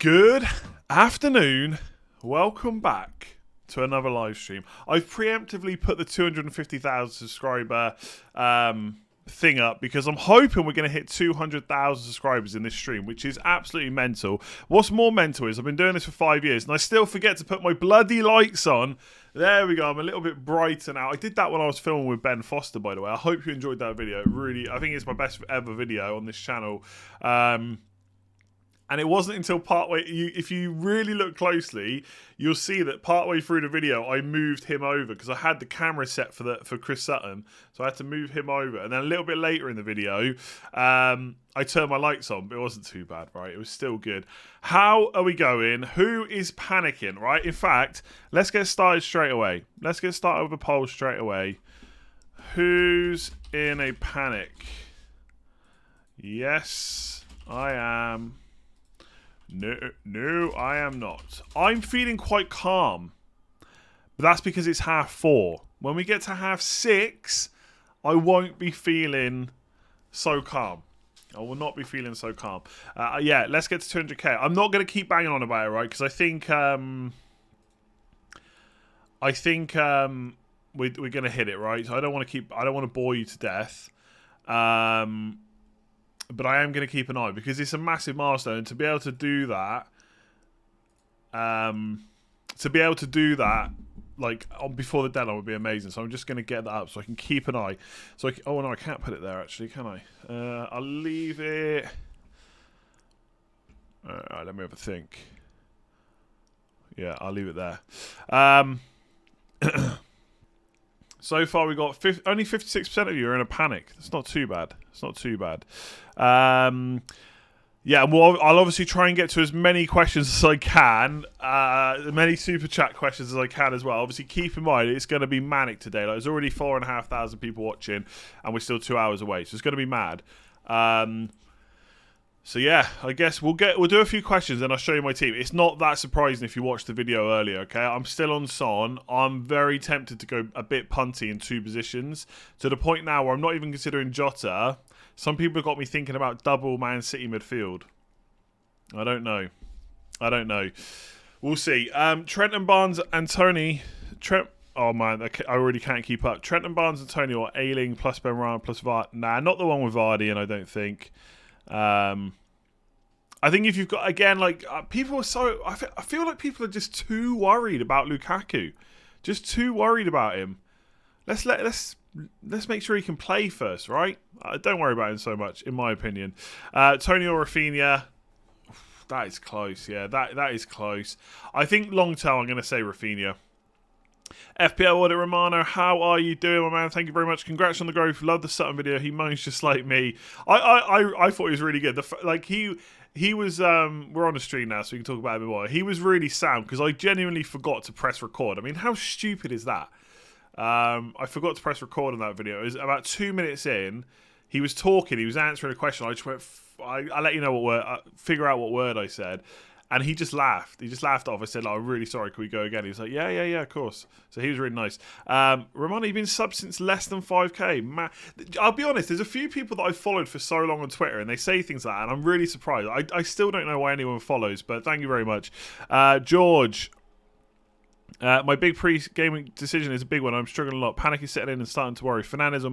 Good afternoon. Welcome back to another live stream. I've preemptively put the 250,000 subscriber thing up because I'm hoping we're going to hit 200,000 subscribers in this stream, which is absolutely mental. What's more mental is I've been doing this for 5 years and I still forget to put my bloody lights on. There we go. I'm a little bit brighter now. I did that when I was filming with Ben Foster, by the way. I hope you enjoyed that video. Really, I think it's my best ever video on this channel. And it wasn't until partway, if you really look closely, you'll see that partway through the video, I moved him over because I had the camera set for Chris Sutton. So I had to move him over. And then a little bit later in the video, I turned my lights on, but it wasn't too bad, right? It was still good. How are we going? Who is panicking, right? In fact, let's get started straight away. Let's get started with a poll straight away. Who's in a panic? Yes, I am. No, I am not. I'm feeling quite calm. But that's because it's 4:30. When we get to 6:30, I won't be feeling so calm. I will not be feeling so calm. Yeah, let's get to 200k. I'm not going to keep banging on about it, right? Because I think we're going to hit it, right? So I don't want to bore you to death. But I am going to keep an eye because it's a massive milestone. And to be able to do that, like before the deadline would be amazing. So I'm just going to get that up so I can keep an eye. So oh no, I can't put it there actually, can I? I'll leave it. All right, let me have a think. Yeah, I'll leave it there. So far, we got only 56% of you are in a panic. It's not too bad. It's not too bad. Yeah, well, I'll obviously try and get to as many questions as I can, as many super chat questions as I can as well. Obviously, keep in mind it's going to be manic today. Like, there's already 4,500 people watching, and we're still 2 hours away, so it's going to be mad. So yeah, I guess we'll do a few questions and I'll show you my team. It's not that surprising if you watched the video earlier, okay? I'm still on Son. I'm very tempted to go a bit punty in 2 positions to the point now where I'm not even considering Jota. Some people have got me thinking about double Man City midfield. I don't know. We'll see. Trent and Barnes and Tony. Oh man, I already can't keep up. Trent and Barnes and Tony or Ayling plus Ben Ryan plus Vardy. Nah, not the one with Vardy, and I don't think. I think if you've got, again, like people are so, I feel like people are just too worried about Lukaku, just too worried about him. Let's make sure he can play first, right? Don't worry about him so much, in my opinion. Tony or Rafinha, that is close. Yeah, that is close. I think long term, I'm going to say Rafinha. FPL Audit Romano, how are you doing, my man? Thank you very much. Congrats on the growth. Love the Sutton video. He moans just like me. I thought he was really good. He was. We're on the stream now, so we can talk about it a bit more. He was really sound because I genuinely forgot to press record. I mean, how stupid is that? I forgot to press record on that video. It was about 2 minutes in. He was talking. He was answering a question. I just went. I let you know what word. Figure out what word I said. And he just laughed. He just laughed off. I said, I'm really sorry. Can we go again? He was like, yeah, of course. So he was really nice. Romano, you've been subbed since less than 5k. I'll be honest, there's a few people that I've followed for so long on Twitter, and they say things like that, and I'm really surprised. I still don't know why anyone follows, but thank you very much. George, my big pre-gaming decision is a big one. I'm struggling a lot. Panic is setting in and starting to worry. Fernandes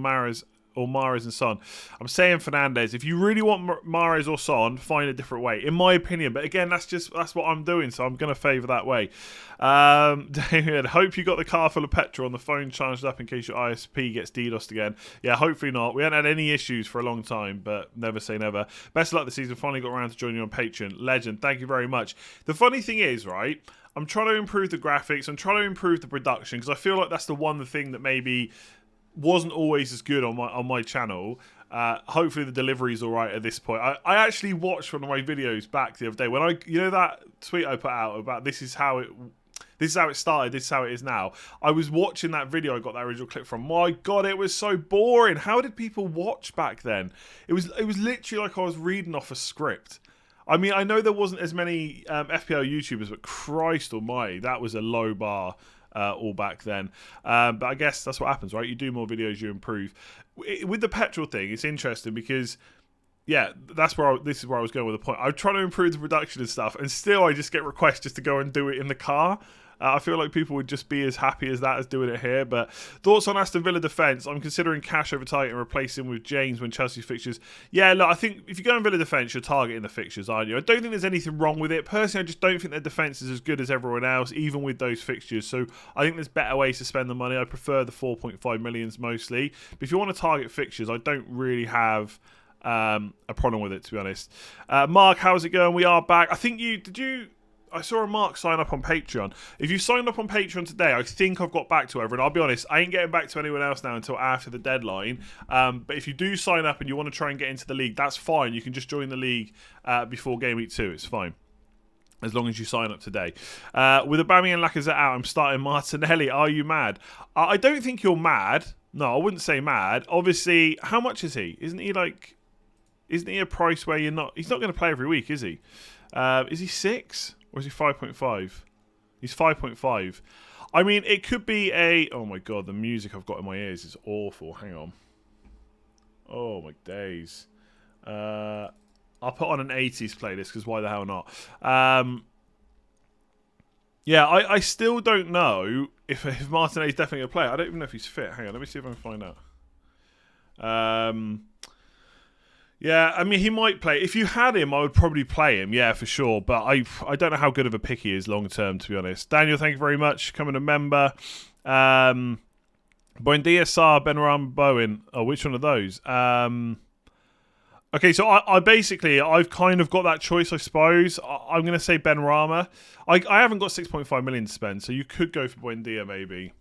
or Mahrez and Son. I'm saying Fernandes. If you really want Mahrez or Son, find a different way, in my opinion. But again, that's what I'm doing, so I'm going to favour that way. David, hope you got the car full of petrol and the phone charged up in case your ISP gets DDoSed again. Yeah, hopefully not. We haven't had any issues for a long time, but never say never. Best of luck this season. Finally got around to joining you on Patreon. Legend. Thank you very much. The funny thing is, right, I'm trying to improve the graphics. I'm trying to improve the production because I feel like that's the one thing that maybe wasn't always as good on my channel. Hopefully the delivery is all right at this point. I actually watched one of my videos back the other day when that tweet I put out about this is how it started, this is how it is now. I was watching that video I got that original clip from. My God, it was so boring. How did people watch back then? It was literally like I was reading off a script. I mean, I know there wasn't as many FPL YouTubers, but Christ almighty, that was a low bar. All back then. But I guess that's what happens, right? You do more videos, you improve. With the petrol thing, it's interesting because yeah, this is where I was going with the point. I'm trying to improve the production and stuff, and still I just get requests just to go and do it in the car. I feel like people would just be as happy as that as doing it here. But thoughts on Aston Villa defence? I'm considering cash over tight and replacing with James when Chelsea's fixtures. Yeah, look, I think if you go in Villa defence, you're targeting the fixtures, aren't you? I don't think there's anything wrong with it. Personally, I just don't think their defence is as good as everyone else, even with those fixtures. So I think there's better ways to spend the money. I prefer the 4.5 millions mostly. But if you want to target fixtures, I don't really have a problem with it, to be honest. Mark, how's it going? We are back. I think I saw a Mark sign up on Patreon. If you signed up on Patreon today, I think I've got back to everyone. I'll be honest, I ain't getting back to anyone else now until after the deadline. But if you do sign up and you want to try and get into the league, that's fine. You can just join the league before Game Week 2. It's fine, as long as you sign up today. With Aubameyang and Lacazette out, I'm starting Martinelli. Are you mad? I don't think you're mad. No, I wouldn't say mad. Obviously, how much is he? Isn't he a price where you're not... He's not going to play every week, is he? Is he 6? Or is he 5.5? He's 5.5. I mean, it could be a... Oh, my God. The music I've got in my ears is awful. Hang on. Oh, my days. I'll put on an 80s playlist, because why the hell not? Yeah, I still don't know if Martinelli's definitely going to play. I don't even know if he's fit. Hang on. Let me see if I can find out. Yeah, I mean, he might play. If you had him, I would probably play him, yeah, for sure. But I don't know how good of a pick he is long term, to be honest. Daniel, thank you very much. Coming a member. Buendia, Sarr, Benrahma, Bowen. Oh, which one of those? Okay, so I've kind of got that choice, I suppose. I'm going to say Benrahma. I haven't got 6.5 million to spend, so you could go for Buendia, maybe.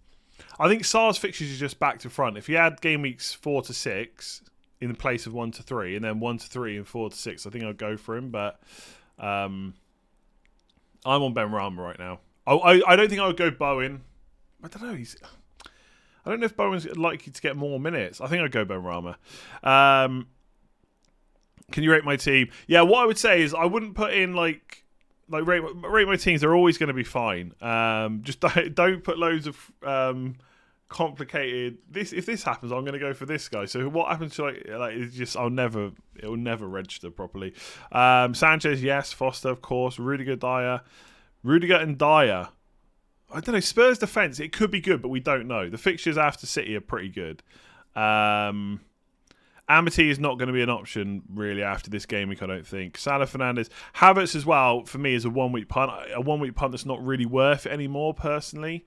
I think Sarr's fixtures is just back to front. If you had game weeks 4 to 6... in the place of 1 to 3, and then 1 to 3 and 4 to 6. I think I'll go for him, but I'm on Benrahma right now. I don't think I would go Bowen. I don't know. I don't know if Bowen's likely to get more minutes. I think I'd go Benrahma. Can you rate my team? Yeah, what I would say is I wouldn't put in like rate my teams. They're always going to be fine. Just don't put loads of complicated. If this happens, I'm going to go for this guy. So what happens to it's just it'll never register properly. Sanchez, yes. Foster, of course. Rudiger and Dyer. I don't know. Spurs defense, it could be good, but we don't know. The fixtures after City are pretty good. Amity is not going to be an option really after this game week, I don't think. Salah, Fernandes, Havertz as well for me is a 1 week punt. A 1 week punt that's not really worth it anymore personally.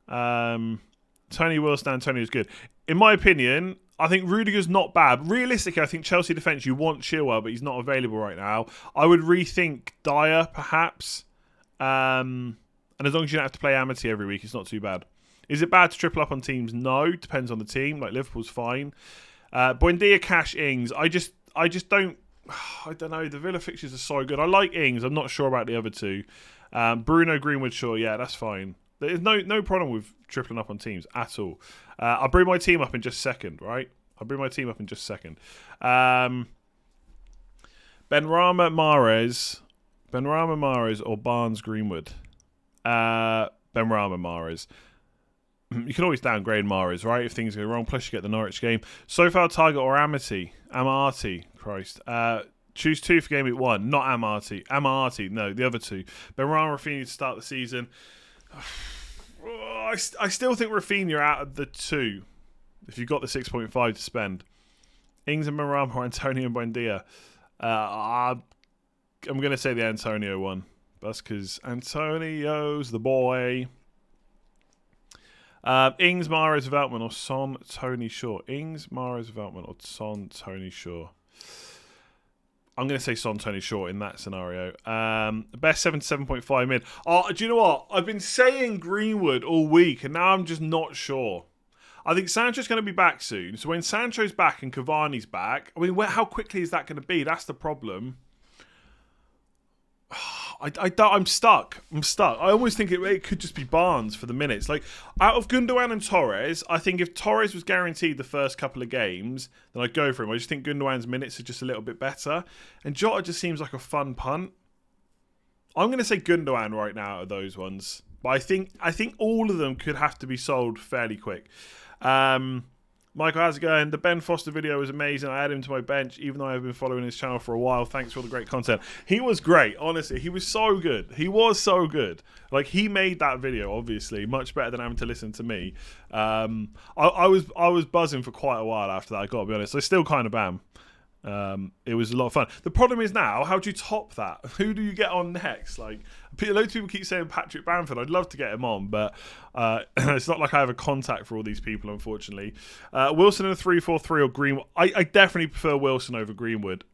Tony Wilson, Antonio is good. In my opinion, I think Rudiger's not bad. Realistically, I think Chelsea defence, you want Chilwell, but he's not available right now. I would rethink Dyer, perhaps. And as long as you don't have to play Amity every week, it's not too bad. Is it bad to triple up on teams? No. Depends on the team. Like, Liverpool's fine. Buendia, Cash, Ings. I just don't... I don't know. The Villa fixtures are so good. I like Ings. I'm not sure about the other two. Bruno, Greenwood, sure. Yeah, that's fine. There's no problem with tripling up on teams at all. I'll bring my team up in just a second, right? Benrahma, Mahrez, or Barnes, Greenwood. Benrahma, Mahrez. You can always downgrade Mahrez, right? If things go wrong. Plus, you get the Norwich game. So far, Target or Amity. Christ. Choose 2 for game week 1. Not Amati. No, the other 2. Benrahma, Rafinha to start the season. I still think Rafinha out of the 2. If you've got the 6.5 to spend. Ings and Benrahma or Antonio and Buendia. I'm going to say the Antonio one. That's because Antonio's the boy. Ings, Mahrez, Veltman or Son, Tony Shaw. Ings, Mahrez, Veltman or Son, Tony Shaw. I'm going to say Son, Tony Shaw in that scenario. Best 7 to 7.5 mid. Oh, do you know what? I've been saying Greenwood all week, and now I'm just not sure. I think Sancho's going to be back soon. So when Sancho's back and Cavani's back, I mean, how quickly is that going to be? That's the problem. I'm stuck. I almost think it could just be Barnes for the minutes. Like, out of Gundogan and Torres, I think if Torres was guaranteed the first couple of games, then I'd go for him. I just think Gundogan's minutes are just a little bit better. And Jota just seems like a fun punt. I'm going to say Gundogan right now out of those ones. But I think all of them could have to be sold fairly quick. Michael, how's it going? The Ben Foster video was amazing. I added him to my bench, even though I've been following his channel for a while. Thanks for all the great content. He was great, honestly. He was so good. He was so good. Like, he made that video, obviously, much better than having to listen to me. I was buzzing for quite a while after that, I gotta be honest. I still kind of am. It was a lot of fun. The problem is now, how do you top that? Who do you get on next? Like, loads of people keep saying Patrick Bamford. I'd love to get him on, but it's not like I have a contact for all these people, unfortunately. Wilson in a 3-4-3 or Greenwood. I definitely prefer Wilson over Greenwood.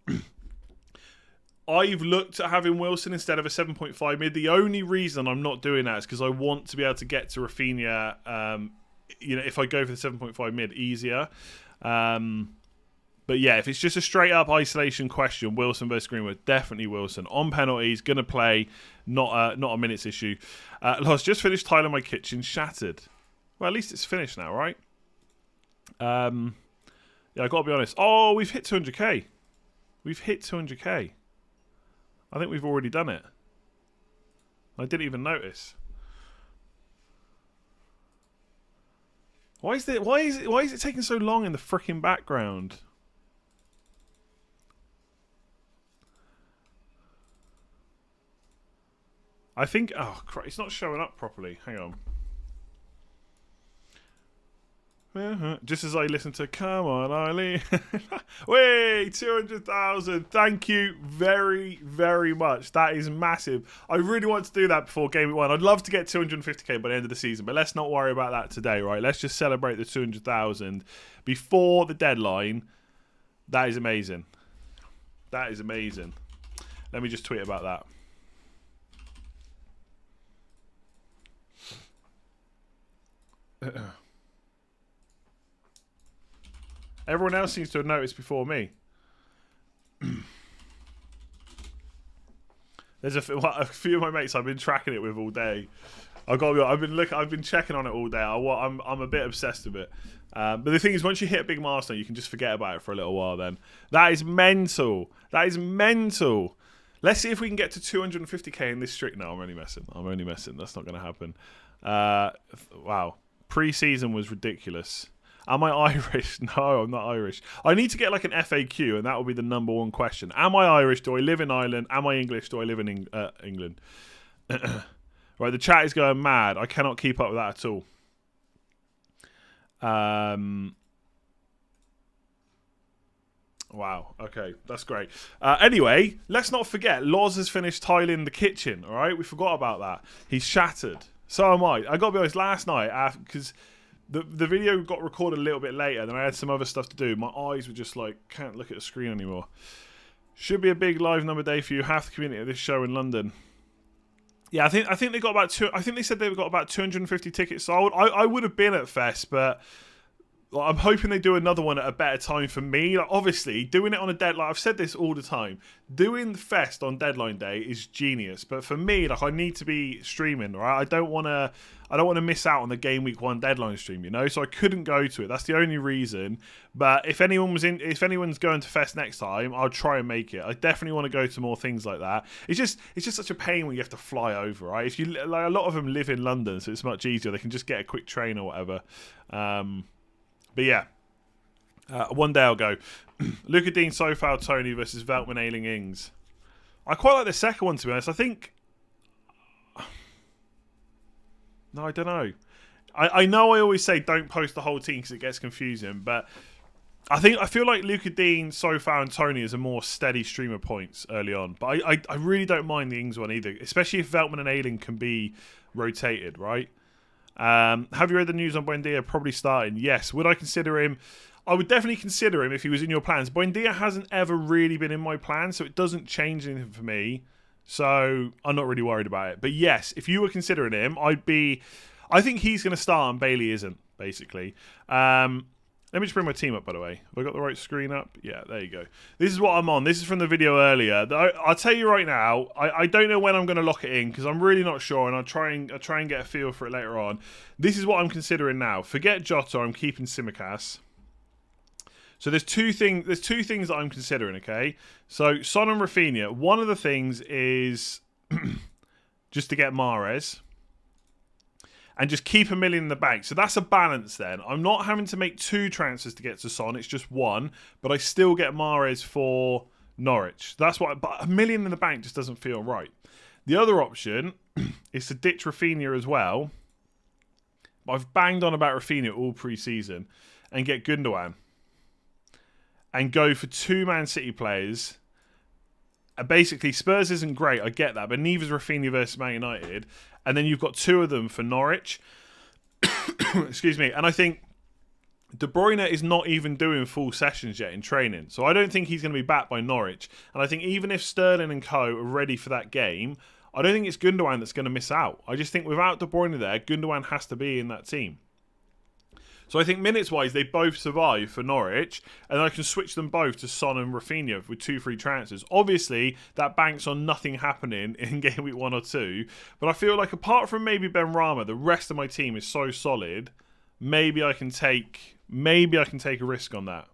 I've looked at having Wilson instead of a 7.5 mid. The only reason I'm not doing that is because I want to be able to get to Rafinha, if I go for the 7.5 mid, easier. But yeah, if it's just a straight up isolation question, Wilson versus Greenwood, definitely Wilson. On penalties, going to play, not a minutes issue. Lost, just finished tiling my kitchen, shattered. Well, at least it's finished now, right? Yeah, I got to be honest. Oh, we've hit 200k. We've hit 200k. I think we've already done it. I didn't even notice. Why is it taking so long in the freaking background? I think... Oh, Christ, it's not showing up properly. Hang on. Just as I listen to Come On, Eileen. Wait, 200,000. Thank you very, very much. That is massive. I really want to do that before Game Week 1. I'd love to get 250k by the end of the season, but let's not worry about that today, right? Let's just celebrate the 200,000 before the deadline. That is amazing. That is amazing. Let me just tweet about that. Everyone else seems to have noticed before me. There's a few of my mates I've been tracking it with all day. I've been checking on it all day. I'm a bit obsessed with it. But the thing is, once you hit a big milestone, you can just forget about it for a little while. Then that is mental. That is mental. Let's see if we can get to 250k in this streak. No, I'm only messing. That's not going to happen. Wow. Pre-season was ridiculous. Am I Irish? No, I'm not Irish. I need to get like an FAQ, and that will be the number one question. Am I Irish? Do I live in Ireland? Am I English? Do I live in England? Right, the chat is going mad. I cannot keep up with that at all. Wow, okay, that's great. Anyway, let's not forget, Loz has finished tiling the kitchen, all right? We forgot about that. He's shattered. So am I. I got to be honest, last night, because the video got recorded a little bit later, then I had some other stuff to do. My eyes were just like, can't look at the screen anymore. Should be a big live number day for you. Half the community of this show in London. Yeah, I think they got about I think they said they've got about 250 tickets sold. I would have been at Fest, but I'm hoping they do another one at a better time for me. Like, obviously, doing it on a deadline, I've said this all the time. Doing the Fest on deadline day is genius, but for me, like, I need to be streaming, right? I don't want to miss out on the Game Week 1 deadline stream, you know. So I couldn't go to it. That's the only reason. But if anyone's going to Fest next time, I'll try and make it. I definitely want to go to more things like that. It's just such a pain when you have to fly over, right? If you like, a lot of them live in London, so it's much easier. They can just get a quick train or whatever. But yeah, one day I'll go. Luca Dean, Sofal, Tony versus Veltman, Ailing, Ings. I quite like the second one, to be honest. I think... No, I don't know. I know I always say don't post the whole team because it gets confusing, but I feel like Luca Dean, Sofal, and Tony is a more steady stream of points early on. But I really don't mind the Ings one either, especially if Veltman and Ailing can be rotated, right? Have you read the news on Buendia probably starting? Yes. Would I consider him? I would definitely consider him if he was in your plans. Buendia hasn't ever really been in my plans, so it doesn't change anything for me. So I'm not really worried about it. But yes, if you were considering him, I think he's going to start and Bailey isn't, basically. Let me just bring my team up, by the way. Have I got the right screen up? Yeah, there you go. This is what I'm on. This is from the video earlier. I'll tell you right now, I don't know when I'm going to lock it in because I'm really not sure, and I'll try and get a feel for it later on. This is what I'm considering now. Forget Jota, I'm keeping Tsimikas. So there's two things that I'm considering, okay? So Son and Rafinha. One of the things is just to get Mahrez. and just keep $1 million in the bank. So that's a balance then. I'm not having to make 2 transfers to get to Son. It's just 1, but I still get Mahrez for Norwich. That's what. But $1 million in the bank just doesn't feel right. The other option is to ditch Rafinha as well. I've banged on about Rafinha all pre-season and get Gundogan and go for 2 Man City players. Basically, Spurs isn't great, I get that, but neither's Rafinha versus Man United. And then you've got 2 of them for Norwich. Excuse me. And I think De Bruyne is not even doing full sessions yet in training. So I don't think he's going to be back by Norwich. And I think even if Sterling and co are ready for that game, I don't think it's Gundogan that's going to miss out. I just think without De Bruyne there, Gundogan has to be in that team. So I think minutes-wise, they both survive for Norwich, and I can switch them both to Son and Rafinha with 2 free transfers. Obviously, that banks on nothing happening in game week 1 or 2, but I feel like apart from maybe Benrahma, the rest of my team is so solid. Maybe I can take a risk on that.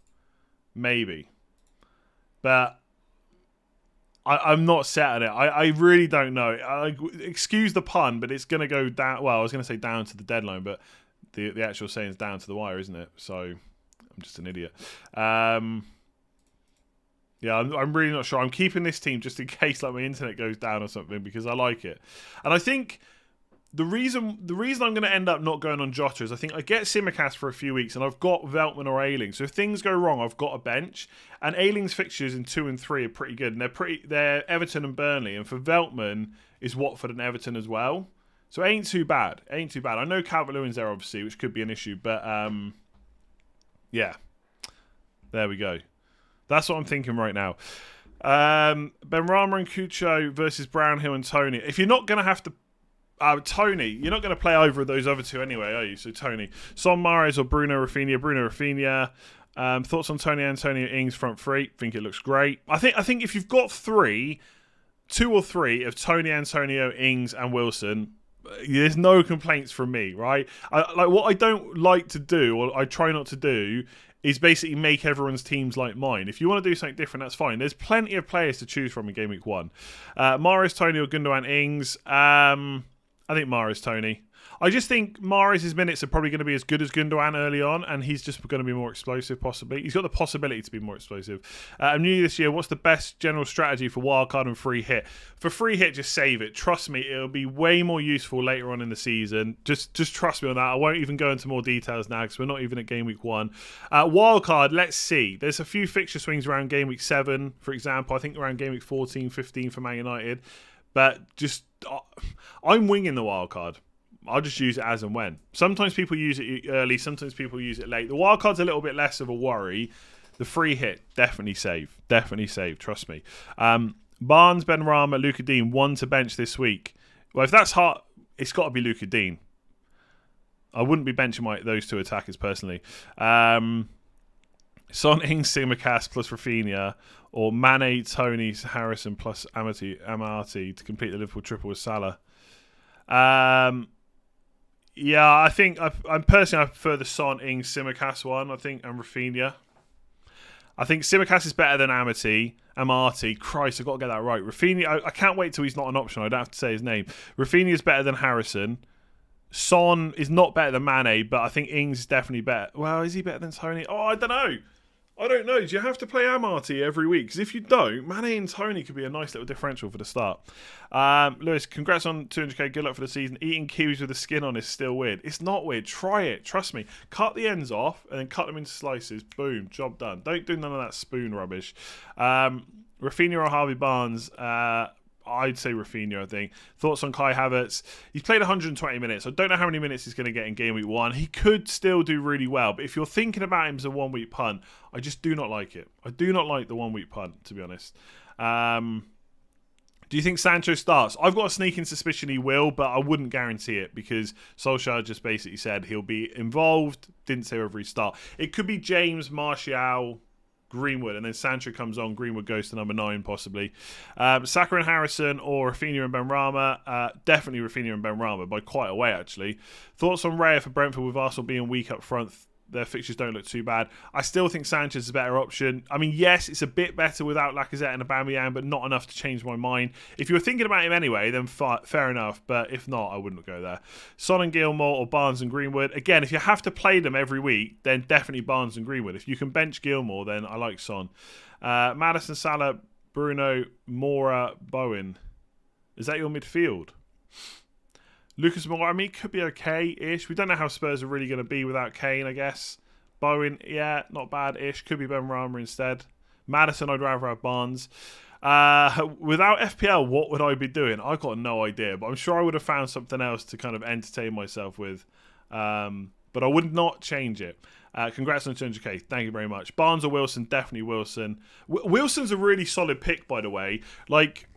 Maybe. But I'm not set on it. I really don't know. Excuse the pun, but it's going to go down. Well, I was going to say down to the deadline, but the actual saying is down to the wire, isn't it? So I'm just an idiot. Yeah, I'm really not sure. I'm keeping this team just in case like my internet goes down or something because I like it. And I think the reason I'm going to end up not going on Jota is I think I get Tsimikas for a few weeks and I've got Veltman or Ayling. So if things go wrong, I've got a bench. And Ayling's fixtures in 2 and 3 are pretty good. And they're Everton and Burnley. And for Veltman is Watford and Everton as well. So it ain't too bad. I know Calvert-Lewin's there obviously, which could be an issue. But yeah, there we go. That's what I'm thinking right now. Benrahma and Cucho versus Brownhill and Tony. If you're not going to have to Tony, you're not going to play over those other 2 anyway, are you? So Tony, Son, Mahrez or Bruno Rafinha. Thoughts on Tony Antonio Ings front 3? Think it looks great. I think if you've got 2 or 3 of Tony Antonio, Ings and Wilson, there's no complaints from me, right? What I don't like to do, or I try not to do, is basically make everyone's teams like mine. If you want to do something different, that's fine. There's plenty of players to choose from in Game Week 1. Mahrez, Tony or Gundogan, Ings. I think Mahrez, Tony. I just think Mahrez's minutes are probably going to be as good as Gundogan early on, and he's just going to be more explosive, possibly. He's got the possibility to be more explosive. I'm new this year. What's the best general strategy for wildcard and free hit? For free hit, just save it. Trust me, it'll be way more useful later on in the season. Just trust me on that. I won't even go into more details now because we're not even at Game Week 1. Wildcard, let's see. There's a few fixture swings around Game Week 7, for example. I think around Game Week 14, 15 for Man United. But just, I'm winging the wildcard. I'll just use it as and when. Sometimes people use it early, sometimes people use it late. The wildcard's a little bit less of a worry. The free hit, definitely save. Trust me. Barnes, Benrahma, Luka Dean, 1 to bench this week. Well, if that's hard, it's got to be Luka Dean. I wouldn't be benching those 2 attackers personally. Son, Ings, Tsimikas plus Rafinha, or Mane, Tony, Harrison plus Amati to complete the Liverpool triple with Salah. Yeah, I think I prefer the Son, Ings, Tsimikas one. I think, and Rafinha. I think Tsimikas is better than Amati. Christ, I've got to get that right. Rafinha, I can't wait till he's not an option. I don't have to say his name. Rafinha is better than Harrison. Son is not better than Mane, but I think Ings is definitely better. Well, is he better than Tony? Oh, I don't know. Do you have to play Amati every week? Because if you don't, Mane and Tony could be a nice little differential for the start. Lewis, congrats on 200k. Good luck for the season. Eating kiwis with the skin on is still weird. It's not weird. Try it. Trust me. Cut the ends off and then cut them into slices. Boom. Job done. Don't do none of that spoon rubbish. Rafinha or Harvey Barnes? I'd say Rafinha, I think. Thoughts on Kai Havertz? He's played 120 minutes. I don't know how many minutes he's going to get in Game Week 1. He could still do really well, but if you're thinking about him as a one-week punt, I just do not like it. I do not like the one-week punt, to be honest. Do you think Sancho starts? I've got a sneaking suspicion he will, but I wouldn't guarantee it because Solskjaer just basically said he'll be involved, didn't say whether he start. It could be James, Martial, Greenwood, and then Sancho comes on. Greenwood goes to number 9, possibly. Saka and Harrison or Rafinha and Benrahma? Definitely Rafinha and Benrahma by quite a way, actually. Thoughts on Raya for Brentford with Arsenal being weak up front? their fixtures don't look too bad. I still think Sanchez is a better option. I mean, yes, it's a bit better without Lacazette and Aubameyang, but not enough to change my mind. If you were thinking about him anyway, then fair enough. But if not, I wouldn't go there. Son and Gilmore or Barnes and Greenwood. Again, if you have to play them every week, then definitely Barnes and Greenwood. If you can bench Gilmore, then I like Son. Maddison, Salah, Bruno, Moura, Bowen. Is that your midfield? Lucas Moura, I mean, could be okay-ish. We don't know how Spurs are really going to be without Kane, I guess. Bowen, yeah, not bad-ish. Could be Benrahma instead. Maddison, I'd rather have Barnes. Without FPL, what would I be doing? I've got no idea, but I'm sure I would have found something else to kind of entertain myself with. But I would not change it. Congrats on 200k. Thank you very much. Barnes or Wilson? Definitely Wilson. Wilson's a really solid pick, by the way. Like,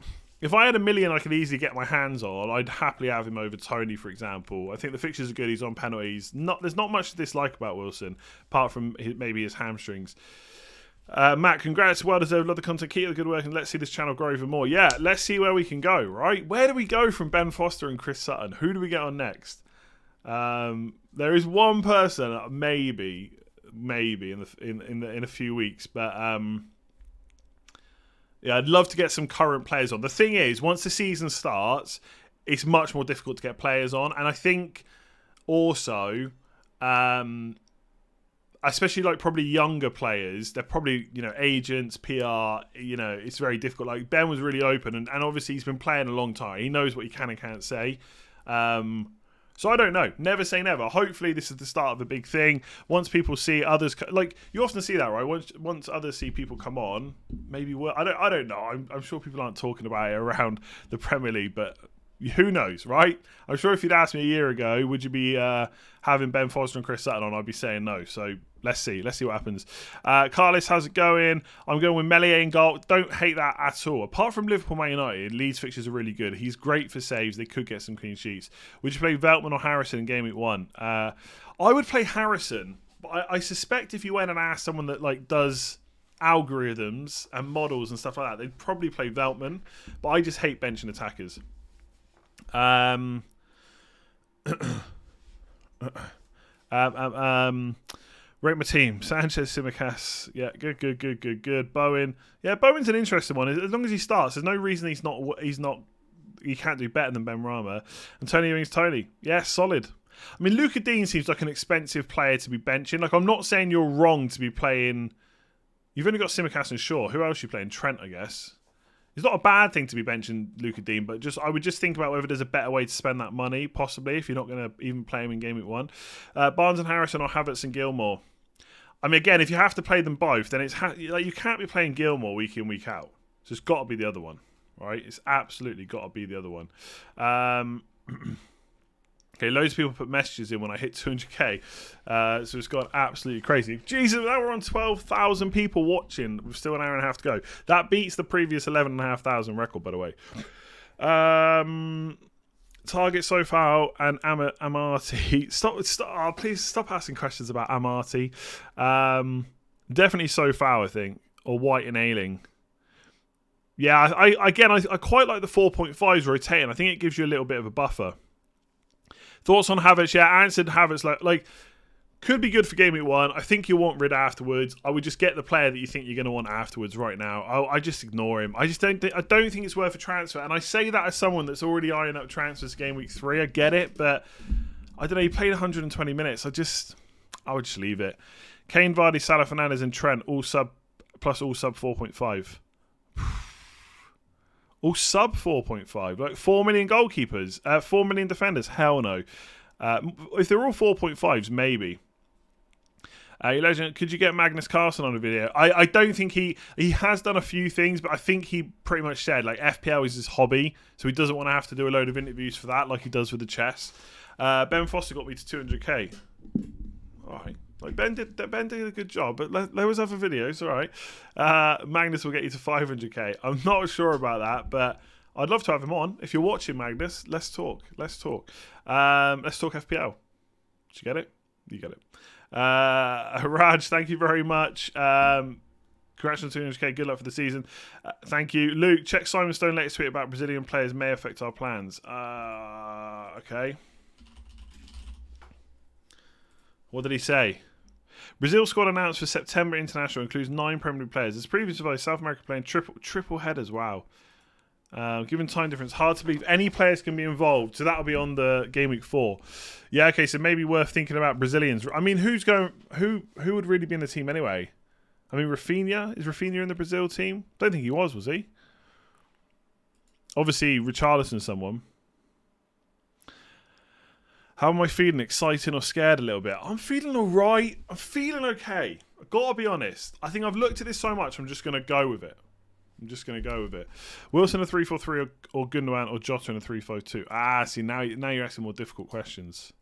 if I had $1 million I could easily get my hands on, I'd happily have him over Tony, for example. I think the fixtures are good. He's on penalties. There's not much to dislike about Wilson, apart from maybe his hamstrings. Matt, congrats. Well deserved. Love the content. Keep the good work, and let's see this channel grow even more. Yeah, let's see where we can go, right? Where do we go from Ben Foster and Chris Sutton? Who do we get on next? There is one person, maybe in a few weeks, but yeah, I'd love to get some current players on. The thing is, once the season starts, it's much more difficult to get players on, and I think also, especially like probably younger players, they're probably, you know, agents, PR, you know, it's very difficult. Like Ben was really open, and obviously he's been playing a long time. He knows what he can and can't say. So I don't know. Never say never. Hopefully this is the start of a big thing. Once people see others, like you often see that, right? Once others see people come on, maybe I don't know. I'm sure people aren't talking about it around the Premier League, but who knows, right? I'm sure if you'd asked me a year ago, would you be having Ben Foster and Chris Sutton on, I'd be saying no. So let's see what happens. Carlos, how's it going? I'm going with Meslier in goal. Don't hate that at all. Apart from Liverpool, Man United, Leeds fixtures are really good. He's great for saves. They could get some clean sheets. Would you play Veltman or Harrison in Game Week 1? I would play Harrison, but I suspect if you went and asked someone that like does algorithms and models and stuff like that, they'd probably play Veltman. But I just hate benching attackers. Rate my team. Sanchez, Simicas. Yeah, good. Bowen. Yeah, Bowen's an interesting one. As long as he starts, there's no reason he can't do better than Benrahma. And Tony Ings, Tony. Yeah, solid. I mean, Luca Dean seems like an expensive player to be benching. Like, I'm not saying you're wrong to be playing. You've only got Simicas and Shaw. Who else are you playing? Trent, I guess. It's not a bad thing to be benching Luca Dean, but I would just think about whether there's a better way to spend that money, possibly, if you're not going to even play him in Game Week 1. Barnes and Harrison or Havertz and Gilmore. I mean, again, if you have to play them both, then it's like you can't be playing Gilmore week in, week out. So it's got to be the other one, right? It's absolutely got to be the other one. Okay, loads of people put messages in when I hit 200k, so it's gone absolutely crazy. Jesus, now we're on 12,000 people watching. We've still an hour and a half to go. That beats the previous 11,500 record, by the way. Target so far and Amarty. Stop! Please stop asking questions about Amarty. Definitely so far, I think, or White and Ailing. Yeah, I quite like the 4.5s rotating. I think it gives you a little bit of a buffer. Thoughts on Havertz? Yeah, I answered Havertz like could be good for Game Week 1. I think you'll want rid afterwards. I would just get the player that you think you're going to want afterwards right now. I just ignore him. I don't think it's worth a transfer. And I say that as someone that's already eyeing up transfers Game Week 3. I get it, but I don't know. He played 120 minutes. I would just leave it. Kane, Vardy, Salah, Fernandes, and Trent all sub 4.5. All sub 4.5, like 4 million goalkeepers, 4 million defenders. Hell no. If they're all 4.5s, maybe. Legend, could you get Magnus Carlsen on a video? I don't think he has done a few things, but I think he pretty much said like FPL is his hobby, so he doesn't want to have to do a load of interviews for that, like he does with the chess. Ben Foster got me to 200k. All right. Like Ben did a good job, but there was other videos. All right, Magnus will get you to 500k. I'm not sure about that, but I'd love to have him on. If you're watching, Magnus, let's talk. Let's talk FPL. Did you get it? You get it. Raj, thank you very much. Congrats on 200k. Good luck for the season. Thank you, Luke. Check Simon Stone latest tweet about Brazilian players may affect our plans. Okay. What did he say? Brazil squad announced for September international includes 9 Premier League players. As previously advised, South America playing triple headers. Wow. Given time difference, hard to believe any players can be involved. So that'll be on the game week 4. Yeah, okay. So maybe worth thinking about Brazilians. I mean, who's going? Who would really be in the team anyway? I mean, Rafinha, is Rafinha in the Brazil team? Don't think he was he? Obviously, Richarlison, someone. How am I feeling? Excited or scared a little bit? I'm feeling all right. I'm feeling okay. I've got to be honest. I think I've looked at this so much, I'm just going to go with it. Wilson a 3-4-3 or Gundogan or Jota in a 3-5-2. See, now you're asking more difficult questions.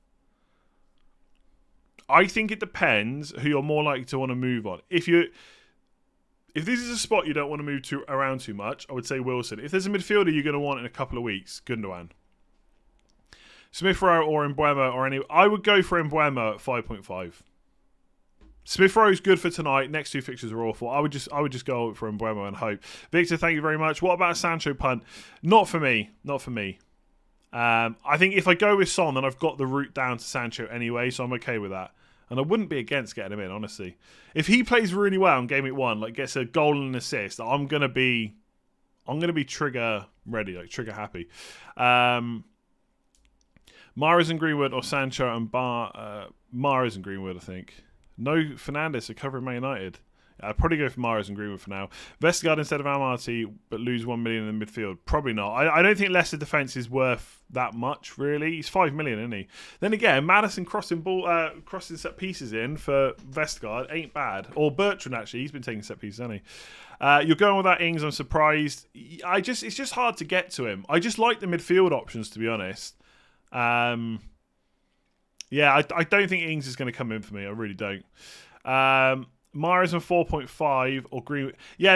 I think it depends who you're more likely to want to move on. If this is a spot you don't want to move around too much, I would say Wilson. If there's a midfielder you're going to want in a couple of weeks, Gundogan. Smith Rowe or Mbeumo or any... I would go for Mbeumo at 5.5. Smith Rowe is good for tonight. Next 2 fixtures are awful. I would just go for Mbeumo and hope. Victor, thank you very much. What about a Sancho punt? Not for me. I think if I go with Son, then I've got the route down to Sancho anyway, so I'm okay with that. And I wouldn't be against getting him in, honestly. If he plays really well in Game Week 1, like gets a goal and an assist, I'm gonna be trigger ready, like trigger happy. Mahrez and Greenwood or Sancho and Mahrez and Greenwood, I think. No Fernandes are covering Man United. I'd probably go for Mahrez and Greenwood for now. Vestergaard instead of Amartey, but lose 1 million in the midfield. Probably not. I don't think Leicester defence is worth that much, really. He's 5 million, isn't he? Then again, Maddison crossing set pieces in for Vestergaard ain't bad. Or Bertrand, actually. He's been taking set pieces, hasn't he? You're going with that Ings. I'm surprised. It's just hard to get to him. I just like the midfield options, to be honest. I don't think Ings is going to come in for me. I really don't. Mahrez on 4.5 or Greenwood. Yeah,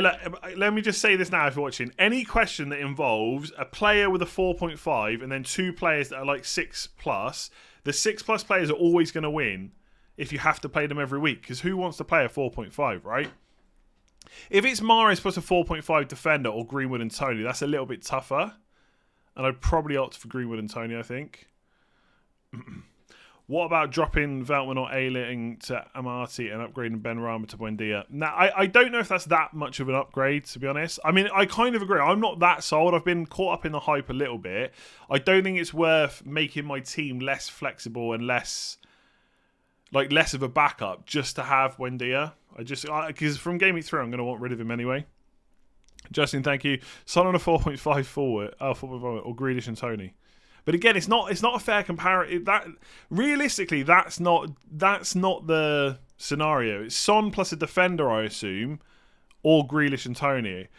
let me just say this now if you're watching. Any question that involves a player with a 4.5 and then 2 players that are like 6+, the 6+ players are always going to win if you have to play them every week. Because who wants to play a 4.5, right? If it's Mahrez plus a 4.5 defender or Greenwood and Tony, that's a little bit tougher. And I'd probably opt for Greenwood and Tony, I think. What about dropping Veltman or Ayling to Amartey and upgrading Benrahma to Buendia? Now, I don't know if that's that much of an upgrade, to be honest. I mean, I kind of agree. I'm not that sold. I've been caught up in the hype a little bit. I don't think it's worth making my team less flexible and less of a backup just to have Buendia. Because from Game Week 3, I'm going to want rid of him anyway. Justin, thank you. Son on a 4.5 forward, 4.5 or Grealish and Tony. But again, it's not a fair comparison. That realistically, that's not the scenario. It's Son plus a defender, I assume, or Grealish and Tony.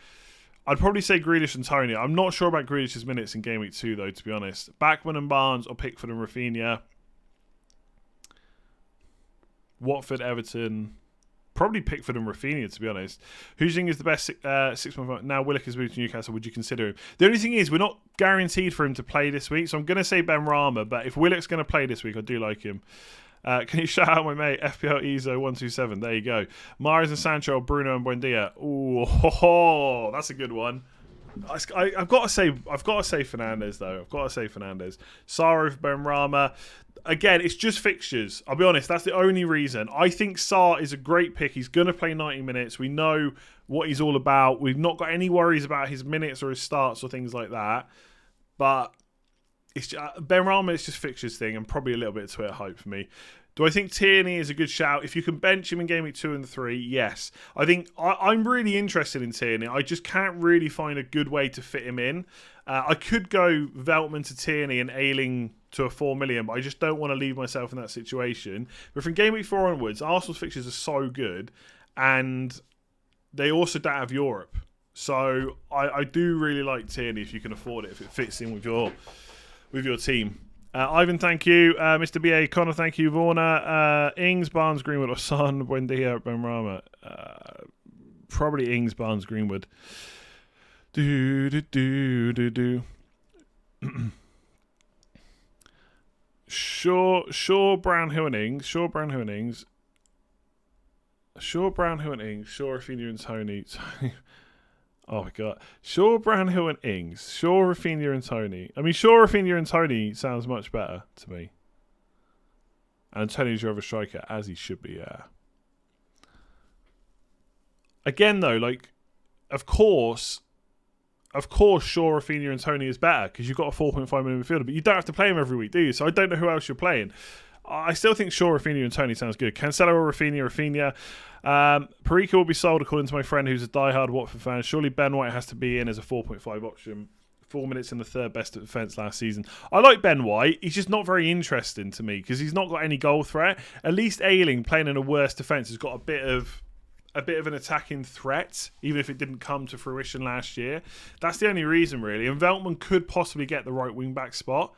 I'd probably say Grealish and Tony. I'm not sure about Grealish's minutes in Game Week 2, though, to be honest. Backman and Barnes or Pickford and Rafinha. Watford, Everton. Probably Pickford and Rafinha, to be honest. Who do you think is the best 6.5? Now Willock has moved to Newcastle. Would you consider him? The only thing is, we're not guaranteed for him to play this week, so I'm going to say Benrahma. But if Willock's going to play this week, I do like him. Can you shout out my mate, FPL Ezo127? There you go. Mahrez and Sancho, Bruno and Buendia. Ooh, that's a good one. I've got to say Fernandes, though. I've got to say Fernandes. Sarr over Benrahma. Again, it's just fixtures. I'll be honest, that's the only reason. I think Sarr is a great pick. He's going to play 90 minutes. We know what he's all about. We've not got any worries about his minutes or his starts or things like that. But it's Benrahma is just fixtures thing and probably a little bit of Twitter hype for me. Do I think Tierney is a good shout? If you can bench him in Game Week 2 and 3, yes. I think I'm really interested in Tierney. I just can't really find a good way to fit him in. I could go Veltman to Tierney and Ayling to a 4 million, but I just don't want to leave myself in that situation. But from Game Week 4 onwards, Arsenal's fixtures are so good, and they also don't have Europe. So I do really like Tierney if you can afford it, if it fits in with your team. Ivan, thank you. Mr. B.A. Connor, thank you. Vorna, Ings, Barnes, Greenwood, or Son, Buendia, Benrahma. Probably Ings, Barnes, Greenwood. Shaw, Brown, Hill and Ings. Shaw, Rafinha and Tony. Oh my god. Shaw, Brownhill and Ings. Shaw, Rafinha and Tony. I mean, Shaw, Rafinha and Tony sounds much better to me. And Tony's your other striker, as he should be, yeah. again though, like, of course, Shaw, Rafinha and Tony is better because you've got a 4.5 million midfielder, but you don't have to play him every week, do you? So I don't know who else you're playing. I still think Shaw, Rafinha and Tony sounds good. Cancelo or Rafinha. Parika will be sold according to my friend who's a diehard Watford fan. Surely Ben White has to be in as a 4.5 option. 4 minutes in the third best at defence last season. I like Ben White. He's just not very interesting to me because he's not got any goal threat. At least Ayling, playing in a worse defence, has got a bit of an attacking threat, even if it didn't come to fruition last year. That's the only reason, really. And Veltman could possibly get the right wing-back spot.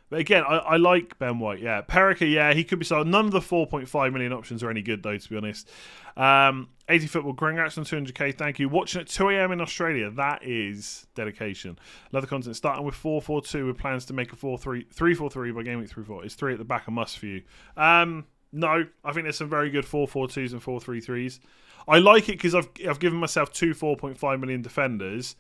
But again, I like Ben White, yeah. Perica, yeah, he could be sold. None of the 4.5 million options are any good, though, to be honest. 80 Football, congrats on 200k, thank you. Watching at 2 a.m. in Australia, that is dedication. Love the content. Starting with 4-4-2 with plans to make a 3-4-3 by Game Week 3-4. Is 3 at the back a must for you? No, I think there's some very good 4-4-2s and 4-3-3s. I like it because I've given myself 2 4.5 million defenders,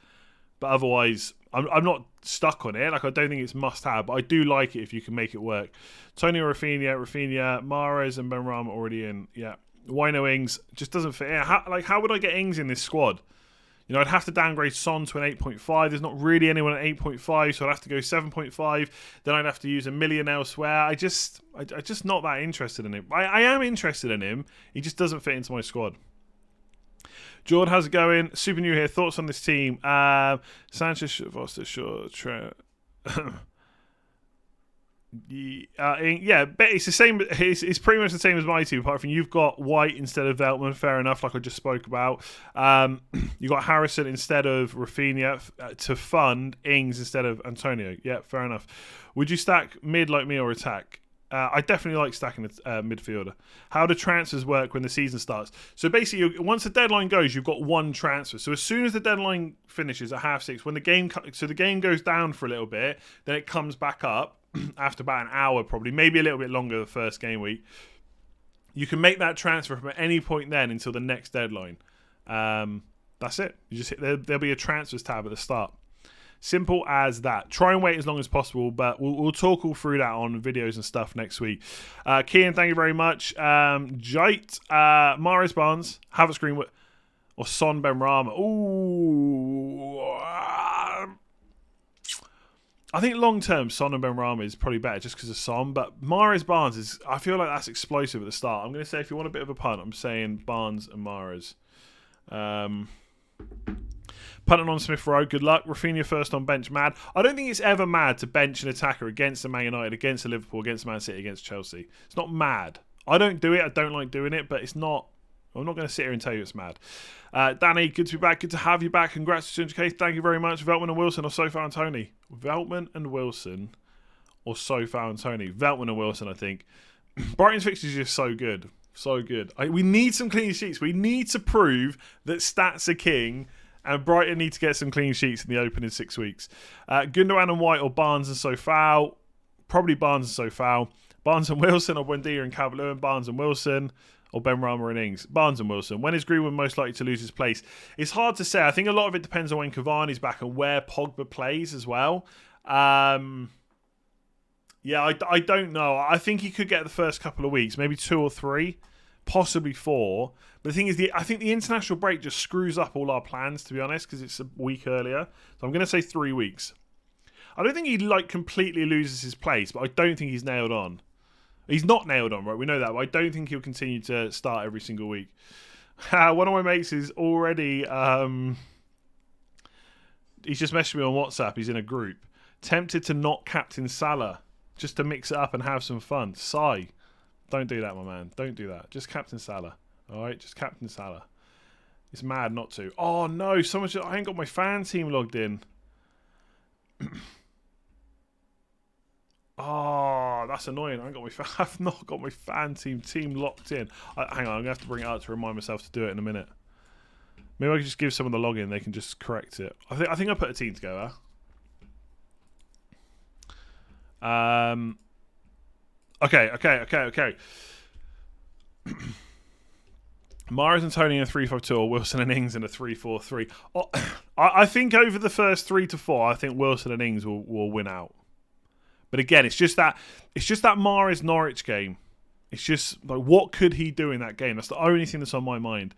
but otherwise I'm not stuck on it. Like, I don't think it's must have, but I do like it if you can make it work. Tony or Rafinha, Mahrez and Benrahma already in. Yeah, Wino Ings just doesn't fit in. How would I get Ings in this squad? You know, I'd have to downgrade Son to an 8.5. There's not really anyone at 8.5, so I'd have to go 7.5. Then I'd have to use a million elsewhere. I just not that interested in him. I am interested in him. He just doesn't fit into my squad. Jordan, how's it going? Super new here. Thoughts on this team? Sanchez, Foster, Shaw, Trent. Yeah, but it's the same. It's pretty much the same as my team, apart from you've got White instead of Veltman. Fair enough, like I just spoke about. You got Harrison instead of Rafinha to fund Ings instead of Antonio. Yeah, fair enough. Would you stack mid like me or attack? I definitely like stacking a midfielder. How do transfers work when the season starts? So basically, once the deadline goes, you've got one transfer. So as soon as the deadline finishes at 6:30, when the game goes down for a little bit, then it comes back up after about an hour, probably, maybe a little bit longer the first game week. You can make that transfer from any point then until the next deadline. That's it. You just there'll be a transfers tab at the start. Simple as that. Try and wait as long as possible, but we'll talk all through that on videos and stuff next week. Kian, thank you very much. Jite, Mahrez Barnes, Havertz Greenwood, or Son Benrahma. Ooh. I think long term, Son and Benrahma is probably better just because of Son, but Mahrez Barnes is, I feel like that's explosive at the start. I'm going to say, if you want a bit of a punt, I'm saying Barnes and Mahrez. Punting on Smith Rowe, good luck. Rafinha first on bench, mad. I don't think it's ever mad to bench an attacker against a Man United, against a Liverpool, against Man City, against Chelsea. It's not mad. I don't do it. I don't like doing it, but it's not. I'm not going to sit here and tell you it's mad. Danny, good to be back. Good to have you back. Congrats to 200k. Thank you very much. Veltman and Wilson or Sofa and Tony? Veltman and Wilson or Sofa and Tony? Veltman and Wilson, I think. Brighton's fixtures are just so good. So good. We need some clean sheets. We need to prove that stats are king. And Brighton need to get some clean sheets in the opening 6 weeks. Gundogan and White or Barnes and Sofao? Probably Barnes and Sofao. Barnes and Wilson or Buendia and Calvert-Lewin. Barnes and Wilson or Benrahma and Ings. Barnes and Wilson. When is Greenwood most likely to lose his place? It's hard to say. I think a lot of it depends on when Cavani's back and where Pogba plays as well. Yeah, I don't know. I think he could get the first couple of weeks, maybe 2 or 3. Possibly 4. But the thing is, I think the international break just screws up all our plans, to be honest, because it's a week earlier. So I'm going to say 3 weeks. I don't think he completely loses his place, but I don't think he's nailed on. He's not nailed on, right? We know that, but I don't think he'll continue to start every single week. One of my mates is already... he's just messaged me on WhatsApp. He's in a group. Tempted to not captain Salah, just to mix it up and have some fun. Sigh. Don't do that, my man. Don't do that. Just captain Salah. All right? Just captain Salah. It's mad not to. Oh, no. I ain't got my fan team logged in. Oh, that's annoying. I've not got my fan team locked in. Hang on. I'm going to have to bring it up to remind myself to do it in a minute. Maybe I can just give someone the login. They can just correct it. I think I put a team together. Okay. Mahrez and Tony in a 3-5-2 or Wilson and Ings in a 3-4-3. Oh, I think over the first 3 to 4, I think Wilson and Ings will win out. But again, it's just that Mahrez Norwich game. It's just like, what could he do in that game? That's the only thing that's on my mind.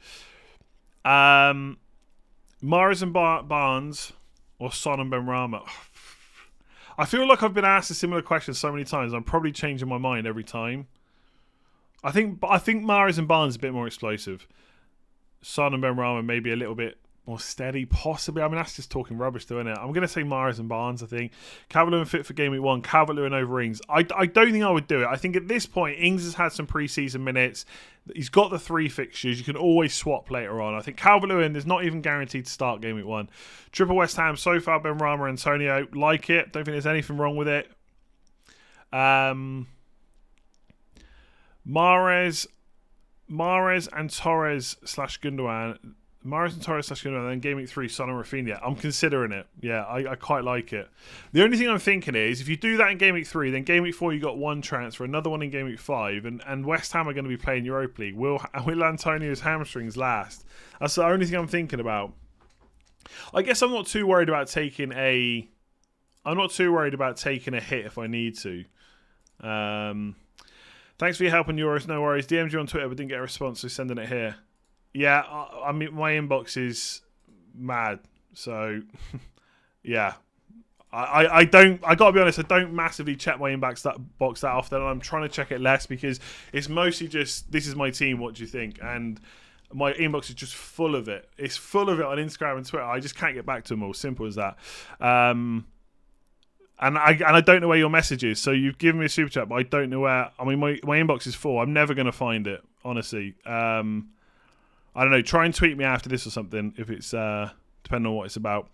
Mahrez and Barnes or Son and Benrahma. I feel like I've been asked a similar question so many times. I'm probably changing my mind every time. I think Mahrez and Barnes are a bit more explosive. Son and Benrahma maybe a little bit more steady, possibly. I mean, that's just talking rubbish, though, isn't it? I'm going to say Mahrez and Barnes, I think. Calvert-Lewin fit for Game Week 1. Calvert-Lewin over Ings. I don't think I would do it. I think at this point, Ings has had some pre-season minutes. He's got the 3 fixtures. You can always swap later on. I think Calvert-Lewin is not even guaranteed to start Game Week 1. Triple West Ham so far, Benrahma, Antonio. Like it. Don't think there's anything wrong with it. Mahrez and Torres / Gundogan. Mahrez and Torres / Gundogan, then Game Week 3, Son and Rafinha. I'm considering it. Yeah, I quite like it. The only thing I'm thinking is, if you do that in Game Week 3, then Game Week 4 you got 1 transfer, another one in Game Week 5, and West Ham are going to be playing Europa League. Will Antonio's hamstrings last? That's the only thing I'm thinking about. I guess I'm not too worried about taking a hit if I need to. Thanks for your help on Euros, no worries. DM'd you on Twitter but didn't get a response, so sending it here. Yeah, I mean, my inbox is mad. So, yeah. I gotta be honest, I don't massively check my inbox that often, and I'm trying to check it less because it's mostly just, this is my team, what do you think? And my inbox is just full of it. It's full of it on Instagram and Twitter. I just can't get back to them all. Simple as that. And I don't know where your message is. So you've given me a super chat, but I don't know where. I mean, my inbox is full. I'm never going to find it, honestly. I don't know. Try and tweet me after this or something if it's depending on what it's about.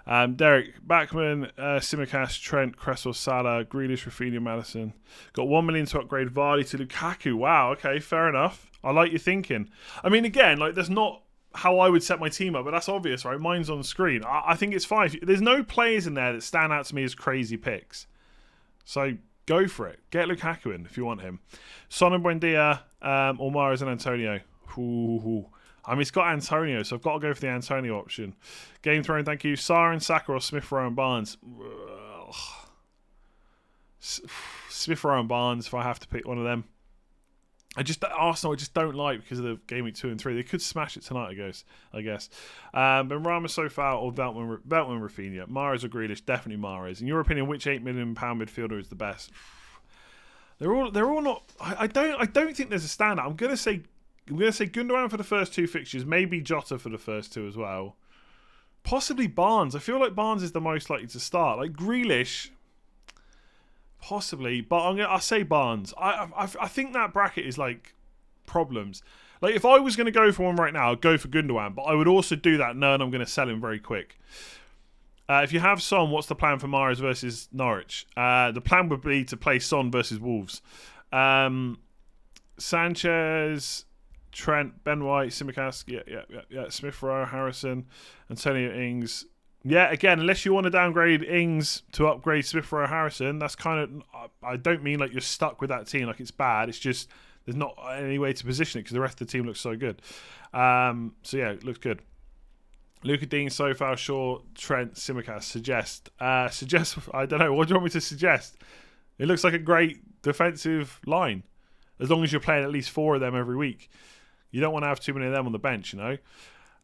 Derek, Backman, Tsimikas, Trent, Cresswell, Salah, Grealish, Rafinha, Madison. Got 1 million to upgrade Vardy to Lukaku. Wow, okay, fair enough. I like your thinking. I mean, again, like, that's not how I would set my team up, but that's obvious, right? Mine's on screen. I think it's fine. There's no players in there that stand out to me as crazy picks. So go for it. Get Lukaku in if you want him. Son and Buendia, or Mahrez and Antonio. Ooh. I mean, it's got Antonio, so I've got to go for the Antonio option. Game Throne, thank you. Sarr and Saka or Smith Rowe and Barnes? Smith Rowe and Barnes, if I have to pick one of them. Arsenal I just don't like because of the Game Week 2 and 3. They could smash it tonight, I guess. Benrahma so far or Veltman Rafinha? Mahrez or Grealish? Definitely Mahrez. In your opinion, which £8 million midfielder is the best? They're all not. I don't think there's a standout. I'm gonna say Gundogan for the first 2 fixtures, maybe Jota for the first 2 as well. Possibly Barnes. I feel like Barnes is the most likely to start. Like Grealish, possibly, but I'll say Barnes. I think that bracket is like problems. Like if I was going to go for one right now, I'd go for Gundogan, but I would also do that knowing I'm going to sell him very quick. If you have Son, what's the plan for Mahrez versus Norwich? The plan would be to play Son versus Wolves. Sanchez, Trent, Ben White, Tsimikas, yeah. Smith Rowe, Harrison, Antonio Ings. Yeah, again, unless you want to downgrade Ings to upgrade Smith Rowe, Harrison, that's kind of. I don't mean like you're stuck with that team, like it's bad. It's just there's not any way to position it because the rest of the team looks so good. So yeah, it looks good. Luca Dean, Sofal, Shaw, Trent, Tsimikas. Suggest. I don't know. What do you want me to suggest? It looks like a great defensive line, as long as you're playing at least 4 of them every week. You don't want to have too many of them on the bench, you know.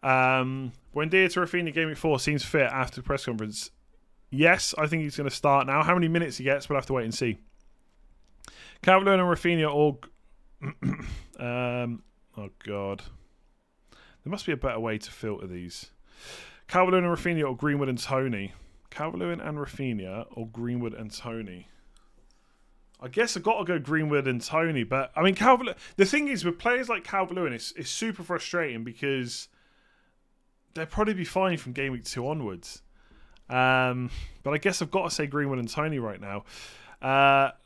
Buendia to Rafinha Game Week 4 seems fit after the press conference. Yes, I think he's going to start now. How many minutes he gets, we'll have to wait and see. Calvert-Lewin and Rafinha all... oh, God. There must be a better way to filter these. Calvert-Lewin and Rafinha or Greenwood and Toney? Calvert-Lewin and Rafinha or Greenwood and Toney? I guess I've got to go Greenwood and Toney, but I mean, the thing is, with players like Calvert-Lewin, it's super frustrating because they'll probably be fine from Game Week 2 onwards. But I guess I've got to say Greenwood and Toney right now.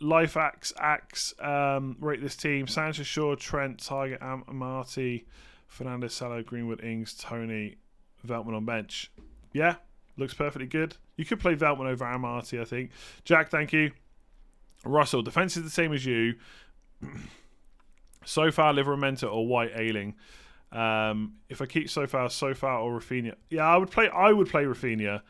Life Axe, rate this team. Sanchez, Shaw, Trent, Target, Marty, Fernandez, Salah, Greenwood, Ings, Toney, Veltman on bench. Yeah, looks perfectly good. You could play Veltman over Amarty, I think. Jack, thank you. Russell, defence is the same as you. So far, Livermenta or White Ailing. If I keep so far or Rafinha. Yeah, I would play Rafinha.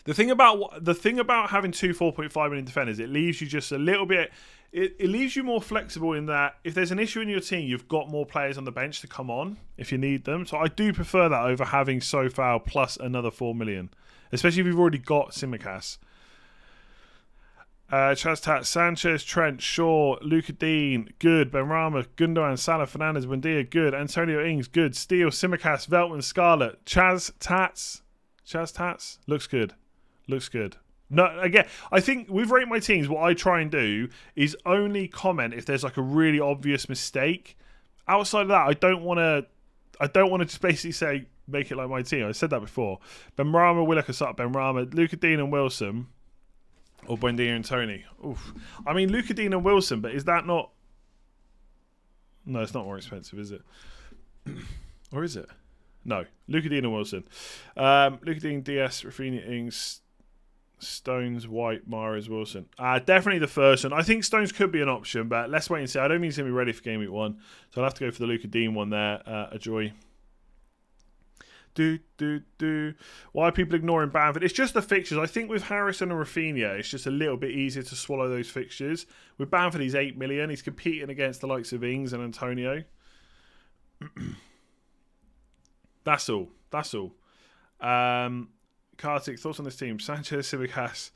The thing about having 2 4.5 million defenders, it leaves you just a little bit. it leaves you more flexible in that if there's an issue in your team, you've got more players on the bench to come on if you need them. So I do prefer that over having Sofal plus another 4 million, especially if you've already got Simicast. Chaztat, Sanchez, Trent, Shaw, Luca Dean, good. Benrahma, Gundogan, Salah, Fernandez, Buendia, good. Antonio Ings, good. Steele, Simicast, Veltman, Scarlett, Chaztats, looks good. Looks good. No, again, I think with Rate My Teams, what I try and do is only comment if there's like a really obvious mistake. Outside of that, I don't want to just basically say make it like my team. I said that before. Benrahma, Willock, Benrahma, Luca Dean and Wilson. Or Buendia and Tony. Oof. I mean, Luca Dean and Wilson, but is that not... No, it's not more expensive, is it? Or is it? No. Luca Dean and Wilson. Luca Dean, DS, Rafinha, Ings, Stones, White, Mahrez, Wilson. Definitely the first one. I think Stones could be an option, but let's wait and see. I don't think he's going to be ready for Game Week 1. So I'll have to go for the Luca Dean one there. A joy. Why are people ignoring Bamford? It's just the fixtures. I think with Harrison and Rafinha, it's just a little bit easier to swallow those fixtures. With Bamford, he's 8 million. He's competing against the likes of Ings and Antonio. That's all. Kartik, thoughts on this team? Sanchez, Simicast.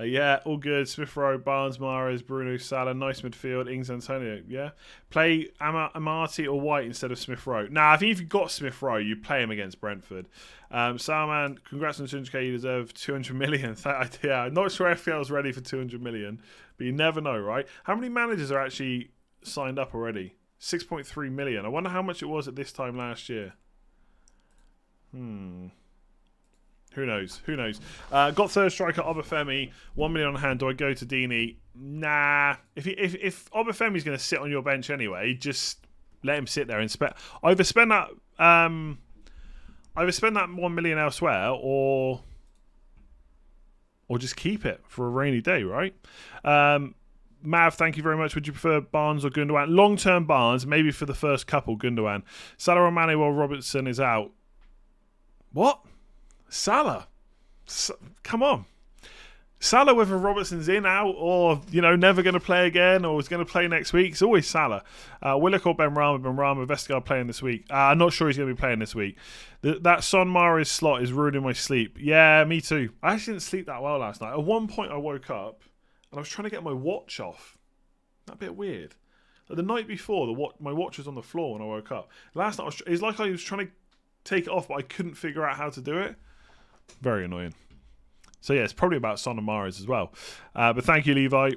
Yeah, all good. Smith Rowe, Barnes, Mahrez, Bruno, Salah, nice midfield. Ings, Antonio. Yeah, play Amati or White instead of Smith Rowe. Nah, I think if you've got Smith Rowe, you play him against Brentford. Salman, congrats on 200k. You deserve 200 million. Yeah, I'm not sure FPL's ready for 200 million, but you never know, right? How many managers are actually signed up already? 6.3 million. I wonder how much it was at this time last year. Who knows? Got third striker Obafemi, 1 million on hand. Do I go to Dini? Nah. If Obafemi's going to sit on your bench anyway, just let him sit there and either spend that 1 million elsewhere, or just keep it for a rainy day, right? Mav, thank you very much. Would you prefer Barnes or Gundogan? Long-term Barnes, maybe for the first couple, Gundogan. Salah or Mane while Robertson is out. What? Salah, come on. Salah, whether Robertson's in, out, or never going to play again, or is going to play next week, it's always Salah. Willock or Benrahma, Vestergaard playing this week. I'm not sure he's going to be playing this week. That Son Mahrez slot is ruining my sleep. Yeah, me too. I actually didn't sleep that well last night. At one point, I woke up and I was trying to get my watch off. That bit weird. Like the night before, my watch was on the floor when I woke up. Last night, it's like I was trying to take it off, but I couldn't figure out how to do it. Very annoying. So yeah, it's probably about Son and Mahrez as well. But thank you, Levi.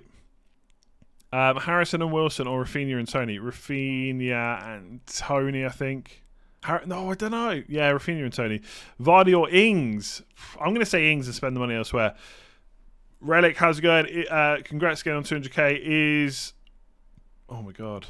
Harrison and Wilson or Rafinha and Tony? Rafinha and Tony, I think. No, I don't know. Yeah, Rafinha and Tony. Vardy or Ings? I'm going to say Ings and spend the money elsewhere. Relic, how's it going? Congrats again on 200k. Oh my god.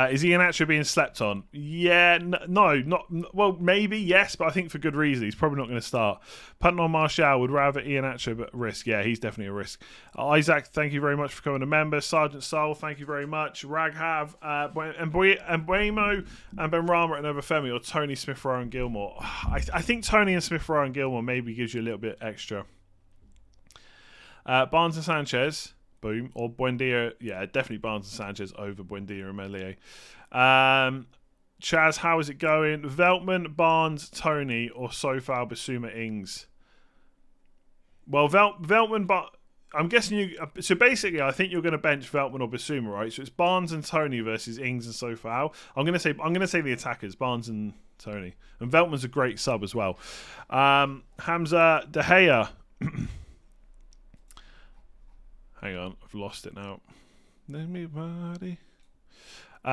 Is Ian actually being slept on? Yeah, no, not well. Maybe yes, but I think for good reason. He's probably not going to start. Putting on Martial would rather Ian Atcher, but risk. Yeah, he's definitely a risk. Isaac, thank you very much for becoming a member. Sergeant Soul, thank you very much. Raghav, and Buemo and Benrahma and Obafemi, or Tony, Smith Rowe and Gilmore. I think Tony and Smith Rowe and Gilmore maybe gives you a little bit extra. Barnes and Sanchez. Boom. Or Buendia. Yeah, definitely Barnes and Sanchez over Buendia and Meslier. Chaz, how is it going? Veltman, Barnes, Tony, or Sofal, Basuma, Ings? Well, Veltman, but I'm guessing you... So basically, I think you're going to bench Veltman or Basuma, right? So it's Barnes and Tony versus Ings and Sofal. I'm going to say the attackers, Barnes and Tony. And Veltman's a great sub as well. Hamza, De Gea... Hang on, I've lost it now. Let me body. De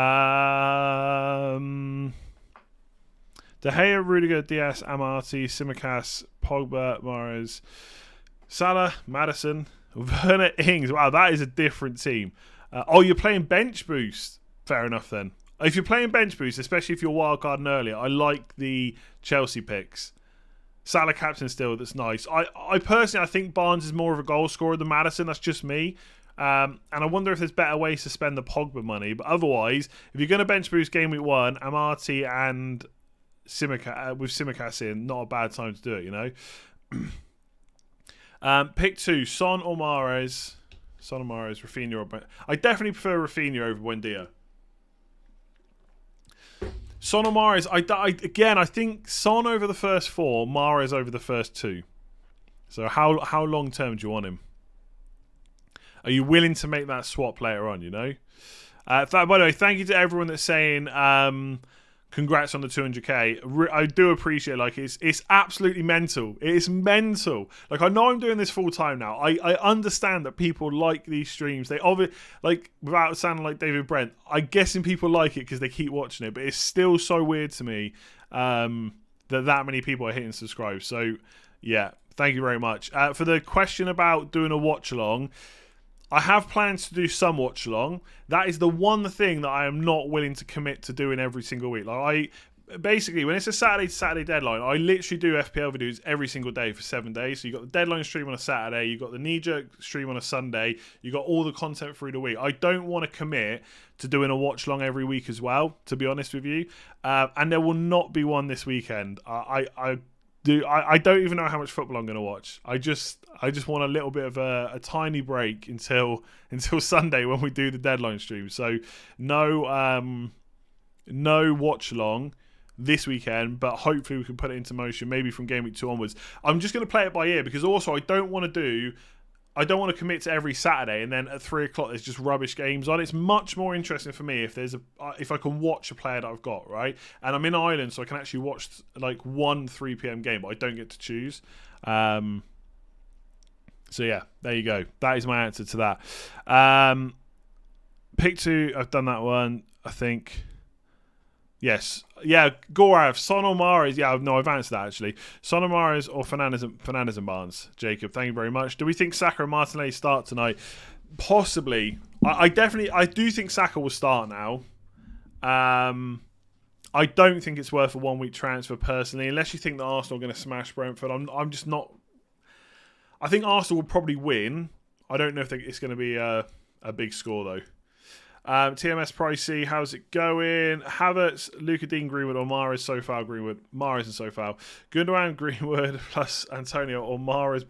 Gea, Rudiger, Diaz, Amati, Simicast, Pogba, Mahrez, Salah, Maddison, Werner, Ings. Wow, that is a different team. You're playing bench boost. Fair enough then. If you're playing bench boost, especially if you're wildcarding earlier, I like the Chelsea picks. Salah captain still, that's nice. I personally, I think Barnes is more of a goal scorer than Maddison. That's just me. And I wonder if there's better ways to spend the Pogba money. But otherwise, if you're going to bench boost game week 1, Amati and with Simicast in, not a bad time to do it, Pick 2, Son or Mahrez. Son or Mahrez, Rafinha or... I definitely prefer Rafinha over Buendia. Son or Mahrez, I think Son over the first 4, Mahrez over the first 2. So how long term do you want him? Are you willing to make that swap later on, you know? By the way, thank you to everyone that's saying congrats on the 200k. I do appreciate it's absolutely mental. It is mental. Like, I know I'm doing this full time now. I understand that people like these streams. They obviously, like, without sounding like David Brent, I'm guessing people like it because they keep watching it, but it's still so weird to me that many people are hitting subscribe. So yeah, thank you very much. For the question about doing a watch along, I have plans to do some watch along. That is the one thing that I am not willing to commit to doing every single week. Like, basically, when it's a Saturday to Saturday deadline, I literally do FPL videos every single day for 7 days. So you got the deadline stream on a Saturday, you got the knee-jerk stream on a Sunday, you got all the content through the week. I don't want to commit to doing a watch along every week as well, to be honest with you. And there will not be one this weekend. I don't even know how much football I'm going to watch. I just want a little bit of a tiny break until Sunday when we do the deadline stream. So no watch along this weekend, but hopefully we can put it into motion maybe from game week 2 onwards. I'm just going to play it by ear because also I don't want to commit to every Saturday and then at 3 o'clock there's just rubbish games on. It's much more interesting for me if I can watch a player that I've got, right? And I'm in Ireland, so I can actually watch like one 3 p.m. game, but I don't get to choose. So yeah, there you go. That is my answer to that. Pick 2, I've done that one, I think. Yes. Yeah, Gorav, Son or Mahrez. Yeah, no, I've answered that actually. Son or Mahrez or Fernandes and Barnes. Jacob, thank you very much. Do we think Saka and Martinelli start tonight? Possibly. I do think Saka will start now. I don't think it's worth a 1 week transfer personally, unless you think that Arsenal are going to smash Brentford. I'm just not. I think Arsenal will probably win. I don't know if it's going to be a big score though. TMS Pricey, how's it going? Havertz, Luka Dean, Greenwood, or Mahrez, Sofal, Greenwood. Mahrez and Sofal. Gundogan, Greenwood, plus Antonio, or Mahrez,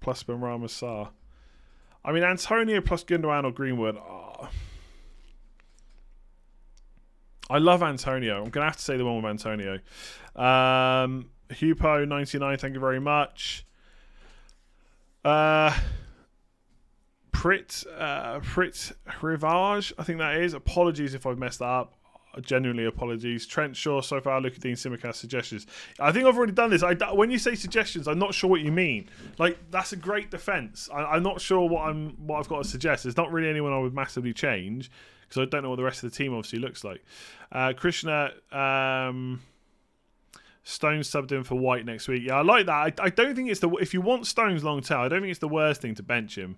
plus Benrahma, Sarr. I mean, Antonio plus Gundogan or Greenwood. Oh. I love Antonio. I'm going to have to say the one with Antonio. Hupo99, thank you very much. Prit Rivage, I think that is. Apologies if I've messed that up. Genuinely apologies. Trent Shaw, so far, Luka Dean, Simicast suggestions. I think I've already done this. When you say suggestions, I'm not sure what you mean. Like, that's a great defense. I'm not sure what I've got to suggest. There's not really anyone I would massively change because I don't know what the rest of the team obviously looks like. Krishna, Stones subbed in for White next week. Yeah, I like that. I don't think it's if you want Stones long term, I don't think it's the worst thing to bench him.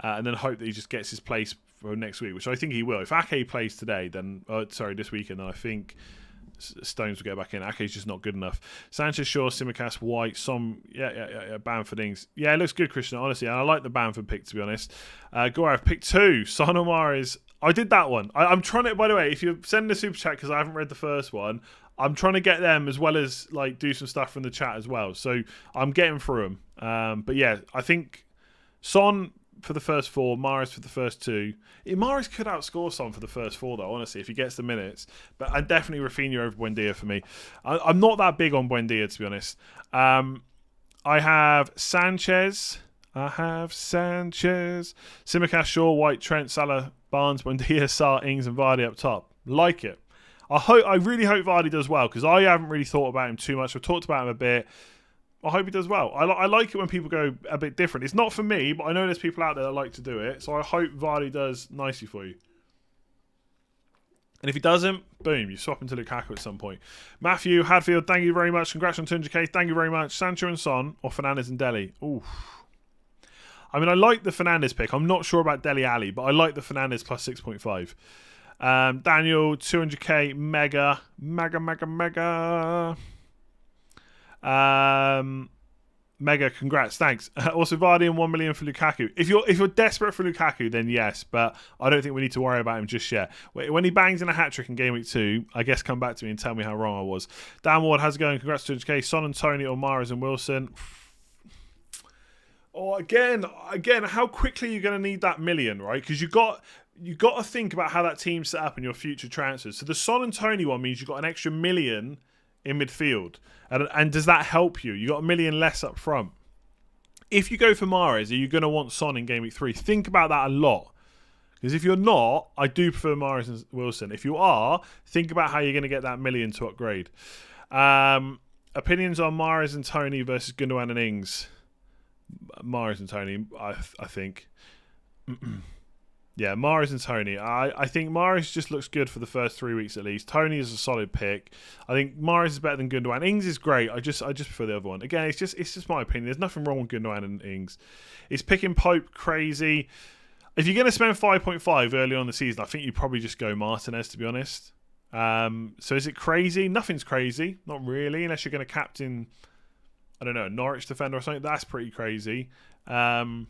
And then hope that he just gets his place for next week, which I think he will. If Ake plays today, then this weekend, then I think Stones will get back in. Ake's just not good enough. Sanchez, Shaw, Simicast, White, Bamford, Ings. Yeah, it looks good, Christian, honestly. I like the Bamford pick, to be honest. Gorav, pick 2. Son or Mahrez. I did that one. I'm trying to, by the way, if you're sending a super chat because I haven't read the first one, I'm trying to get them as well as like do some stuff from the chat as well. So I'm getting through them. But yeah, I think Son for the first 4, Mahrez for the first 2. Mahrez could outscore Son for the first 4 though, honestly, if he gets the minutes. But I'm definitely Rafinha over Buendia for me. I'm not that big on Buendia, to be honest. I have Sanchez. Simicast, Shaw, White, Trent, Salah, Barnes, Buendia, Sarr, Ings and Vardy up top. Like it. I really hope Vardy does well because I haven't really thought about him too much. I've talked about him a bit. I hope he does well. I like it when people go a bit different. It's not for me, but I know there's people out there that like to do it. So I hope Vardy does nicely for you. And if he doesn't, boom, you swap into Lukaku at some point. Matthew Hadfield, thank you very much. Congrats on 200k. Thank you very much. Sancho and Son or Fernandes and Dele. Oof. I mean, I like the Fernandes pick. I'm not sure about Dele Alli, but I like the Fernandes plus 6.5. Daniel, 200k, mega. Mega, congrats, thanks. Also, Vardy and 1 million for Lukaku. If you're desperate for Lukaku, then yes, but I don't think we need to worry about him just yet. When he bangs in a hat trick in game week 2, I guess come back to me and tell me how wrong I was. Dan Ward, how's it going? Congrats to 200k. Son and Tony or Mahrez and Wilson. Or again, how quickly you're going to need that million, right? Because you got to think about how that team's set up in your future transfers. So the Son and Tony one means you've got an extra million in midfield, and does that help you? You got a million less up front. If you go for Mahrez, are you going to want Son in game week 3? Think about that a lot. Because if you're not, I do prefer Mahrez and Wilson. If you are, think about how you're going to get that million to upgrade. Opinions on Mahrez and Tony versus Gundogan and Ings. Mahrez and Tony, I think. Yeah, Mahrez and Tony. I think Mahrez just looks good for the first 3 weeks at least. Tony is a solid pick. I think Mahrez is better than Gundogan. Ings is great. I just prefer the other one. Again, it's just my opinion. There's nothing wrong with Gundogan and Ings. Is picking Pope crazy? If you're going to spend 5.5 early on in the season, I think you probably just go Martinez, to be honest. So is it crazy? Nothing's crazy. Not really, unless you're going to captain, I don't know, a Norwich defender or something. That's pretty crazy. But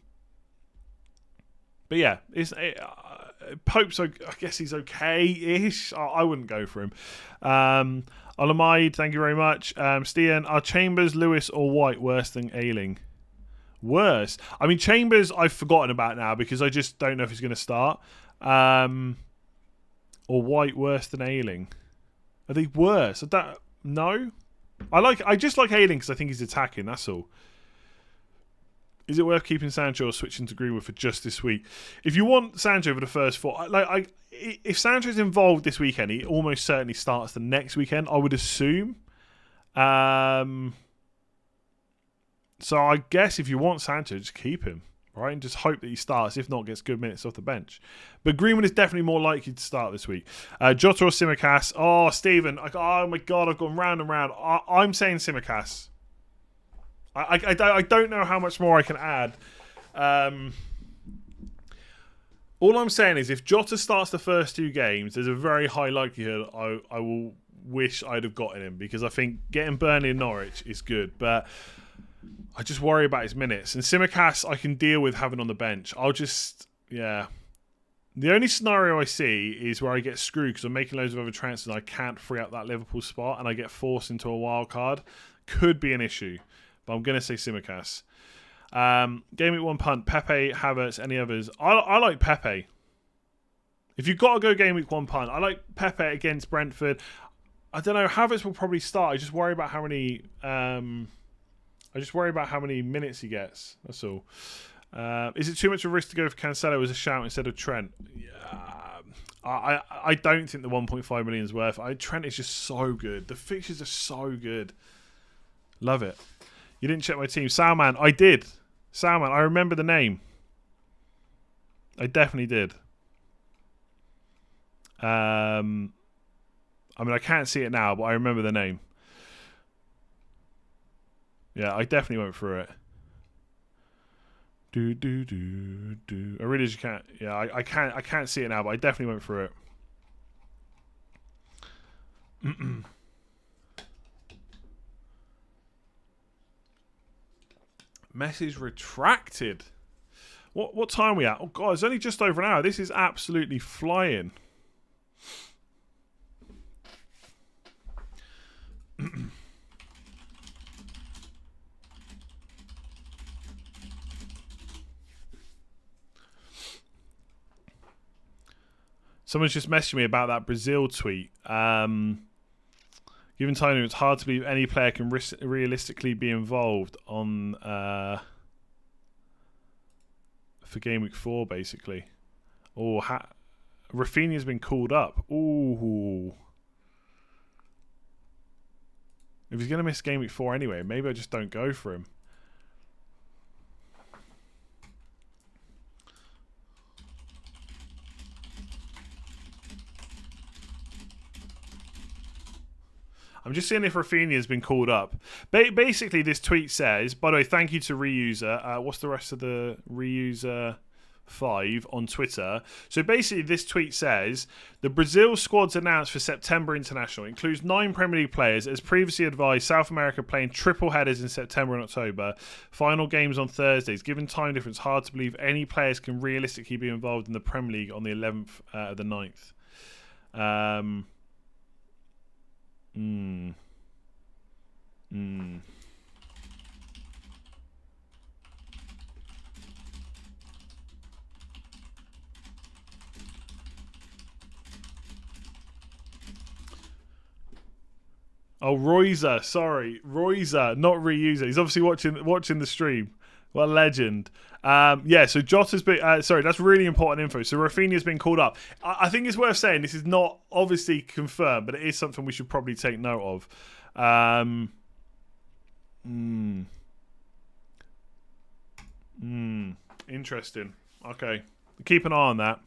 yeah, Pope's, I guess he's okay-ish. I wouldn't go for him. Olamide, thank you very much. Stian, are Chambers, Lewis or White worse than Ayling? Worse? I mean, Chambers I've forgotten about now because I just don't know if he's going to start. Or White worse than Ayling? Are they worse? No? I just like Ayling because I think he's attacking, that's all. Is it worth keeping Sancho or switching to Greenwood for just this week? If you want Sancho for the first 4, if Sancho's involved this weekend, he almost certainly starts the next weekend, I would assume. So I guess if you want Sancho, just keep him, right? And just hope that he starts, if not, gets good minutes off the bench. But Greenwood is definitely more likely to start this week. Jota or Tsimikas? Oh, Stephen. Oh, my God, I've gone round and round. I'm saying Tsimikas. I don't know how much more I can add. All I'm saying is if Jota starts the first 2 games, there's a very high likelihood I will wish I'd have gotten him because I think getting Burnley and Norwich is good. But I just worry about his minutes. And Tsimikas I can deal with having on the bench. The only scenario I see is where I get screwed because I'm making loads of other transfers and I can't free up that Liverpool spot and I get forced into a wild card. Could be an issue. But I'm going to say Tsimikas. Game week 1 punt. Pepe, Havertz, any others? I like Pepe. If you've got to go game week 1 punt, I like Pepe against Brentford. I don't know. Havertz will probably start. I just worry about how many minutes he gets. That's all. Is it too much of a risk to go for Cancelo as a shout instead of Trent? Yeah, I don't think the 1.5 million is worth it. Trent is just so good. The fixtures are so good. Love it. You didn't check my team. Salman, I did. Salman, I remember the name. I definitely did. I mean, I can't see it now, but I remember the name. Yeah, I definitely went through it. I really just can't. Yeah, I can't see it now, but I definitely went through it. Message retracted. What time are we at? Oh God, it's only just over an hour. This is absolutely flying. Someone's just messaged me about that Brazil tweet. Given time, it's hard to believe any player can realistically be involved on for game week 4, basically. Or Rafinha's been called up. Ooh. If he's going to miss game week 4 anyway, maybe I just don't go for him. I'm just seeing if Rafinha has been called up. Basically, this tweet says, by the way, thank you to Reuser. What's the rest of the Reuser 5 on Twitter? So basically, this tweet says, the Brazil squad's announced for September International. It includes 9 Premier League players. As previously advised, South America playing triple headers in September and October. Final games on Thursdays. Given time difference, hard to believe any players can realistically be involved in the Premier League on the 11th of the 9th. Oh, Royzer. Sorry. Royzer, not Reuser. He's obviously watching the stream. What a legend. Yeah, so Jota's been... sorry, that's really important info. So Rafinha's been called up. I think it's worth saying this is not obviously confirmed, but it is something we should probably take note of. Interesting. Okay. Keep an eye on that.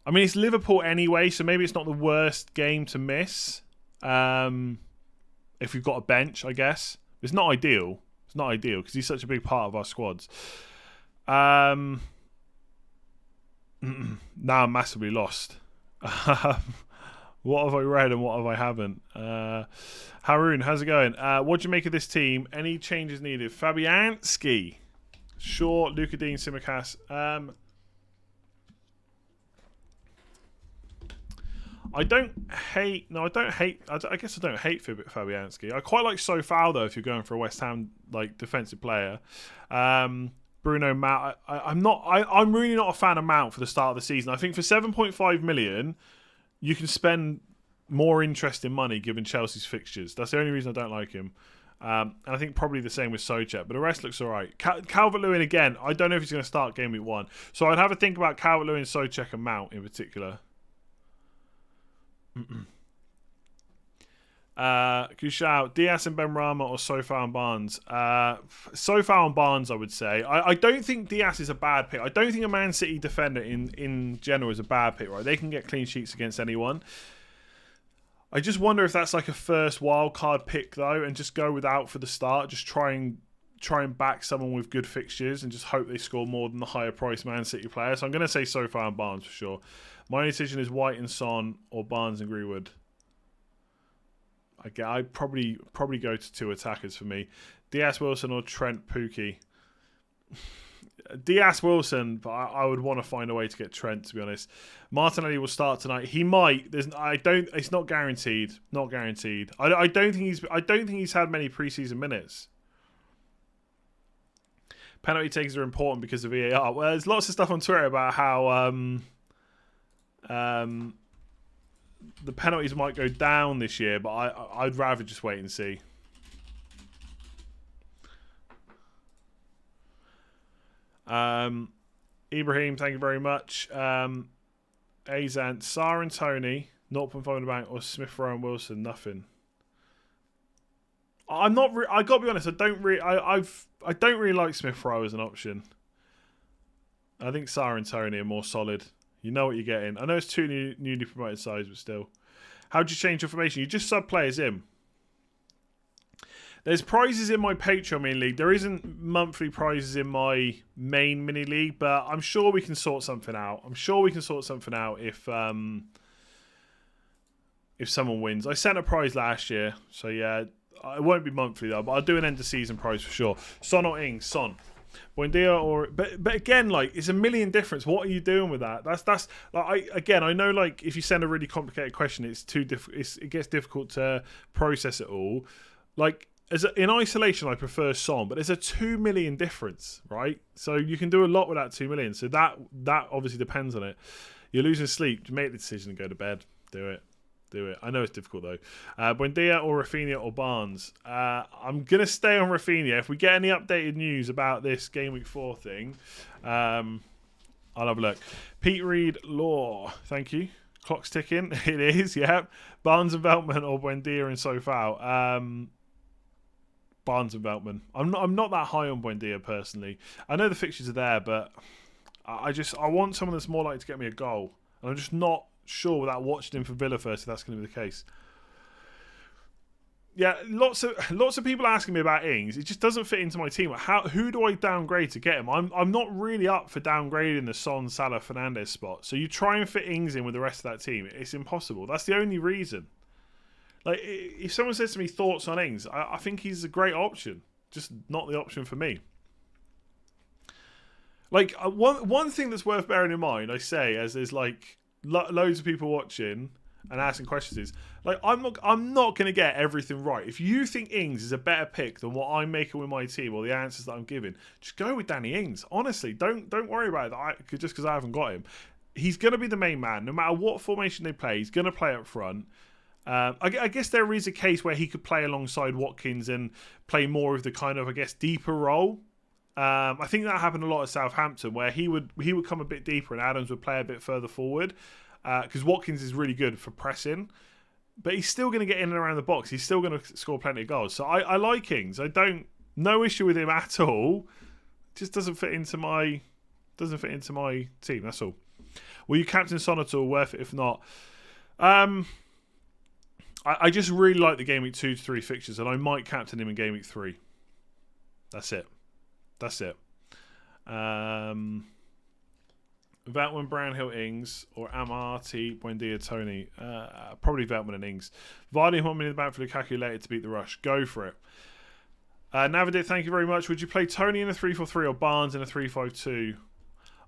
I mean, it's Liverpool anyway, so maybe it's not the worst game to miss. If you've got a bench, I guess. It's not ideal. It's not ideal because he's such a big part of our squads. Now I'm massively lost. What have I read and what have I haven't? Haroon, how's it going? What do you make of this team? Any changes needed? Fabianski. Sure. Luka Dean, Simicast. I don't hate... No, I don't hate... I guess I don't hate Fabianski. I quite like Sofao, though, if you're going for a West Ham defensive player. Bruno Mount... I'm really not a fan of Mount for the start of the season. I think for 7.5 million, you can spend more interesting money given Chelsea's fixtures. That's the only reason I don't like him. And I think probably the same with Souček, but the rest looks all right. Calvert-Lewin, again, I don't know if he's going to start game week 1. So I'd have a think about Calvert-Lewin, Souček, and Mount in particular. Good shout. Diaz and Benrahma or Sofao and Barnes? Sofao and Barnes, I would say. I don't think Diaz is a bad pick. I don't think a Man City defender in general is a bad pick, right? They can get clean sheets against anyone. I just wonder if that's like a first wild card pick though, and just go without for the start. Just try and back someone with good fixtures and just hope they score more than the higher priced Man City player. So I'm going to say Sofao and Barnes for sure. My decision is White and Son or Barnes and Greenwood. I'd probably go to 2 attackers for me. Diaz Wilson or Trent Pukki. Diaz Wilson, but I would want to find a way to get Trent, to be honest. Martinelli will start tonight. He might. It's not guaranteed. Not guaranteed. I don't think he's had many preseason minutes. Penalty takers are important because of VAR. Well, there's lots of stuff on Twitter about how the penalties might go down this year, but I'd rather just wait and see. Ibrahim, thank you very much. Azant, Sarr and Tony, 0.5 bank, or Smith Rowe and Wilson, nothing. I'm not. I gotta be honest. I don't really like Smith Rowe as an option. I think Sarr and Tony are more solid. You know what you're getting. I know it's 2 newly promoted sides, but still. How'd you change your formation? You just sub players in. There's prizes in my Patreon mini league. There isn't monthly prizes in my main mini league, but I'm sure we can sort something out. If someone wins. I sent a prize last year, so yeah, it won't be monthly though. But I'll do an end of season prize for sure. Son or Ings? Son. Buendia or but again, like, it's a million difference. What are you doing with that? That's like, I know, like, if you send a really complicated question, it's too it gets difficult to process it all. Like, in isolation, I prefer Son, but there's a 2 million difference, right? So you can do a lot with that 2 million. So that obviously depends on it. You're losing sleep. Make the decision and go to bed. Do it. I know it's difficult though. Buendia or Rafinha or Barnes? I'm gonna stay on Rafinha. If we get any updated news about this Game Week 4 thing, I'll have a look. Pete Reed Law, thank you. Clock's ticking. It is, yeah. Barnes and Veltman or Buendia and Sofao? Barnes and Veltman. I'm not that high on Buendia personally. I know the fixtures are there, but I want someone that's more likely to get me a goal, and I'm just not sure without watching him for Villa first if that's going to be the case. Yeah, lots of people asking me about Ings. It just doesn't fit into my team. Who do I downgrade to get him? I'm not really up for downgrading the Son, Salah, Fernandes spot. So you try and fit Ings in with the rest of that team. It's impossible. That's the only reason. Like, if someone says to me thoughts on Ings, I think he's a great option. Just not the option for me. Like, one thing that's worth bearing in mind, I say, as there's like loads of people watching and asking questions, is like, I'm not going to get everything right. If you think Ings is a better pick than what I'm making with my team or the answers that I'm giving, just go with Danny Ings. Honestly, don't worry about it just because I haven't got him. He's going to be the main man. No matter what formation they play, he's going to play up front. I guess there is a case where he could play alongside Watkins and play more of the kind of, I guess, deeper role. I think that happened a lot at Southampton, where he would come a bit deeper and Adams would play a bit further forward, because Watkins is really good for pressing, but he's still going to get in and around the box. He's still going to score plenty of goals. So I like Ings. No issue with him at all. Just doesn't fit into my team. That's all. Will you captain Son at all? Worth it if not. I just really like the Game Week 2 to 3 fixtures, and I might captain him in Game Week 3. That's it. Veltman, Brownhill, Ings, or Amarty, Buendia, Tony. Probably Veltman and Ings. Vardy, 1 million back for Lukaku later to beat the rush. Go for it. Navidit, thank you very much. Would you play Tony in a 3-4-3 or Barnes in a 3-5-2?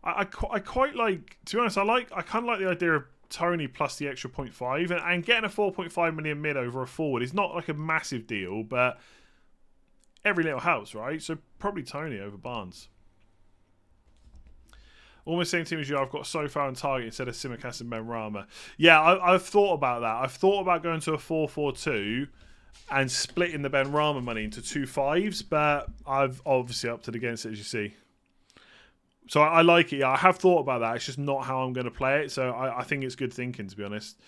I quite like, to be honest, I kind of like the idea of Tony plus the extra 0.5 and getting a 4.5 million mid over a forward is not like a massive deal, but every little helps, right? So probably Tony over Barnes. Almost same team as you. I've got Sofar and Target instead of Tsimikas and Benrahma. Yeah, I've thought about that. I've thought about going to a 4-4-2 and splitting the Benrahma money into 2 5s, but I've obviously opted against it, as you see. So I like it. Yeah, I have thought about that. It's just not how I'm going to play it. So I think it's good thinking, to be honest.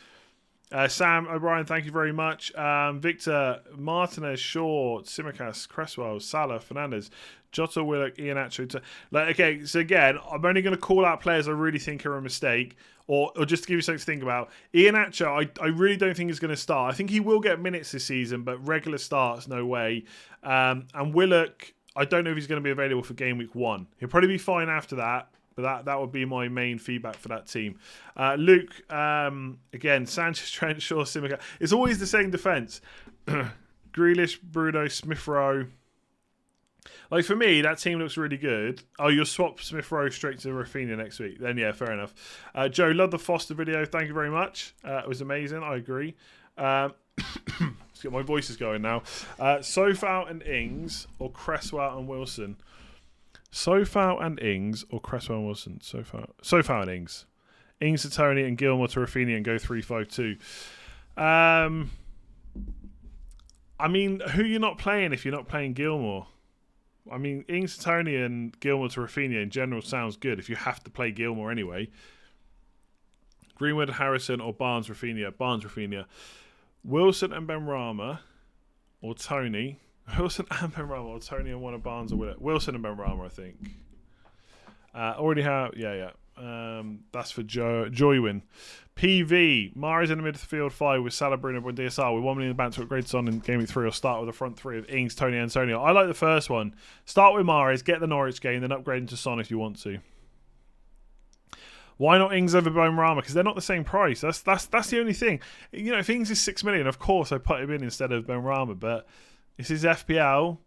Sam O'Brien, thank you very much. Victor, Martinez, Shaw, Tsimikas, Cresswell, Salah, Fernandez, Jota, Willock, Iheanacho. Okay, so again, I'm only going to call out players I really think are a mistake, or just to give you something to think about. Iheanacho, I really don't think he's going to start. I think he will get minutes this season, but regular starts, no way. And Willock, I don't know if he's going to be available for Game Week 1. He'll probably be fine after that, but that would be my main feedback for that team. Luke, again, Sanchez, Trent, Shaw, Tsimikas. It's always the same defence. Grealish, Bruno, Smith-Rowe. Like, for me, that team looks really good. Oh, you'll swap Smith-Rowe straight to Rafinha next week. Then, yeah, fair enough. Joe, love the Foster video. Thank you very much. It was amazing. I agree. Let's get my voices going now. Sofal and Ings or Cresswell and Wilson. Sofal and Ings or Cresswell and Wilson. Sofal and Ings. Ings to Tony and Gilmore to Rafinha and go 3-5-2. I mean, who you're not playing if you're not playing Gilmore? I mean, Ings to Tony and Gilmore to Rafinha in general sounds good if you have to play Gilmore anyway. Greenwood, Harrison or Barnes, Rafinha. Barnes, Rafinha. Wilson and Benrahma or Tony. Wilson and Benrahma or Tony and one of Barnes or Willett. Wilson and Benrahma, I think. Already have... Yeah. That's for Joywin. PV. Mahrez in the midfield 5 with Salah, Bruno, Buendia, Sarr with 1 million in the bank to upgrade on in Game Week 3 or start with the front 3 of Ings, Tony, Antonio. I like the first one. Start with Mahrez, get the Norwich game, then upgrade into Son if you want to. Why not Ings over Benrahma? Because they're not the same price. That's the only thing. You know, if Ings is 6 million, of course I put him in instead of Benrahma, but this is FPL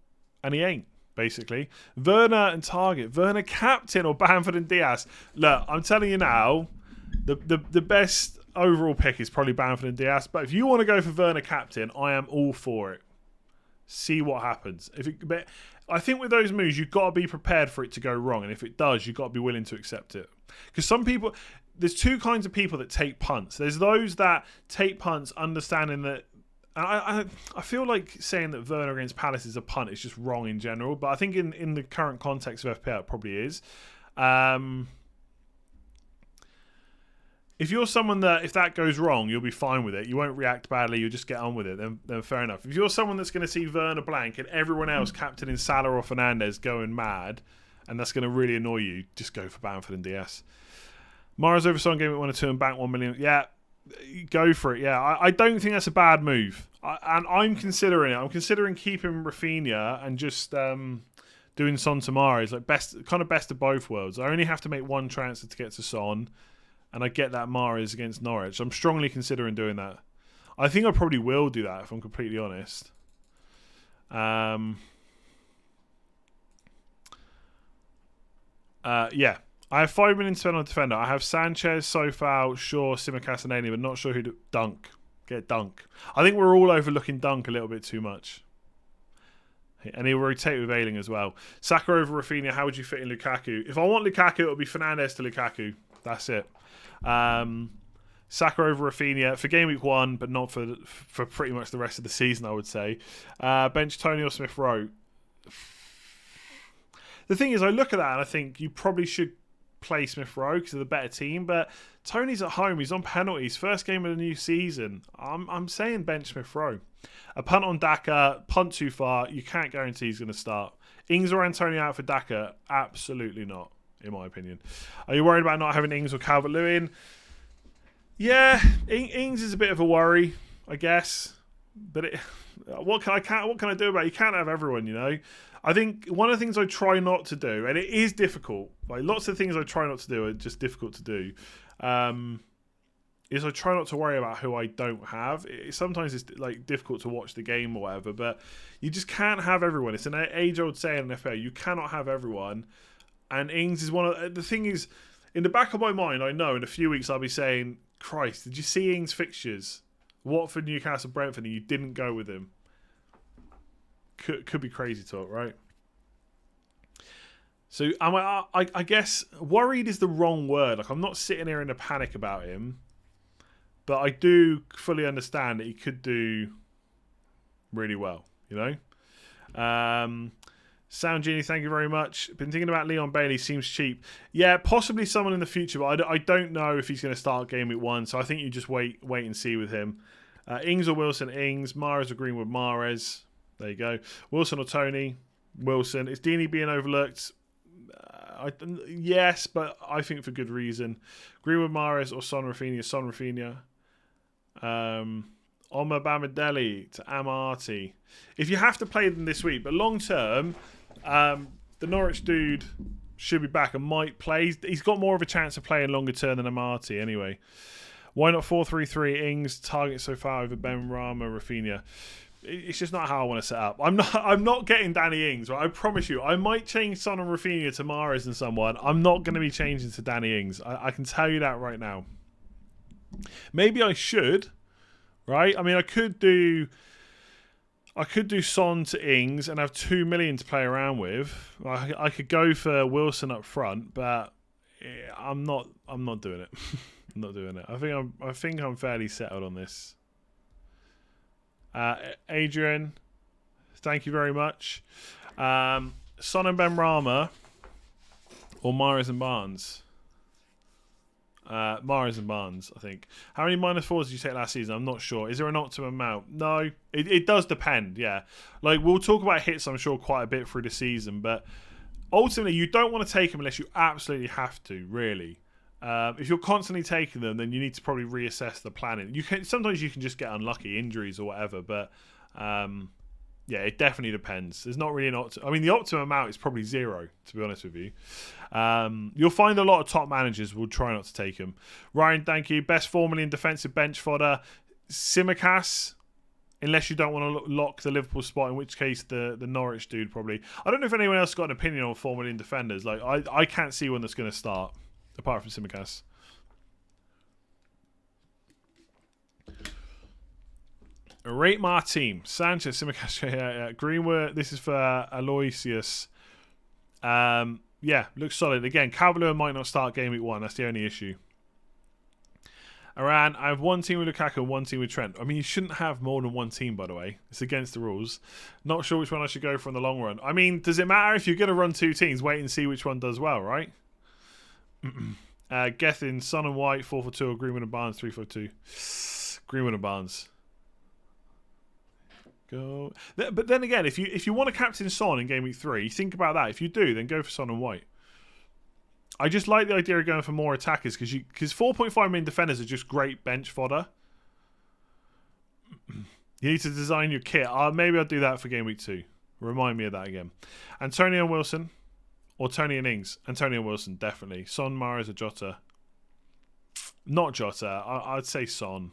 and he ain't, basically. Werner and Target. Werner captain or Bamford and Diaz. Look, I'm telling you now, the best overall pick is probably Bamford and Diaz, but if you want to go for Werner captain, I am all for it. See what happens. But I think with those moves, you've got to be prepared for it to go wrong, and if it does, you've got to be willing to accept it. Because some people, there's two kinds of people that take punts. There's those that take punts understanding that, I feel like saying that Werner against Palace is a punt is just wrong in general, but I think in the current context of FPL, it probably is. If you're someone that, if that goes wrong, you'll be fine with it. You won't react badly. You'll just get on with it. Then fair enough. If you're someone that's going to see Werner blank and everyone else captaining Salah or Fernandez going mad, and that's going to really annoy you, just go for Bamford and DS. Mahrez over Son Game Week 1 or 2 and bank 1 million. Yeah, go for it. Yeah, I don't think that's a bad move. And I'm considering it. I'm considering keeping Rafinha and just doing Son to Mahrez. Like best of both worlds. I only have to make one transfer to get to Son, and I get that Mahrez against Norwich. I'm strongly considering doing that. I think I probably will do that if I'm completely honest. Yeah. I have 5 million to spend on a defender. I have Sanchez, Sofal, Shaw, Tsimikas and Ainley, but not sure who to... Dunk. Get Dunk. I think we're all overlooking Dunk a little bit too much. And he'll rotate with Ayling as well. Saka over Rafinha, how would you fit in Lukaku? If I want Lukaku, it'll be Fernandez to Lukaku. That's it. Saka over Rafinha for game week 1, but not for pretty much the rest of the season, I would say. Bench Tony or Smith Rowe. The thing is, I look at that and I think you probably should play Smith Rowe because they're the better team, but Tony's at home, he's on penalties, first game of the new season. I'm saying bench Smith Rowe. A punt on Daka, punt too far, you can't guarantee he's going to start. Ings or Antonio out for Daka? Absolutely not, in my opinion. Are you worried about not having Ings or Calvert-Lewin? Yeah, Ings is a bit of a worry, I guess. But what can I do about it? You can't have everyone, you know. I think one of the things I try not to do, and it is difficult, like lots of things I try not to do are just difficult to do, is I try not to worry about who I don't have. Sometimes it's like difficult to watch the game or whatever, but you just can't have everyone. It's an age-old saying in FPL, you cannot have everyone. And Ings is one of the thing is, in the back of my mind, I know in a few weeks I'll be saying, Christ, did you see Ings' fixtures? Watford, Newcastle, Brentford, and you didn't go with him. Could be crazy talk, right? So I guess worried is the wrong word. Like, I'm not sitting here in a panic about him, but I do fully understand that he could do really well, you know? Sound Genie, thank you very much. Been thinking about Leon Bailey, seems cheap. Yeah, possibly someone in the future, but I don't know if he's going to start game week 1, so I think you just wait and see with him. Ings or Wilson? Ings. Mahrez or Greenwood? Mahrez. There you go. Wilson or Tony? Wilson. Is Deeney being overlooked? Yes, but I think for good reason. Greenwood, Mahrez or Son Rafinha? Son Rafinha. Omar Bamadeli to Amarty. If you have to play them this week, but long term, the Norwich dude should be back and might play. He's got more of a chance of playing longer term than Amarty anyway. Why not 4-3-3? Ings target so far over Ben Rama, Rafinha. It's just not how I want to set up. I'm not getting Danny Ings, right? I promise you. I might change Son and Rafinha to Mahrez and someone. I'm not going to be changing to Danny Ings. I can tell you that right now. Maybe I should, right? I mean, I could do Son to Ings and have 2 million to play around with. I could go for Wilson up front, but I'm not doing it. I'm not doing it. I think I'm fairly settled on this. Adrian, thank you very much. Son and Ben Rama or Mahrez and Barnes? Mahrez and Barnes, I think. How many -4s did you take last season? I'm not sure. Is there an optimum amount? No, it does depend, yeah. Like, we'll talk about hits, I'm sure, quite a bit through the season, but ultimately, you don't want to take them unless you absolutely have to, really. If you're constantly taking them, then you need to probably reassess the planning. Sometimes you can just get unlucky, injuries or whatever, but yeah, it definitely depends. There's not really an I mean, the optimum amount is probably 0, to be honest with you. You'll find a lot of top managers will try not to take them. Ryan, thank you. Best 4 million defensive bench fodder. Simicast, unless you don't want to lock the Liverpool spot, in which case the Norwich dude probably. I don't know if anyone else got an opinion on 4 million defenders. Like, I can't see one that's going to start. Apart from Simicast. Rate my team. Sanchez, Simicast, Greenwood. This is for Aloysius. Yeah, looks solid. Again, Calvert-Lewin might not start game week 1. That's the only issue. Aran, I have one team with Lukaku and one team with Trent. I mean, you shouldn't have more than one team, by the way. It's against the rules. Not sure which one I should go for in the long run. I mean, does it matter if you're going to run 2 teams? Wait and see which one does well, right? Gethin, Son and White, 4-4-2, or Greenwood and Barnes, 3-4-2. Greenwood and Barnes. Go. But then again, if you want to captain Son in game week 3, think about that. If you do, then go for Son and White. I just like the idea of going for more attackers because 4.5 million defenders are just great bench fodder. You need to design your kit. Maybe I'll do that for game week 2. Remind me of that again. Antonio and Wilson. Or Tony and Ings. Antonio and Wilson, definitely. Son, Mahrez, or Jota. Not Jota. I'd say Son.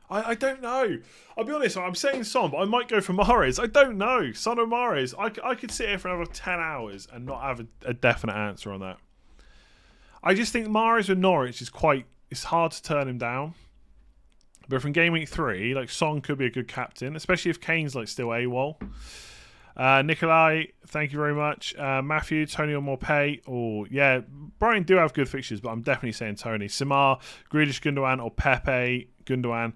I don't know. I'll be honest, I'm saying Son, but I might go for Mahrez. I don't know. Son or Mahrez. I could sit here for another 10 hours and not have a definite answer on that. I just think Mahrez with Norwich is it's hard to turn him down. But from game week 3, like, Son could be a good captain, especially if Kane's like still AWOL. Nikolai, thank you very much. Matthew, Tony or Morpay. Oh, yeah. Brian do have good fixtures, but I'm definitely saying Tony. Samar, Grealish, Gundogan, or Pepe, Gundogan.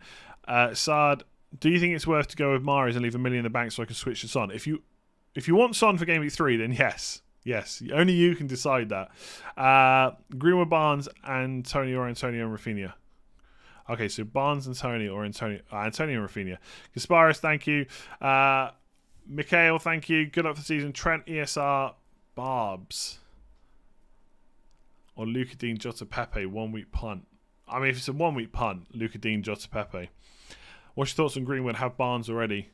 Saad, do you think it's worth to go with Mahrez and leave $1 million in the bank so I can switch to Son? If you want Son for Game Week 3, then yes. Yes, only you can decide that. Greenwood, Barnes, and Tony or Antonio and Rafinha. Okay, so Barnes and Tony or Antonio and Rafinha. Kasparis, thank you. Mikhail, thank you. Good luck for the season. Trent, ESR, Barbs. Or Luca Dean, Jota, Pepe, 1 week punt. I mean, if it's a 1 week punt, Luca Dean, Jota, Pepe. What's your thoughts on Greenwood? Have Barnes already?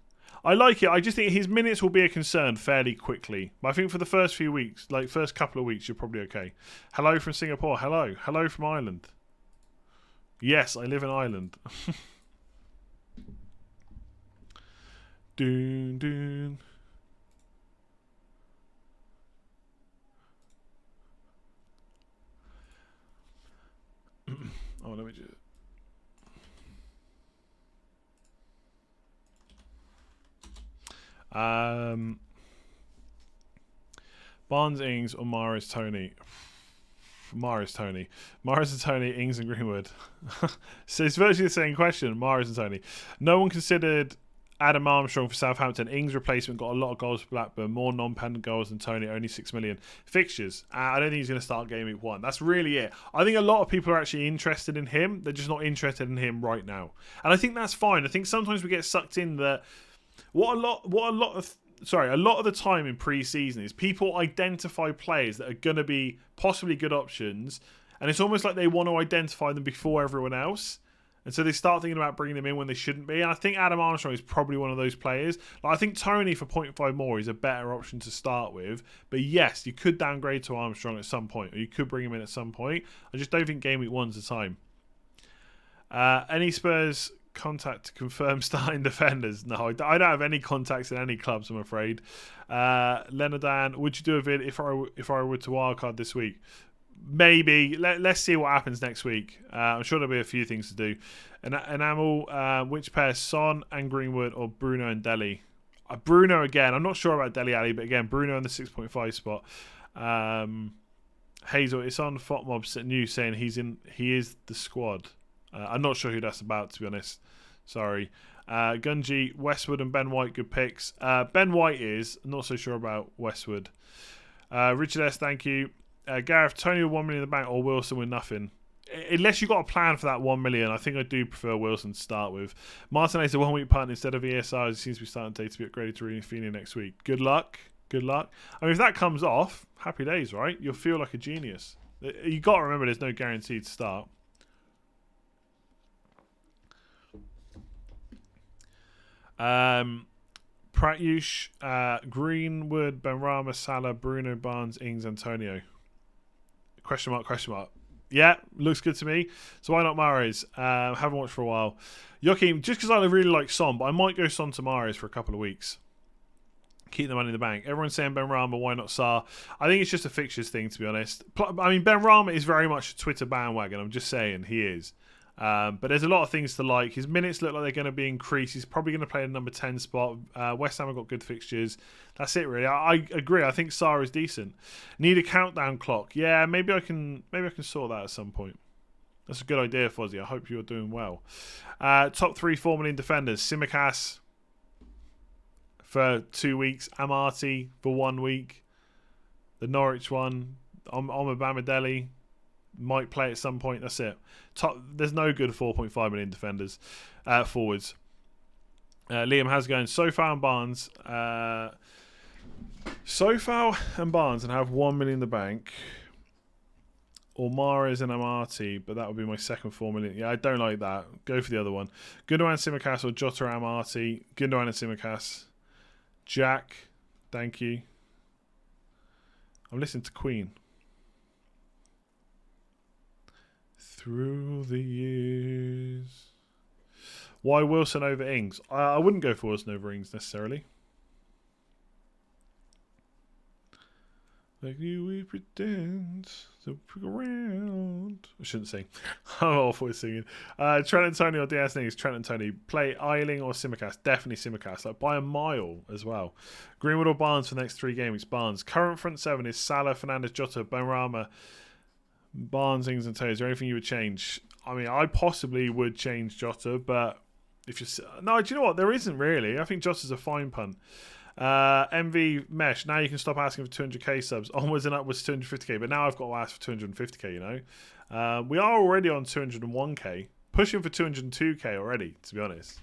I like it. I just think his minutes will be a concern fairly quickly. But I think for the first few weeks, like first couple of weeks, you're probably okay. Hello from Singapore. Hello. Hello from Ireland. Yes, I live in Ireland. Doon, doon. Oh, let me just... Barnes, Ings, or Mahrez, Tony. Mahrez and Tony, Ings and Greenwood. So it's virtually the same question. Mahrez and Tony. No one considered Adam Armstrong for Southampton. Ings' replacement got a lot of goals for Blackburn, more non-pen goals than Tony, only 6 million. Fixtures. I don't think he's going to start Game Week 1. That's really it. I think a lot of people are actually interested in him. They're just not interested in him right now. And I think that's fine. I think sometimes we get sucked in that a lot of the time in pre-season is people identify players that are going to be possibly good options, and it's almost like they want to identify them before everyone else, and so they start thinking about bringing them in when they shouldn't be. And I think Adam Armstrong is probably one of those players. Like, I think Tony for 0.5 more is a better option to start with, but yes, you could downgrade to Armstrong at some point, or you could bring him in at some point. I just don't think Game Week 1's the time. Any Spurs contact to confirm starting defenders? No, I don't have any contacts in any clubs, I'm afraid. Leonardan, would you do a vid if I were to wildcard this week? Maybe. Let's see what happens next week. I'm sure there'll be a few things to do. Enamel, which pair, Son and Greenwood or Bruno and Dele? Bruno again. I'm not sure about Dele Alli, but again, Bruno in the 6.5 spot. Hazel, it's on FotMob's news saying he is the squad. I'm not sure who that's about, to be honest. Sorry. Gunji, Westwood and Ben White, good picks. Ben White is. I'm not so sure about Westwood. Richard S, thank you. Gareth, Tony with 1 million in the bank or Wilson with nothing? Unless you've got a plan for that 1 million, I think I do prefer Wilson to start with. Martinez a 1 week punt instead of ESR. It seems to be starting to be upgraded to Rafinha next week. Good luck. Good luck. I mean, if that comes off, happy days, right? You'll feel like a genius. You got to remember there's no guarantee to start. Pratyush, Greenwood, Benrahma, Salah, Bruno, Barnes, Ings, Antonio. Question mark, question mark. Yeah, looks good to me. So why not Mahrez? Haven't watched for a while. Joachim, just because I really like Son, but I might go Son to Mahrez for a couple of weeks. Keep the money in the bank. Everyone's saying Benrahma, why not Sarr? I think it's just a fixtures thing, to be honest. I mean, Benrahma is very much a Twitter bandwagon. I'm just saying, he is. But there's a lot of things to like. His minutes look like they're going to be increased. He's probably going to play in number 10 spot. West Ham have got good fixtures. That's it, really. I agree. I think Sarr is decent. Need a countdown clock. Yeah, maybe I can sort that at some point. That's a good idea, Fozzie. I hope you're doing well. Top 3 4 million defenders. Tsimikas for 2 weeks. Amati for 1 week. The Norwich one. Omabamidele might play at some point. That's it. There's no good 4.5 million defenders. Forwards. Liam has going Sofal and Barnes. Sofal and Barnes and have 1 million in the bank. Or Mahrez and Amati, but that would be my second 4 million. Yeah, I don't like that. Go for the other one. Gundogan, Tsimikas or Jota or Amati. Gundogan and Tsimikas. Jack, thank you. I'm listening to Queen. Through the years. Why Wilson over Ings? I wouldn't go for Wilson over Ings necessarily. Like you, we pretend to pick around. I shouldn't sing. I'm awful with singing. Trent and Tony or DS Niggas. Trent and Tony. Play Eiling or Simicast. Definitely Simicast. Like by a mile as well. Greenwood or Barnes for the next 3 game weeks. Barnes. Current front 7 is Salah, Fernandes, Jota, Benrahma, Barnes, Ings and Tony. Is there anything you would change? I mean, I possibly would change Jota, but if you're... No, do you know what? There isn't really. I think Jota's a fine punt. MV Mesh, now you can stop asking for 200k subs. Onwards and upwards 250k, but now I've got to ask for 250k, you know. We are already on 201k, pushing for 202k already, to be honest.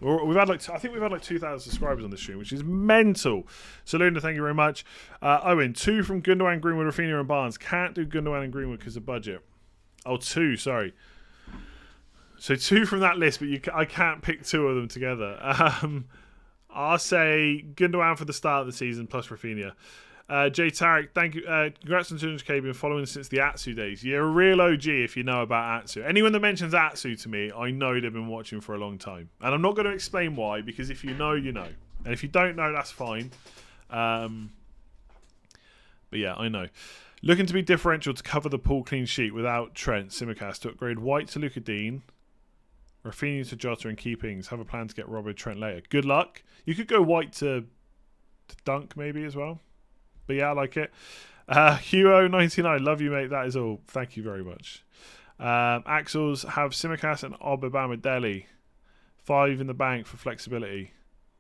We've had I think we've had like 2,000 subscribers on this stream, which is mental. So Luna, thank you very much. Owen, 2 from Gundogan, Greenwood, Rafinha and Barnes. Can't do Gundogan and Greenwood because of budget. Oh, 2, sorry. So 2 from that list, but I can't pick 2 of them together. I'll say Gundogan for the start of the season plus Rafinha. Jay Tarek, thank you. Congrats on 200k. Been following since the Atsu days. You're a real OG if you know about Atsu. Anyone that mentions Atsu to me, I know they've been watching for a long time. And I'm not going to explain why, because if you know, you know. And if you don't know, that's fine. But yeah, I know. Looking to be differential to cover the pool clean sheet without Trent, Simicast to upgrade White to Luka Dean. Rafinha to Jota and keepings. Have a plan to get Robert Trent later. Good luck. You could go White to Dunk maybe as well. But yeah, I like it. Hugo99, love you, mate. That is all. Thank you very much. Axels have Simicast and Obama Delhi. 5 in the bank for flexibility.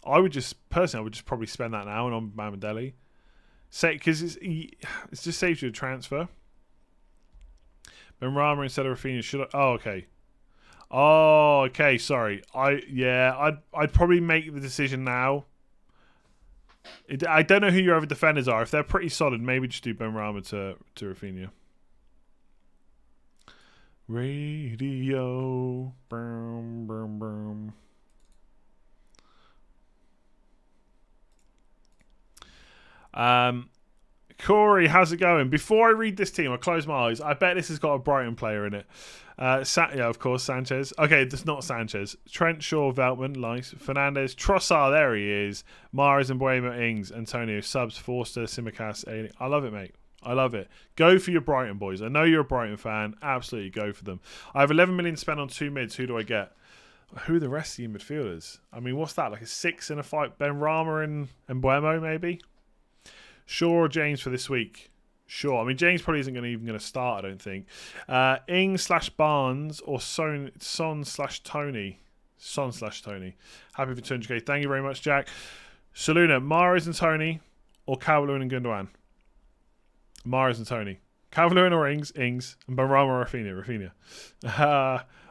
I would just probably spend that now on Obama Delhi. Say because it's just saves you a transfer. Benrahma instead of Rafinha. Should I? Oh, okay. Oh, okay. Sorry. I'd probably make the decision now. I don't know who your other defenders are. If they're pretty solid, maybe just do Benrahma to Rafinha. Radio. Boom, boom, boom. Corey, how's it going? Before I read this team, I close my eyes. I bet this has got a Brighton player in it. Yeah, of course, Sanchez. Okay, that's not Sanchez. Trent, Shaw, Veltman, Lice, Fernandes, Trossard, there he is. Mahrez and Buemo, Ings, Antonio, Subs, Forster, Simicast. I love it, mate. I love it. Go for your Brighton boys. I know you're a Brighton fan. Absolutely go for them. I have 11 million spent on 2 mids. Who do I get? Who are the rest of your midfielders? I mean, what's that? Like a 6 in a 5? Benrahma and Buemo, maybe? Shaw or James for this week? Sure. I mean, James probably isn't even going to start, I don't think. Ing/Barnes or Son/Tony. Son/Tony. Happy for 200k. Thank you very much, Jack. Saluna, Mahrez and Tony or Calvert-Lewin and Gundogan? Mahrez and Tony. Calvert-Lewin or Ings, and Benrahma or Rafinha.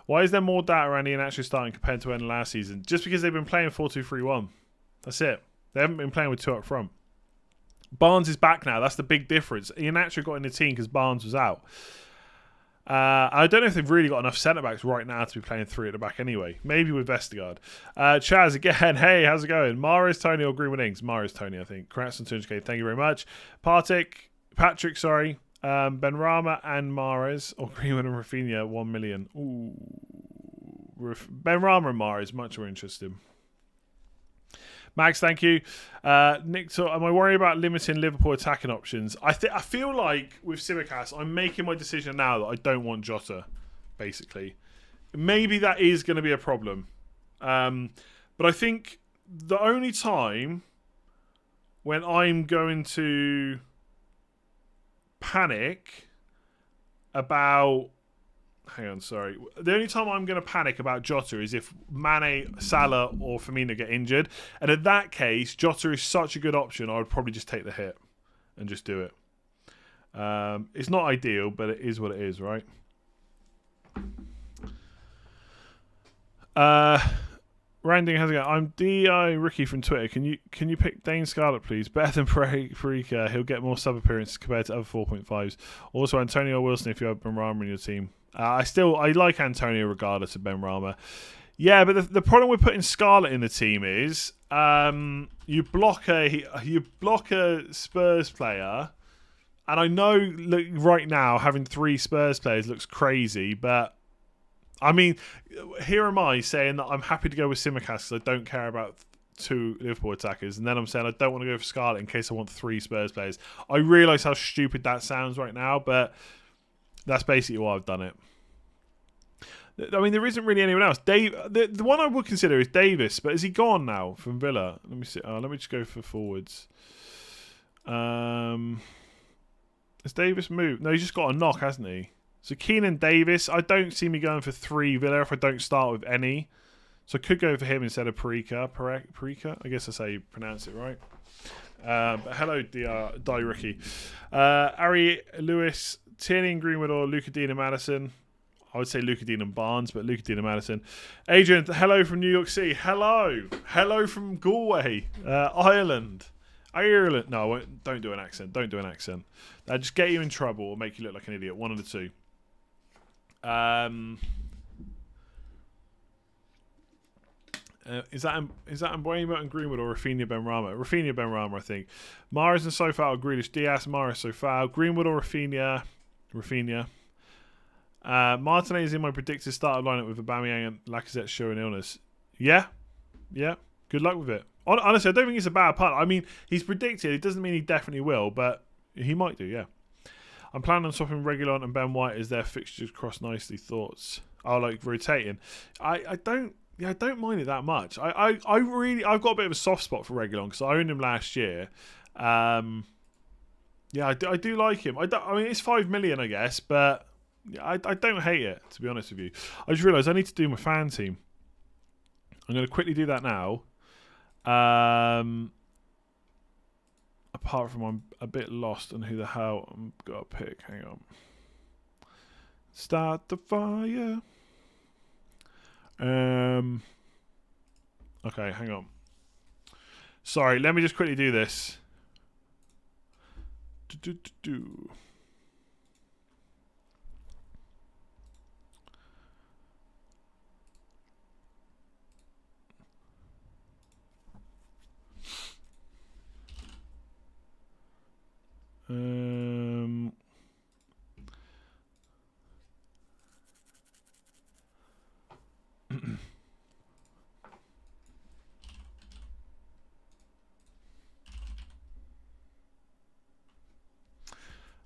Why is there more data around Ian actually starting compared to end last season? Just because they've been playing 4-2-3-1. That's it. They haven't been playing with 2 up front. Barnes is back now. That's the big difference. Ian actually got in the team because Barnes was out. I don't know if they've really got enough centre-backs right now to be playing 3 at the back anyway. Maybe with Vestergaard. Chaz again. Hey, how's it going? Mahrez, Tony or Greenwood Ings? Mahrez, Tony, I think. Congrats on 200k. Thank you very much. Patrick, Benrahma and Mahrez or Greenwood and Rafinha, 1 million. Ooh. Benrahma and Mahrez, much more interesting. Max, thank you. Nick, so am I worried about limiting Liverpool attacking options? I feel like with Simicast, I'm making my decision now that I don't want Jota, basically. Maybe that is going to be a problem. But I think the only time when I'm going to panic about... Hang on, sorry. The only time I'm going to panic about Jota is if Mane, Salah or Firmino get injured. And in that case, Jota is such a good option, I would probably just take the hit and just do it. It's not ideal, but it is what it is, right? Randing, how's it going? I'm DI Ricky from Twitter. Can you pick Dane Scarlett, please? Better than Parika. He'll get more sub appearances compared to other 4.5s. Also, Antonio Wilson if you have Benrahma in your team. I like Antonio regardless of Benrahma. Yeah, but the problem with putting Scarlett in the team is you block a Spurs player, and I know right now having 3 Spurs players looks crazy, but I mean, here am I saying that I'm happy to go with Simicast because I don't care about 2 Liverpool attackers, and then I'm saying I don't want to go for Scarlett in case I want 3 Spurs players. I realise how stupid that sounds right now, but that's basically why I've done it. I mean, there isn't really anyone else. The one I would consider is Davis, but is he gone now from Villa? Let me see. Let me just go for forwards. Has Davis moved? No, he's just got a knock, hasn't he? So Keenan Davis. I don't see me going for 3 Villa if I don't start with any. So I could go for him instead of Parika. I guess that's how you pronounce it, right? But hello, Die Rookie. Ari Lewis, Tierney and Greenwood, or Luca Dean and Madison. I would say Luca Dean and Barnes, but Luca Dean and Madison. Adrian, hello from New York City. Hello. Hello from Galway, Ireland. No, don't do an accent. Don't do an accent. That'll just get you in trouble or make you look like an idiot. One of the two. Is that Mbuemo and Greenwood or Rafinha Benrahma? Rafinha Benrahma, I think. Mahrez and Sofal, Grealish, Diaz, Mahrez, Sofal, Greenwood or Rafinha? Rafinha. Martinez is in my predicted starter lineup with Aubameyang and Lacazette showing illness. Yeah. Good luck with it. Honestly, I don't think it's a bad punt. I mean, he's predicted. It doesn't mean he definitely will, but he might do. Yeah. I'm planning on swapping Reguilon and Ben White as their fixtures cross nicely. Thoughts? I like rotating. I don't mind it that much. I've got a bit of a soft spot for Reguilon because I owned him last year. I do like him. I mean, it's 5 million, I guess, but I don't hate it, to be honest with you. I just realised I need to do my fan team. I'm going to quickly do that now. Apart from I'm a bit lost on who the hell I'm got to pick. Hang on. Start the fire. Okay, hang on. Sorry, let me just quickly do this.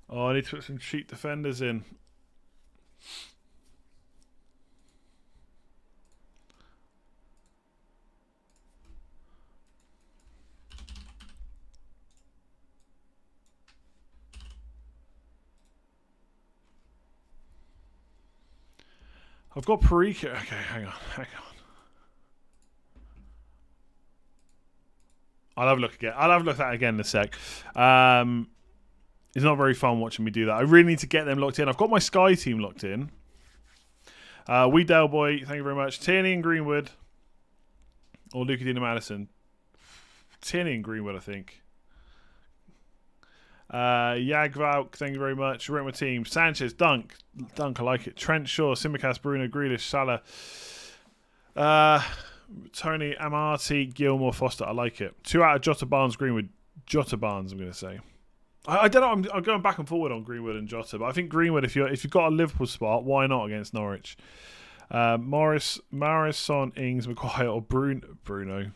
Oh, I need to put some cheap defenders in. I've got Parika. Okay, hang on. I'll have a look again. I'll have a look at that again in a sec. It's not very fun watching me do that. I really need to get them locked in. I've got my Sky team locked in. Dale Boy, thank you very much. Tierney and Greenwood. Or Luca Dina Madison. Tierney and Greenwood, I think. Yagvalk, thank you very much. Rent my team. Sanchez, Dunk, I like it. Trent Shaw, Simicast, Bruno, Grealish, Salah, Tony, Amarty, Gilmore, Foster. I like it. 2 out of Jota, Barnes, Greenwood. Jota, Barnes, I'm going to say. I don't know. I'm going back and forward on Greenwood and Jota, but I think Greenwood, if you've got a Liverpool spot, why not against Norwich? Morris, Son, Ings, Maguire, or Bruno.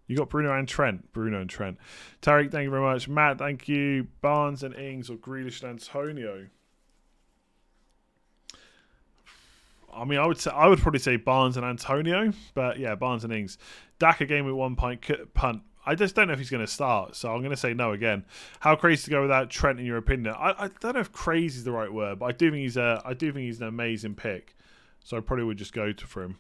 You got Bruno and Trent. Tariq, thank you very much. Matt, thank you. Barnes and Ings or Grealish and Antonio. I mean, I would probably say Barnes and Antonio, but yeah, Barnes and Ings. Daka game with 1 punt. I just don't know if he's going to start, so I'm going to say no again. How crazy to go without Trent in your opinion? I don't know if crazy is the right word, but I do think he's an amazing pick. So I probably would just go for him.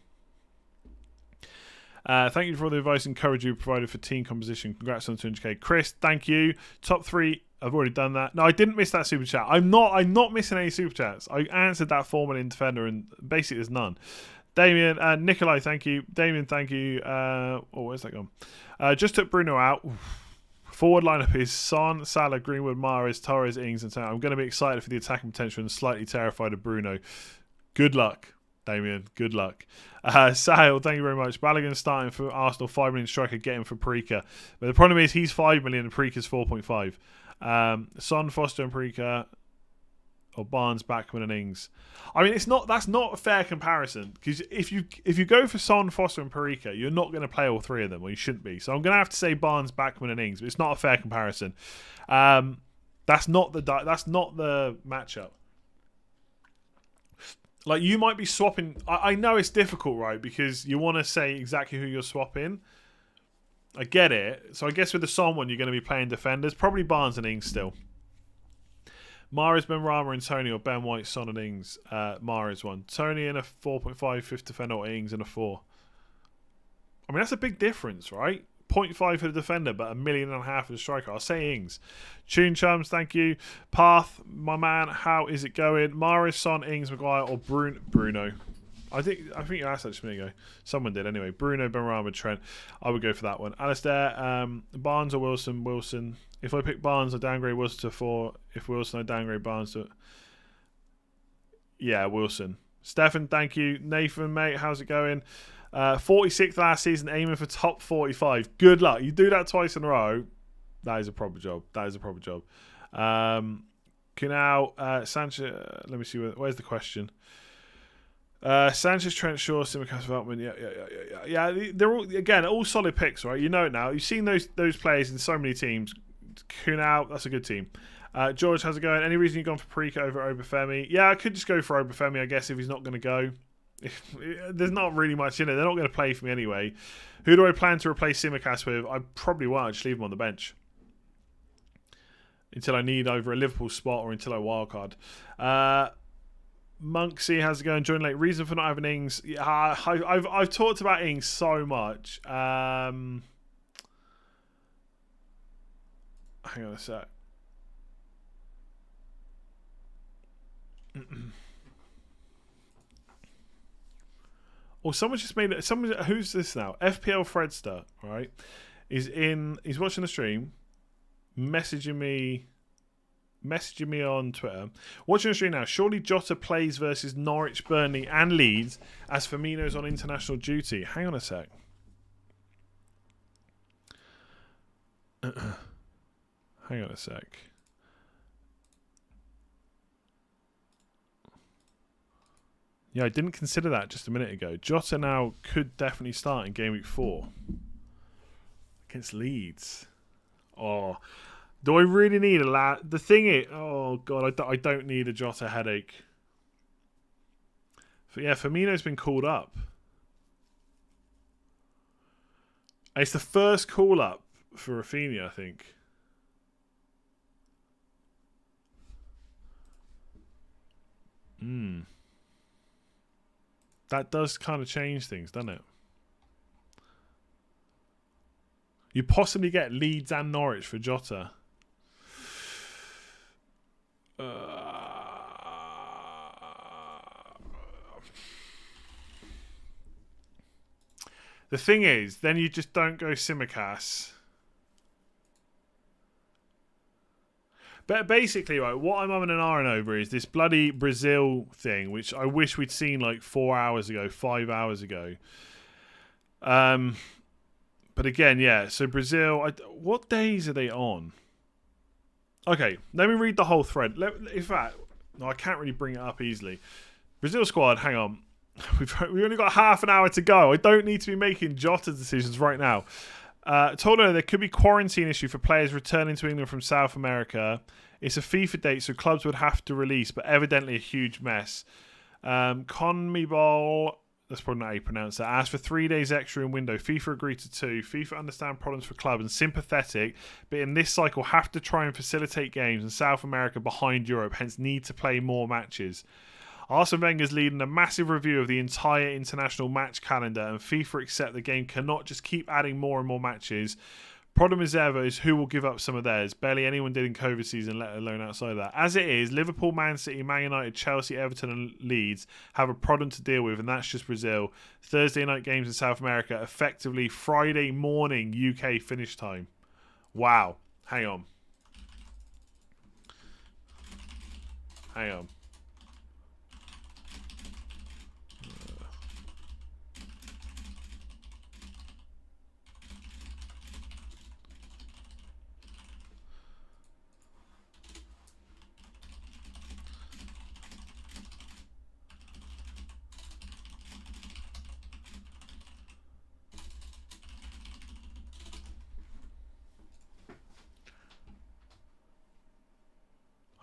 Thank you for all the advice and courage you provided for team composition. Congrats on 200k. Chris, thank you. Top 3, I've already done that. No, I didn't miss that super chat. I'm not missing any super chats. I answered that 4 million defender and basically there's none. Damien, Nikolai, thank you. Damien, thank you. Where's that gone? Just took Bruno out. Forward lineup is Son, Salah, Greenwood, Mahrez, Torres, Ings, and so I'm going to be excited for the attacking potential and slightly terrified of Bruno. Good luck, Damien. Good luck. Sahil, thank you very much. Balogun starting for Arsenal, 5 million striker, get him for Parika. But the problem is he's 5 million and Parika's 4.5. Son, Foster, and Parika. or Barnes, Backman, and Ings. I mean, that's not a fair comparison because if you go for Son, Foster, and Parika, you're not going to play all three of them, or you shouldn't be. So I'm going to have to say Barnes, Backman, and Ings, but it's not a fair comparison. That's not the matchup. Like, you might be swapping. I know it's difficult, right? Because you want to say exactly who you're swapping. I get it. So I guess with the Son one, you're going to be playing defenders. Probably Barnes and Ings still. Mahrez, Benrahma, and Tony, or Ben White, Son, and Ings. Mahrez one. Tony in a 4.5 fifth defender, or Ings in a 4. I mean, that's a big difference, right? 0.5 for the defender, but $1.5 million for the striker. I'll say Ings. Tune Chums, thank you. Path, my man, how is it going? Mahrez, Son, Ings, Maguire, or Bruno? I think you asked that just a minute ago. Someone did anyway. Bruno, Benrahma, Trent. I would go for that one. Alistair, Barnes or Wilson? Wilson. If I pick Barnes, I downgrade Wilson to 4. If Wilson, I downgrade Barnes to... Yeah, Wilson. Stefan, thank you. Nathan, mate, how's it going? 46th last season, aiming for top 45. Good luck. You do that twice in a row. That is a proper job. Kunal, Sanchez. Let me see. Where's the question? Sanchez, Trent, Shaw, Simicast, Veltman. Yeah. They're all solid picks, right? You know it now. You've seen those players in so many teams. Kunal, that's a good team. George, how's it going? Any reason you've gone for Parika over Obafemi? Yeah, I could just go for Obafemi, I guess, if he's not going to go. There's not really much in it. They're not going to play for me anyway. Who do I plan to replace Simicast with? I probably won't. Just leave him on the bench until I need either a Liverpool spot or until I wildcard. Monksy, how's it going? Join late. Reason for not having Ings? Yeah, I've talked about Ings so much. Hang on a sec. Or someone just made it. Someone, who's this now? FPL Fredster, right? He's watching the stream, messaging me on Twitter. Watching the stream now. Surely Jota plays versus Norwich, Burnley, and Leeds as Firmino's on international duty. Hang on a sec. Hang on a sec. Yeah, I didn't consider that just a minute ago. Jota now could definitely start in game week 4 against Leeds. Oh, do I really need a lad? The thing is, oh god, I don't need a Jota headache. But yeah, Firmino's been called up. It's the first call up for Rafinha, I think. That does kind of change things, doesn't it? You possibly get Leeds and Norwich for Jota. The thing is, then you just don't go Simicast. But basically, right, what I'm umming and ahhing over is this bloody Brazil thing, which I wish we'd seen like 4 hours ago, 5 hours ago. But again, yeah, so Brazil, what days are they on? Okay, let me read the whole thread. In fact, no, I can't really bring it up easily. Brazil squad, hang on. We've only got half an hour to go. I don't need to be making Jota decisions right now. Told her there could be quarantine issue for players returning to England from South America. It's a FIFA date, so clubs would have to release, but evidently a huge mess. CONMEBOL, that's probably not how you pronounce that, asked for 3 days extra in window. FIFA agreed to 2. FIFA understand problems for clubs and sympathetic, but in this cycle have to try and facilitate games in South America behind Europe, hence need to play more matches. Arsene Wenger's leading a massive review of the entire international match calendar, and FIFA accept the game cannot just keep adding more and more matches. Problem is ever is who will give up some of theirs. Barely anyone did in COVID season, let alone outside of that. As it is, Liverpool, Man City, Man United, Chelsea, Everton and Leeds have a problem to deal with, and that's just Brazil. Thursday night games in South America, effectively Friday morning UK finish time. Wow. Hang on.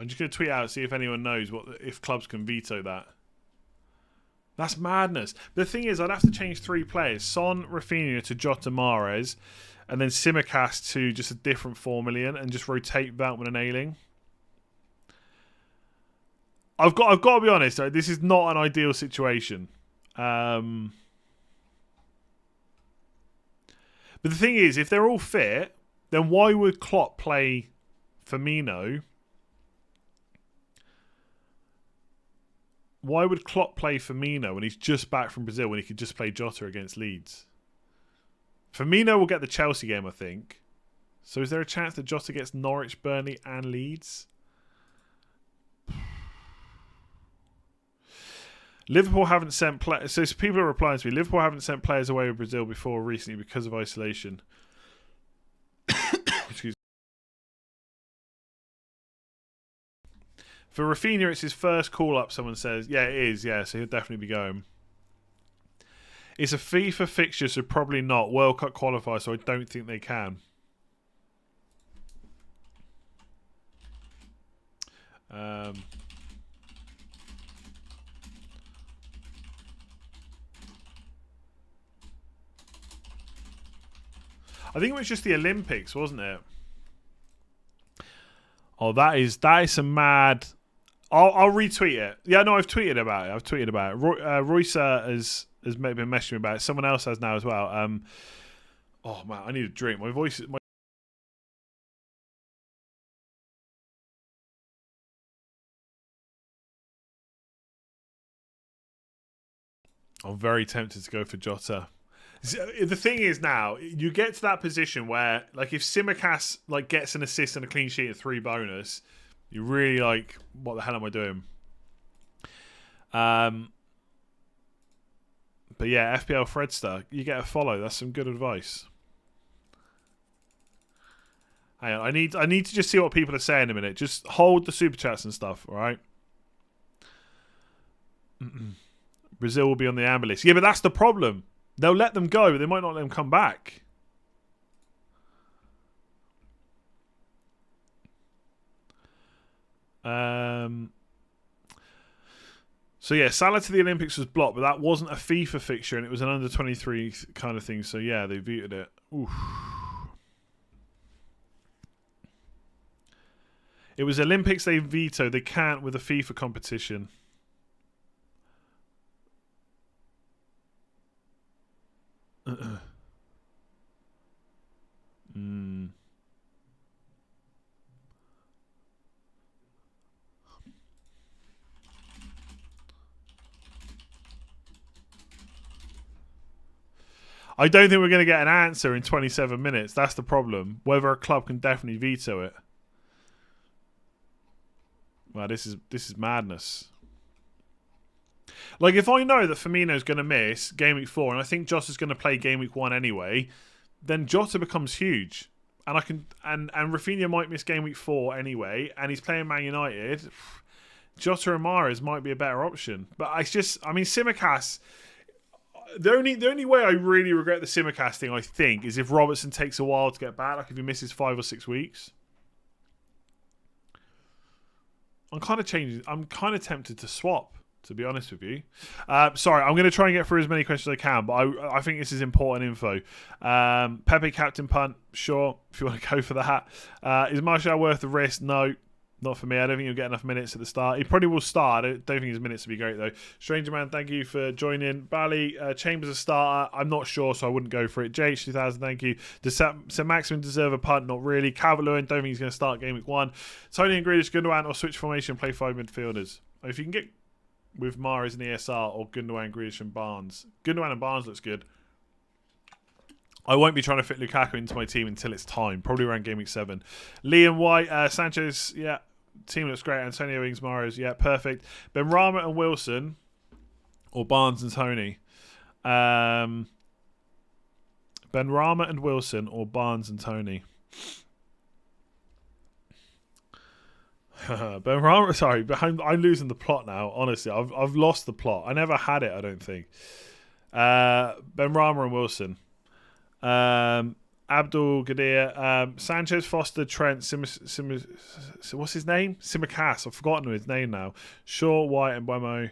I'm just going to tweet out, see if anyone knows if clubs can veto that. That's madness. The thing is, I'd have to change 3 players. Son, Rafinha to Jota, Mahrez, and then Simicast to just a different 4 million and just rotate Veltman and Ayling. I've got to be honest, though, this is not an ideal situation. But the thing is, if they're all fit, then why would Klopp play Firmino? Why would Klopp play Firmino when he's just back from Brazil when he could just play Jota against Leeds? Firmino will get the Chelsea game, I think. So is there a chance that Jota gets Norwich, Burnley and Leeds? Liverpool haven't sent players. So people are replying to me. Liverpool haven't sent players away with Brazil before recently because of isolation. Excuse me. For Rafinha, it's his first call-up, someone says. Yeah, it is. Yeah, so he'll definitely be going. It's a FIFA fixture, so probably not. World Cup qualifier, so I don't think they can. I think it was just the Olympics, wasn't it? Oh, that is some mad. I'll retweet it. Yeah, no, I've tweeted about it. Royce has maybe been messaging me about it. Someone else has now as well. Oh man, I need a drink. My voice. I'm very tempted to go for Jota. The thing is now, you get to that position where, like, if Simicast gets an assist and a clean sheet and 3 bonus, you're really like, what the hell am I doing? But yeah, FPL Fredster, you get a follow. That's some good advice. Hang on, I need to just see what people are saying in a minute. Just hold the super chats and stuff, all right? Brazil will be on the amber list. Yeah, but that's the problem. They'll let them go, but they might not let them come back. So yeah, Salah to the Olympics was blocked, but that wasn't a FIFA fixture, and it was an under-23 kind of thing. So yeah, they vetoed it. Oof. It was Olympics they vetoed. They can't with a FIFA competition. I don't think we're going to get an answer in 27 minutes. That's the problem. Whether a club can definitely veto it. Wow, this is madness. Like, if I know that Firmino's going to miss Game Week 4 and I think Jota's going to play Game Week 1 anyway, then Jota becomes huge. And I can and Rafinha might miss Game Week 4 anyway, and he's playing Man United. Jota and Mahrez might be a better option. But it's just, I mean, Simicast, the only way I really regret the Simicast thing, I think, is if Robertson takes a while to get back, like if he misses 5 or 6 weeks. I'm kind of tempted to swap, to be honest with you. Sorry, I'm going to try and get through as many questions as I can, but I think this is important info. Pepe captain punt, sure, if you want to go for that. Is Martial worth the risk? No, not for me. I don't think he'll get enough minutes at the start. He probably will start. I don't think his minutes will be great, though. Stranger Man, thank you for joining. Bally, Chambers a starter. I'm not sure, so I wouldn't go for it. JH2000, thank you. Does St. Maximin deserve a punt? Not really. Calvert-Lewin, don't think he's going to start Game Week 1. Tony and Grealish, Gundogan, or switch formation and play 5 midfielders. If you can get with Mahrez and ESR or Gundogan, Grealish and Barnes. Gundogan and Barnes looks good. I won't be trying to fit Lukaku into my team until it's time. Probably around Game Week 7. Liam White, Sanchez, yeah. Team looks great. Antonio Ings, Mahrez, yeah, perfect. Benrahma and Wilson or Barnes and Tony. Benrahma and Wilson or Barnes and Tony. Benrahma, sorry, I'm losing the plot now. Honestly, I've lost the plot. I never had it, I don't think. Benrahma and Wilson. Abdul Gadir, Sanchez, Foster, Trent, what's his name? Simicast. I've forgotten his name now. Shaw, White, and Buemo.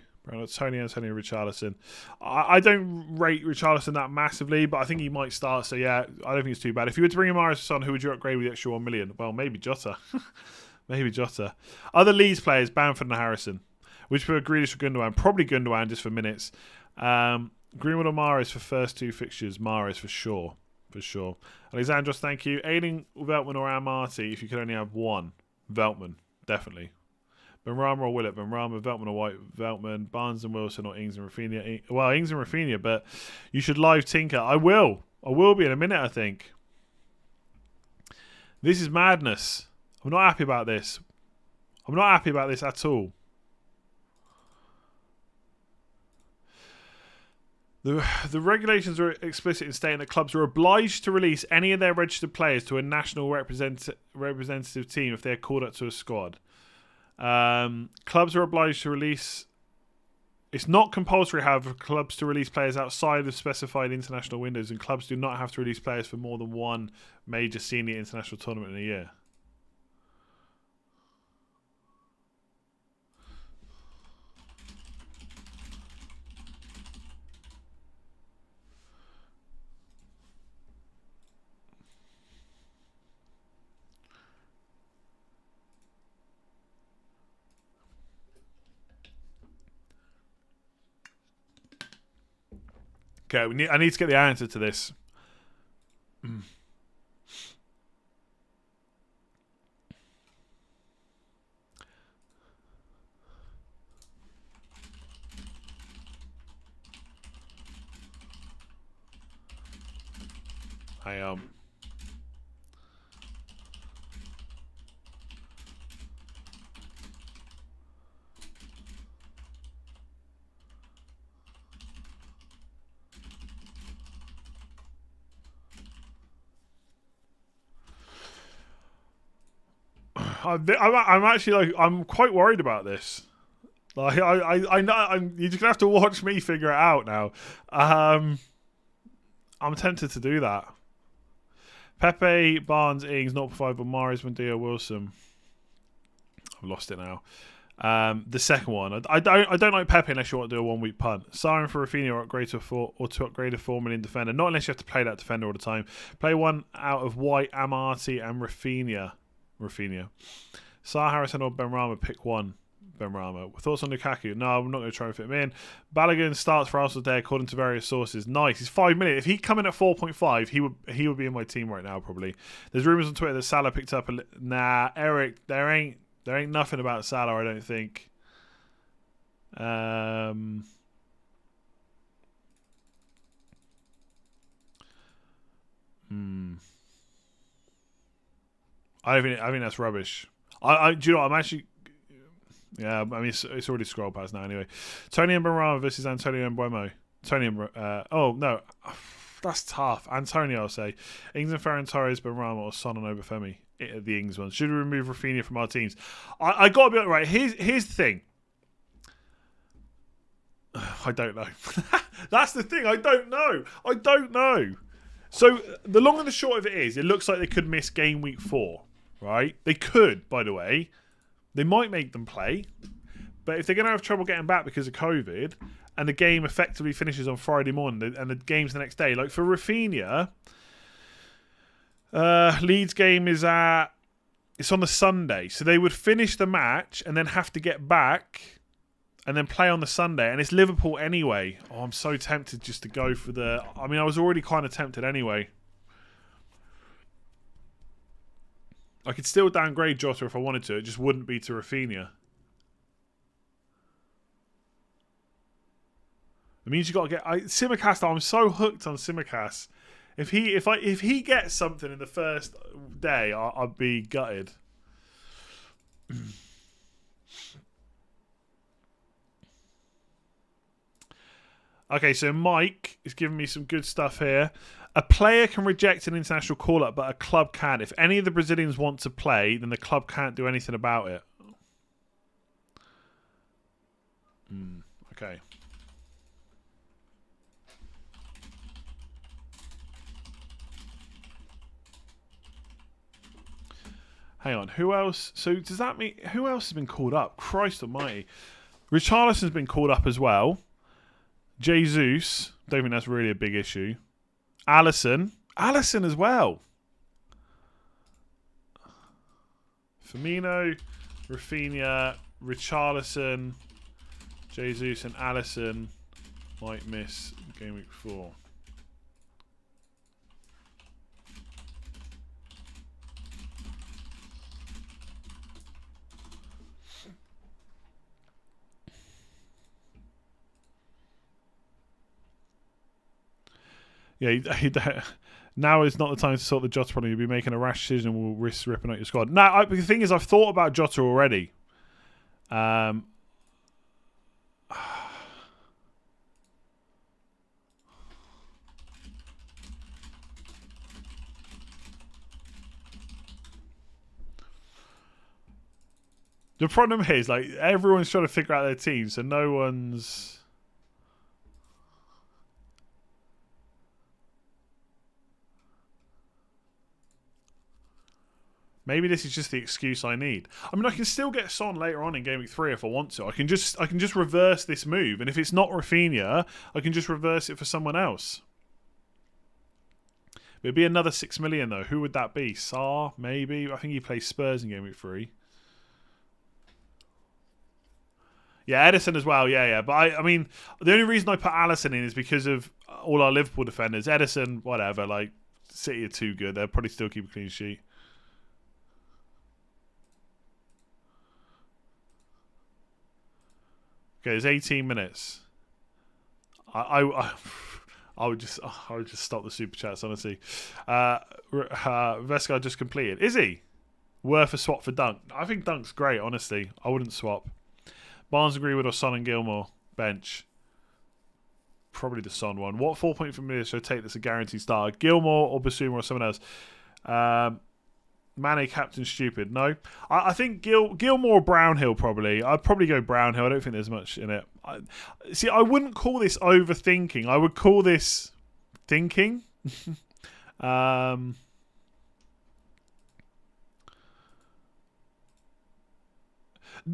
Tony, Antonio, Richarlison. I don't rate Richarlison that massively, but I think he might start. So yeah, I don't think it's too bad. If you were to bring Maris on, who would you upgrade with the extra 1 million? Well, maybe Jota. Maybe Jota. Other Leeds players: Bamford and Harrison. Which for Grealish or Gundogan? Probably Gundogan just for minutes. Greenwood or Maris for first 2 fixtures. Maris for sure. For sure. Alexandros, thank you. Ailing, Veltman or Amarty, if you could only have one. Veltman, definitely. Benrahma or Willett? Benrahma, Veltman or White? Veltman. Barnes and Wilson or Ings and Rafinha? Well, Ings and Rafinha, but you should live tinker. I will. I will be in a minute, I think. This is madness. I'm not happy about this. I'm not happy about this at all. The regulations are explicit in stating that clubs are obliged to release any of their registered players to a national representative team if they are called up to a squad. Clubs are obliged to release... It's not compulsory, however, for clubs to release players outside of specified international windows, and clubs do not have to release players for more than one major senior international tournament in a year. Okay, I need to get the answer to this. I'm actually like, I'm quite worried about this. Like I know you're just gonna have to watch me figure it out now. I'm tempted to do that. Pepe, Barnes, Ings, 0.5, but Maris, Mendia, Wilson. I've lost it now. The second one, I don't like Pepe unless you want to do a 1 week punt. Siren for Rafinha or upgrade to to upgrade a 4 million defender. Not unless you have to play that defender all the time. Play one out of White, Amarty, and Rafinha. Saar, Harrison or Benrahma, pick one. Benrahma. Thoughts on Lukaku? No, I'm not going to try and fit him in. Balogun starts for Arsenal today according to various sources. Nice. He's 5 million. If he come in at 4.5, he would be in my team right now probably. There's rumours on Twitter that Salah picked up nah, Eric, there ain't nothing about Salah, I don't think. I think that's rubbish. Do you know what, I'm actually... Yeah, I mean, it's already scrolled past now anyway. Tony and Benrahma versus Antonio and Buemo. Tony and... oh, no. That's tough. Antonio, I'll say. Ings and Ferran Torres, Benrahma, or Son and Obafemi. The Ings ones. Should we remove Rafinha from our teams? I got to be... Right, here's the thing. I don't know. That's the thing. I don't know. So, the long and the short of it is, it looks like they could miss game week 4. Right? They could, by the way. They might make them play. But if they're going to have trouble getting back because of COVID, and the game effectively finishes on Friday morning, and the game's the next day, like for Rafinha, Leeds game is it's on the Sunday. So they would finish the match and then have to get back and then play on the Sunday. And it's Liverpool anyway. Oh, I'm so tempted just to go for the... I mean, I was already kind of tempted anyway. I could still downgrade Jota if I wanted to. It just wouldn't be to Rafinha. It means you got to get... Simicast, I'm so hooked on Simicast. If he gets something in the first day, I'd be gutted. Okay, so Mike is giving me some good stuff here. A player can reject an international call-up, but a club can. If any of the Brazilians want to play, then the club can't do anything about it. Okay. Hang on. Who else? So does that mean who else has been called up? Christ Almighty. Richarlison's been called up as well. Jesus. Don't think that's really a big issue. Alisson as well. Firmino, Rafinha, Richarlison, Jesus, and Alisson might miss game week 4. Yeah, now is not the time to sort the Jota problem. You'll be making a rash decision and will risk ripping out your squad. Now, the thing is, I've thought about Jota already. The problem is, like, everyone's trying to figure out their team, so no one's... Maybe this is just the excuse I need. I mean, I can still get Son later on in Game Week 3 if I want to. I can just reverse this move, and if it's not Rafinha, I can just reverse it for someone else. It'd be another 6 million though. Who would that be? Sarr, maybe. I think he plays Spurs in Game Week 3. Yeah, Edison as well. Yeah. But I mean, the only reason I put Alisson in is because of all our Liverpool defenders. Edison, whatever. Like, City are too good. They'll probably still keep a clean sheet. Okay, there's 18 minutes. I would just stop the super chats, honestly. Vescar just completed. Is he worth a swap for Dunk? I think Dunk's great, honestly. I wouldn't swap. Barnes and Greenwood or Son and Gilmore bench. Probably the Son one. What 4 point from me should I take that's a guaranteed starter? Gilmore or Basuma or someone else? Mane captain stupid. No, I think Gilmore or Brownhill probably. I'd probably go Brownhill. I don't think there's much in it. I wouldn't call this overthinking. I would call this thinking.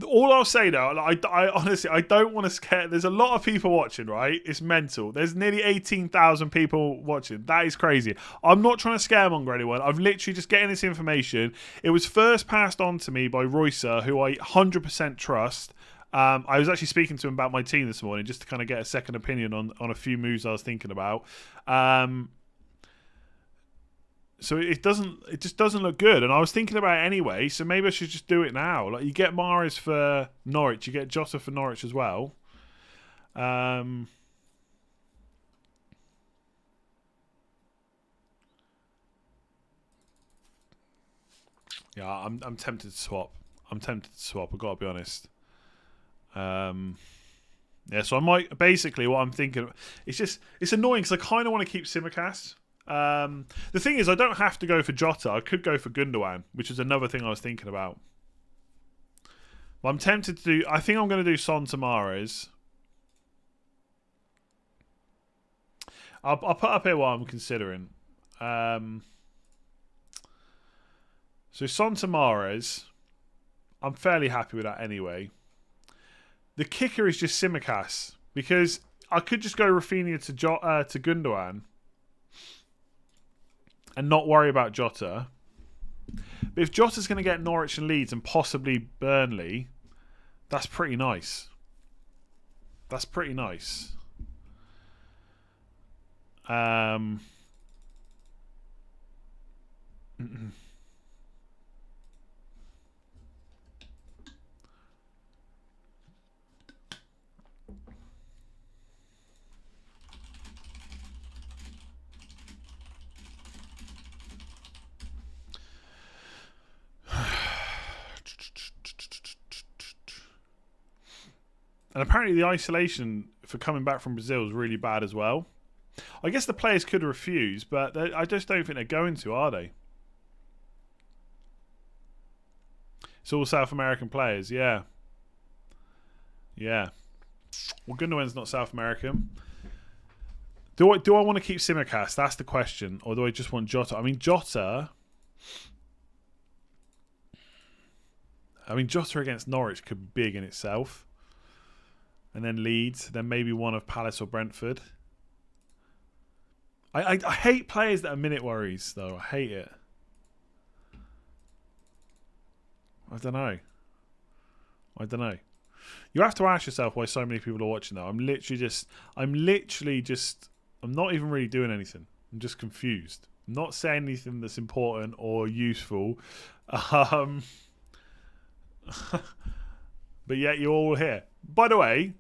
All I'll say though, I honestly, I don't want to scare. There's a lot of people watching, right? It's mental. There's nearly 18,000 people watching. That is crazy. I'm not trying to scaremonger anyone. I'm literally just getting this information. It was first passed on to me by Roycer, who I 100% trust. I was actually speaking to him about my team this morning just to kind of get a second opinion on a few moves I was thinking about. So it just doesn't look good, and I was thinking about it anyway. So maybe I should just do it now. Like, you get Mahrez for Norwich, you get Jota for Norwich as well. Yeah, I'm tempted to swap. I've got to be honest. Yeah, so I might basically what I'm thinking. It's annoying because I kind of want to keep Simicast. The thing is, I don't have to go for Jota. I could go for Gundogan, which is another thing I was thinking about. But I'm tempted to do... I think I'm going to do Son to Mahrez. I'll put up here what I'm considering. So Son to Mahrez. I'm fairly happy with that anyway. The kicker is just Simicast, because I could just go Rafinha to Gundogan and not worry about Jota. But if Jota's going to get Norwich and Leeds and possibly Burnley, that's pretty nice. That's pretty nice. And apparently the isolation for coming back from Brazil is really bad as well. I guess the players could refuse, but I just don't think they're going to, are they? It's all South American players, yeah. Yeah. Well, Gundogan's not South American. Do I want to keep Simicast? That's the question. Or do I just want Jota? I mean, Jota... I mean, Jota against Norwich could be big in itself. And then Leeds. Then maybe one of Palace or Brentford. I hate players that are minute worries, though. I hate it. I don't know. You have to ask yourself why so many people are watching, though. I'm not even really doing anything. I'm just confused. I'm not saying anything that's important or useful. But yet you're all here. By the way,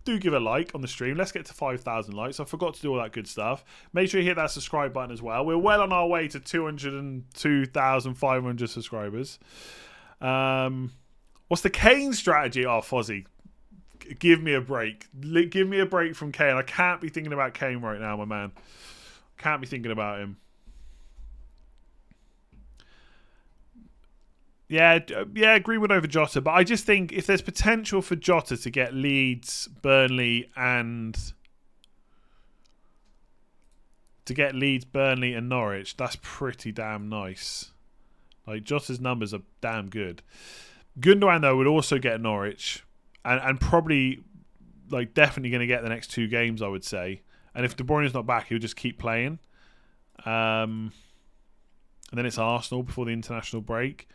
do give a like on the stream. Let's get to 5,000 likes. I forgot to do all that good stuff. Make sure you hit that subscribe button as well. We're well on our way to 202,500 subscribers. What's the Kane strategy? Oh, Fozzie, give me a break. Give me a break from Kane. I can't be thinking about Kane right now, my man. Can't be thinking about him. Yeah, Greenwood over Jota. But I just think if there's potential for Jota to get Leeds, Burnley, and Norwich, that's pretty damn nice. Like, Jota's numbers are damn good. Gundogan, though, would also get Norwich, and probably, like, definitely going to get the next 2 games, I would say. And if De Bruyne's not back, he'll just keep playing. And then it's Arsenal before the international break.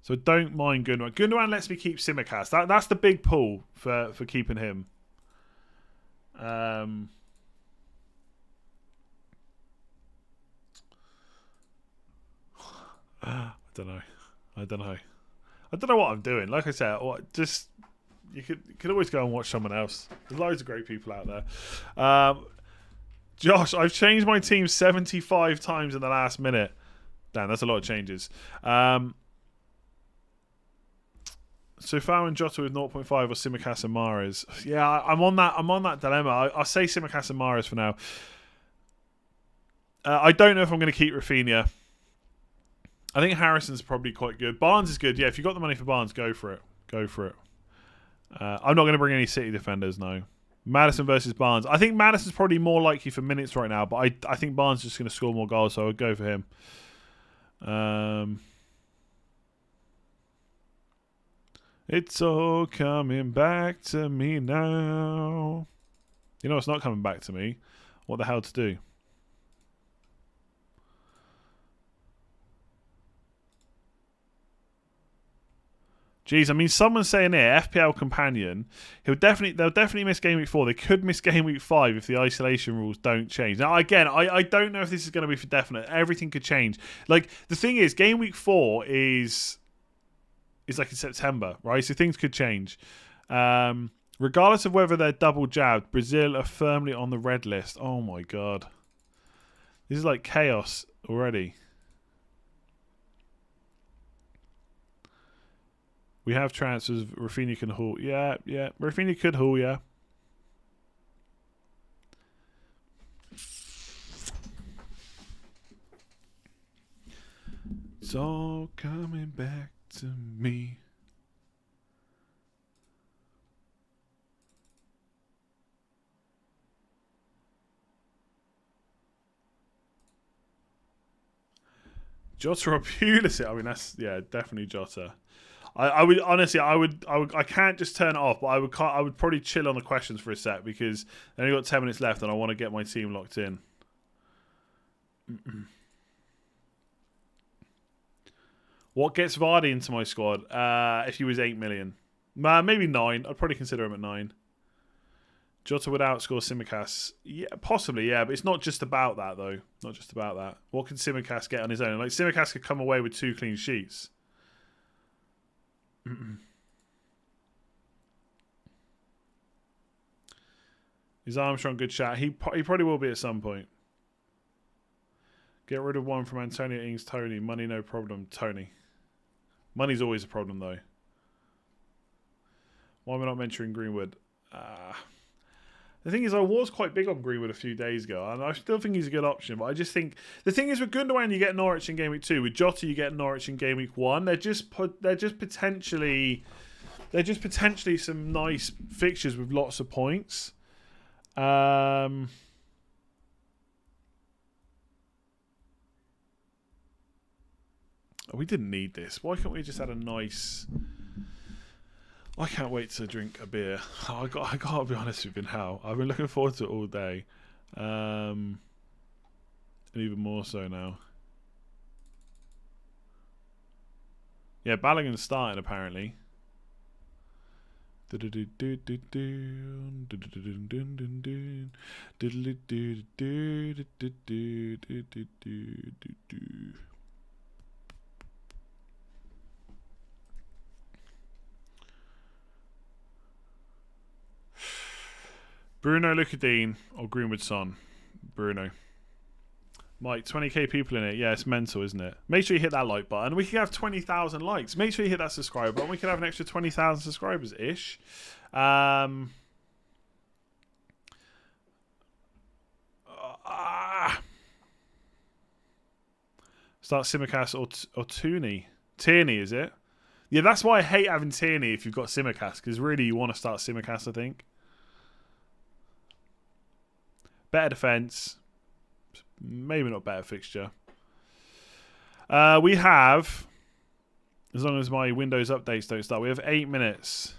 So don't mind Gundogan. Gundogan lets me keep Tsimikas. That's the big pull for keeping him. I don't know what I'm doing. Like I said, you could always go and watch someone else. There's loads of great people out there. Josh, I've changed my team 75 times in the last minute. Damn, that's a lot of changes. So Fowler and Jota with 0.5 or Tsimikas and Mahrez. Yeah, I'm on that dilemma. I'll say Tsimikas and Mahrez for now. I don't know if I'm going to keep Rafinha. I think Harrison's probably quite good. Barnes is good. Yeah, if you got the money for Barnes, go for it. I'm not going to bring any City defenders, no. Maddison versus Barnes. I think Maddison's probably more likely for minutes right now, but I think Barnes is just going to score more goals, so I would go for him. It's all coming back to me now. You know it's not coming back to me. What the hell to do? Jeez, I mean, someone's saying here, FPL companion, they'll definitely miss Game Week 4. They could miss Game Week 5 if the isolation rules don't change. Now, again, I don't know if this is going to be for definite. Everything could change. Like, the thing is, Game Week 4 is like in September, right? So things could change. Regardless of whether they're double jabbed, Brazil are firmly on the red list. Oh, my God. This is like chaos already. We have transfers. Rafinha can haul. Yeah. Rafinha could haul, yeah. It's all coming back to me. Jota or Pulisic? I mean, that's, yeah, definitely Jota. I would honestly, I can't just turn it off, but I would probably chill on the questions for a sec because I only got 10 minutes left and I want to get my team locked in. What gets Vardy into my squad? If he was 8 million, maybe 9. I'd probably consider him at 9. Jota would outscore Tsimikas. Yeah, possibly, yeah, but it's not just about that though. Not just about that. What can Tsimikas get on his own? Like Tsimikas could come away with 2 clean sheets. Is Armstrong good chat? He probably will be at some point. Get rid of one from Antonio Ings, Tony. Money, no problem. Tony. Money's always a problem, though. Why am I not mentioning Greenwood? The thing is, I was quite big on Greenwood a few days ago, and I still think he's a good option. But I just think the thing is with Gundogan, you get Norwich in Game Week 2. With Jota, you get Norwich in Game Week 1. They're just potentially some nice fixtures with lots of points. Oh, we didn't need this. Why can't we just had a nice... I can't wait to drink a beer. I gotta be honest with you now. I've been looking forward to it all day. And even more so now. Yeah, Balogun's starting apparently. Bruno Lucadine or Greenwood Son. Bruno. Mike, 20k people in it. Yeah, it's mental, isn't it? Make sure you hit that like button. We can have 20,000 likes. Make sure you hit that subscribe button. We can have an extra 20,000 subscribers-ish. Start Simicast or Tooney. Tierney, is it? Yeah, that's why I hate having Tierney if you've got Simicast, because really you want to start Simicast, I think. Better defence. Maybe not better fixture. We have, as long as my Windows updates don't start, we have 8 minutes.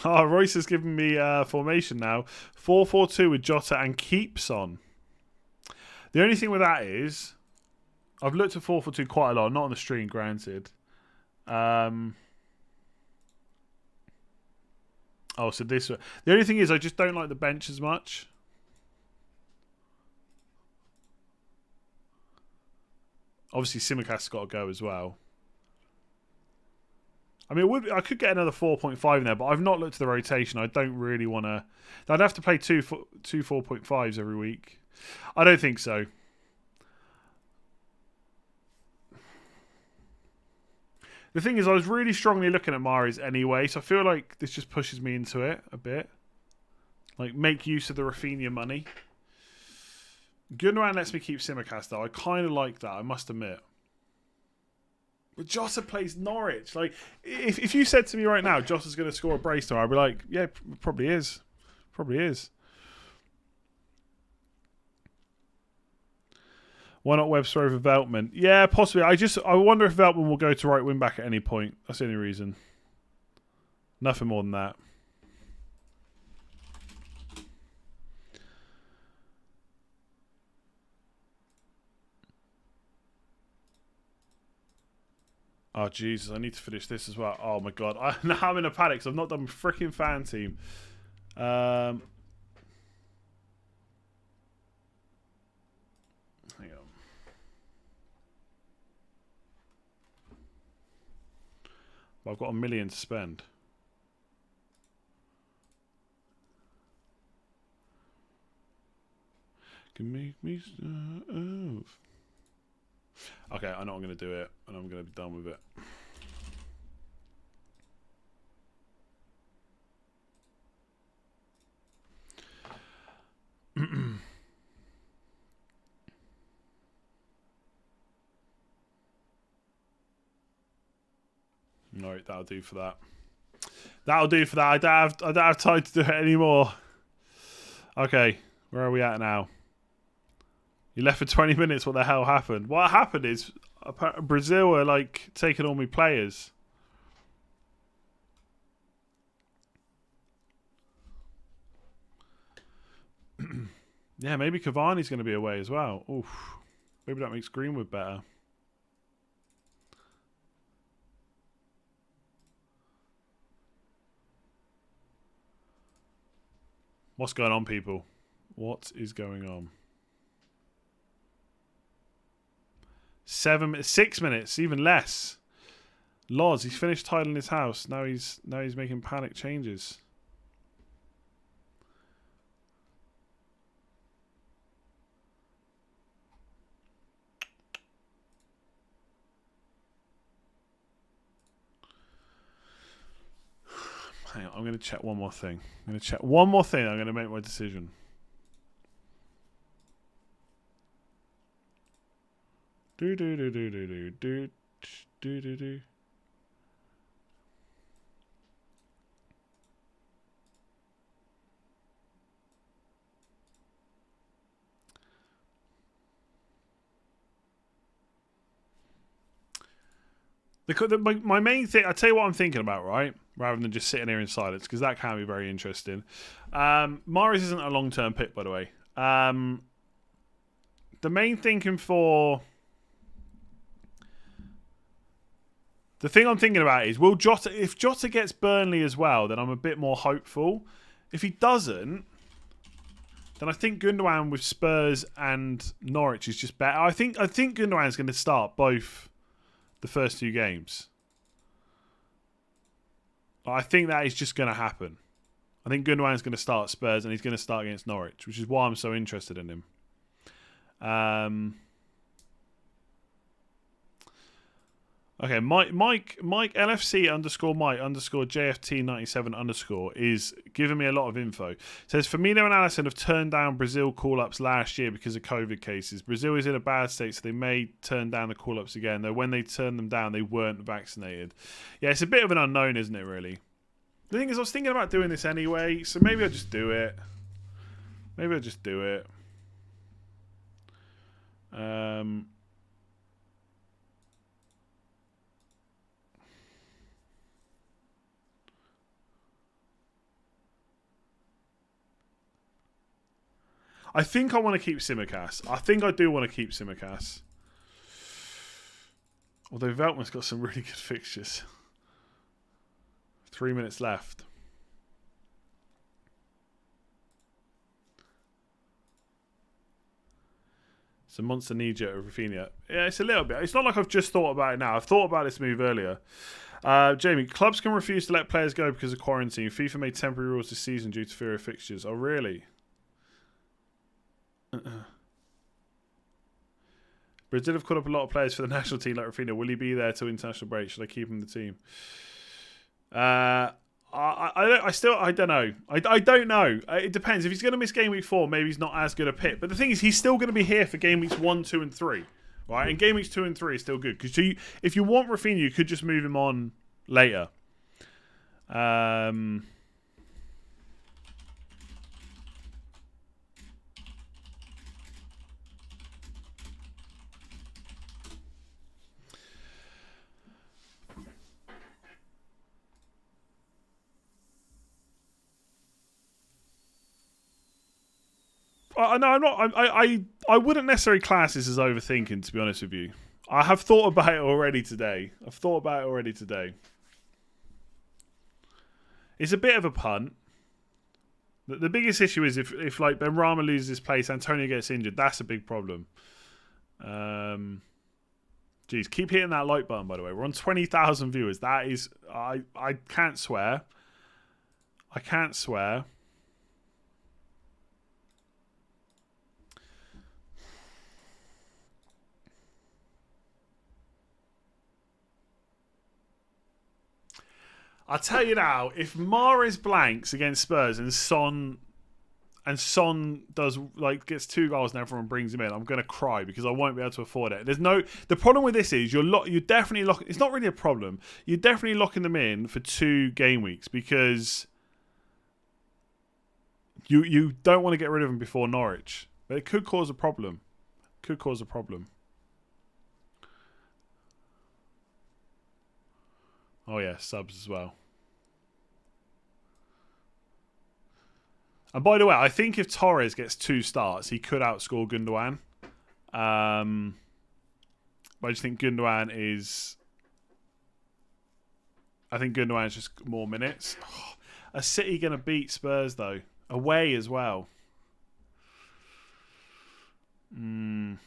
Oh, Royce has given me formation now. 4-4-2 with Jota and Keeps on. The only thing with that is, I've looked at 4-4-2 quite a lot, not on the stream, granted. Oh, so this... The only thing is, I just don't like the bench as much. Obviously, Simicast's got to go as well. I mean, I could get another 4.5 in there, but I've not looked at the rotation. I don't really want to... I'd have to play two 4.5s every week. I don't think so. The thing is, I was really strongly looking at Mahrez anyway, so I feel like this just pushes me into it a bit. Like, make use of the Rafinha money. Gundogan lets me keep Simicast, though. I kind of like that, I must admit. But Jota plays Norwich. Like, if you said to me right now, Jota's going to score a brace tomorrow, I'd be like, yeah, probably is. Probably is. Why not Webster over Veltman? Yeah, possibly. I wonder if Veltman will go to right wing back at any point. That's the only reason. Nothing more than that. Oh, Jesus, I need to finish this as well. Oh, my God. Now I'm in a panic, so I've not done my freaking fan team. Hang on. Well, I've got $1 million to spend. Can make me... Okay, I know I'm going to do it, and I'm going to be done with it. Alright, that'll do for that. That'll do for that. I don't have time to do it anymore. Okay, where are we at now? You left for 20 minutes. What the hell happened? What happened is Brazil are like taking all my players. Yeah, maybe Cavani's going to be away as well. Oof. Maybe that makes Greenwood better. What's going on, people? What is going on? 6 minutes, even less. Loz, he's finished tiling his house. Now he's making panic changes. Hang on, I'm going to check one more thing. I'm going to check one more thing. I'm going to make my decision. Do. My main thing, I'll tell you what I'm thinking about, right? Rather than just sitting here in silence, because that can be very interesting. Mahrez isn't a long-term pick, by the way. The main thinking for... The thing I'm thinking about is, will Jota... If Jota gets Burnley as well, then I'm a bit more hopeful. If he doesn't, then I think Gundogan with Spurs and Norwich is just better. I think Gundogan's going to start both the first 2 games. I think that is just going to happen. I think Gundogan's going to start Spurs and he's going to start against Norwich, which is why I'm so interested in him. Okay, Mike LFC _ Mike _ JFT 97 _ is giving me a lot of info. It says Firmino and Alisson have turned down Brazil call-ups last year because of COVID cases. Brazil is in a bad state, so they may turn down the call-ups again. Though when they turned them down, they weren't vaccinated. Yeah, it's a bit of an unknown, isn't it? Really. The thing is, I was thinking about doing this anyway, so maybe I'll just do it. I think I want to keep Tsimikas. I think I do want to keep Tsimikas. Although Veltman's got some really good fixtures. 3 minutes left. It's a monster knee-jerk of Rafinha. Yeah, it's a little bit. It's not like I've just thought about it now. I've thought about this move earlier. Jamie, clubs can refuse to let players go because of quarantine. FIFA made temporary rules this season due to fear of fixtures. Oh, really? Brazil have called up a lot of players for the national team like Rafinha. Will he be there till international break? Should I keep him in the team? I don't know. I don't know. It depends. If he's going to miss game week 4, maybe he's not as good a pick. But the thing is, he's still going to be here for game weeks 1, 2, and 3, right? And game weeks 2 and 3 is still good because if you want Rafinha, you could just move him on later. No, I'm not. I wouldn't necessarily class this as overthinking, to be honest with you. I have thought about it already today. It's a bit of a punt. The biggest issue is if like Benrahma loses his place, Antonio gets injured. That's a big problem. Geez, keep hitting that like button, by the way. We're on 20,000 viewers. That is, I can't swear. I can't swear. I'll tell you now, if Mahrez blanks against Spurs and Son does gets 2 goals and everyone brings him in, I'm gonna cry because I won't be able to afford it. The problem with this is you're definitely locking. It's not really a problem. You're definitely locking them in for 2 game weeks because you don't want to get rid of them before Norwich. But it could cause a problem. Oh yeah, subs as well. And by the way, I think if Torres gets 2 starts, he could outscore Gundogan. But I just think Gundogan is... I think Gundogan is just more minutes. Oh, are City going to beat Spurs, though? Away as well. I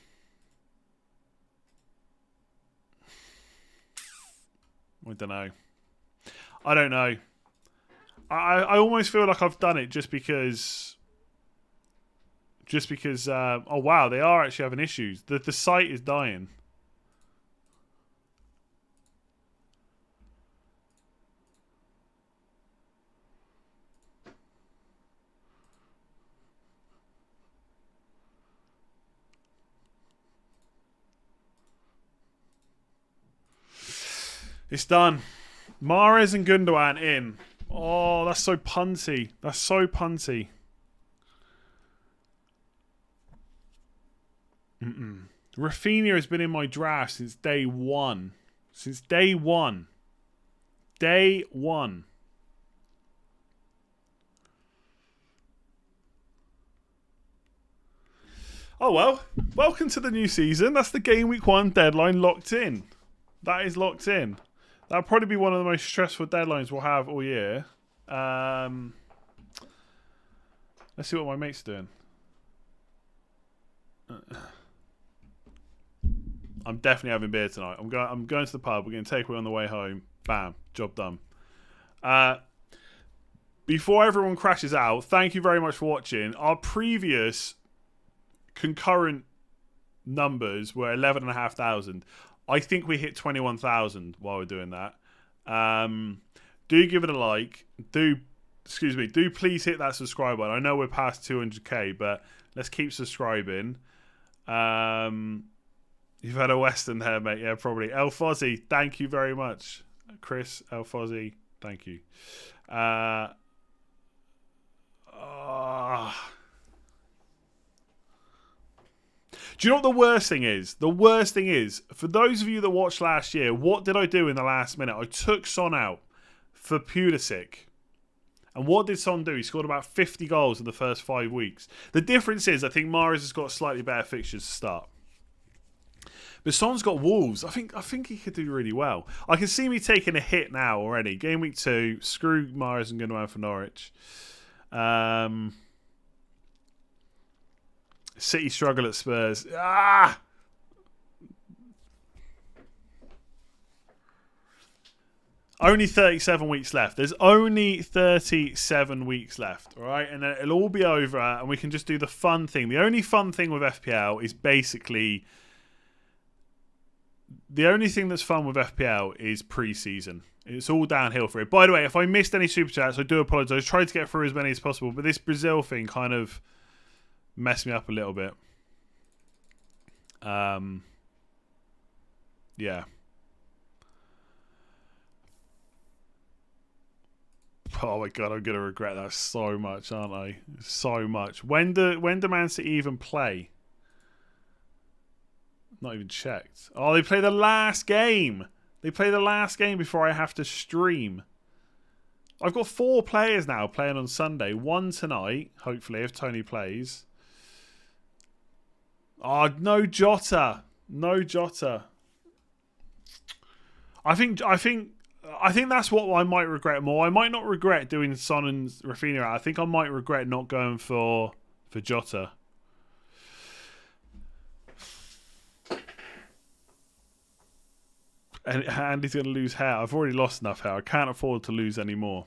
don't know. I almost feel like I've done it just because oh wow, they are actually having issues. The site is dying. It's done. Mahrez and Gundogan in. Oh, that's so punty. Rafinha has been in my draft since day 1. Since day one. Day one. Oh, well. Welcome to the new season. That's the Game Week 1 deadline locked in. That is locked in. That'll probably be one of the most stressful deadlines we'll have all year. Let's see what my mate's doing. I'm definitely having beer tonight. I'm going to the pub. We're going to take away on the way home. Bam. Job done. Before everyone crashes out, thank you very much for watching. Our previous concurrent numbers were 11,500. I think we hit 21,000 while we're doing that. Do give it a like. Do please hit that subscribe button. I know we're past 200k, but let's keep subscribing. You've had a Western there, mate. Yeah, probably. El Fozzy, thank you very much. Chris, El Fozzy, thank you. Do you know what the worst thing is? The worst thing is, for those of you that watched last year, what did I do in the last minute? I took Son out for Pulisic. And what did Son do? He scored about 50 goals in the first 5 weeks. The difference is, I think Mahrez has got slightly better fixtures to start. But Son's got Wolves. I think he could do really well. I can see me taking a hit now already. Game week 2, screw Mahrez and Gundogan for Norwich. City struggle at Spurs. Only 37 weeks left. There's only 37 weeks left, all right? And then it'll all be over, and we can just do the fun thing. The only fun thing with FPL is basically... The only thing that's fun with FPL is pre-season. It's all downhill for it. By the way, if I missed any super chats, I do apologise. I tried to get through as many as possible, but this Brazil thing kind of messed me up a little bit. Yeah. Oh my god, I'm gonna regret that so much, aren't I? So much. When do Man City even play? Not even checked. Oh, they play the last game. They play the last game before I have to stream. I've got 4 players now playing on Sunday. 1 tonight, hopefully, if Tony plays. Oh, no Jota. No Jota. I think that's what I might regret more. I might not regret doing Son and Rafinha. I think I might regret not going for Jota. And Andy's going to lose hair. I've already lost enough hair. I can't afford to lose any more.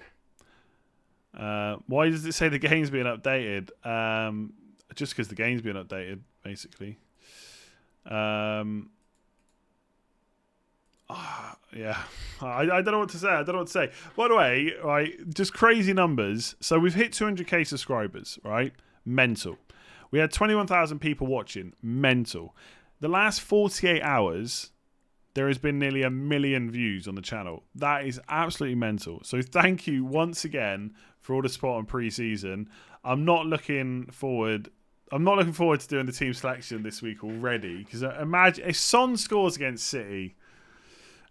Why does it say the game's being updated? Just because the game's being updated, basically. Yeah. I don't know what to say. By the way, right, just crazy numbers. So we've hit 200k subscribers, right? Mental. We had 21,000 people watching. Mental. The last 48 hours... There has been nearly 1 million views on the channel. That is absolutely mental. So thank you once again for all the support on pre-season. I'm not looking forward to doing the team selection this week already. Because imagine if Son scores against City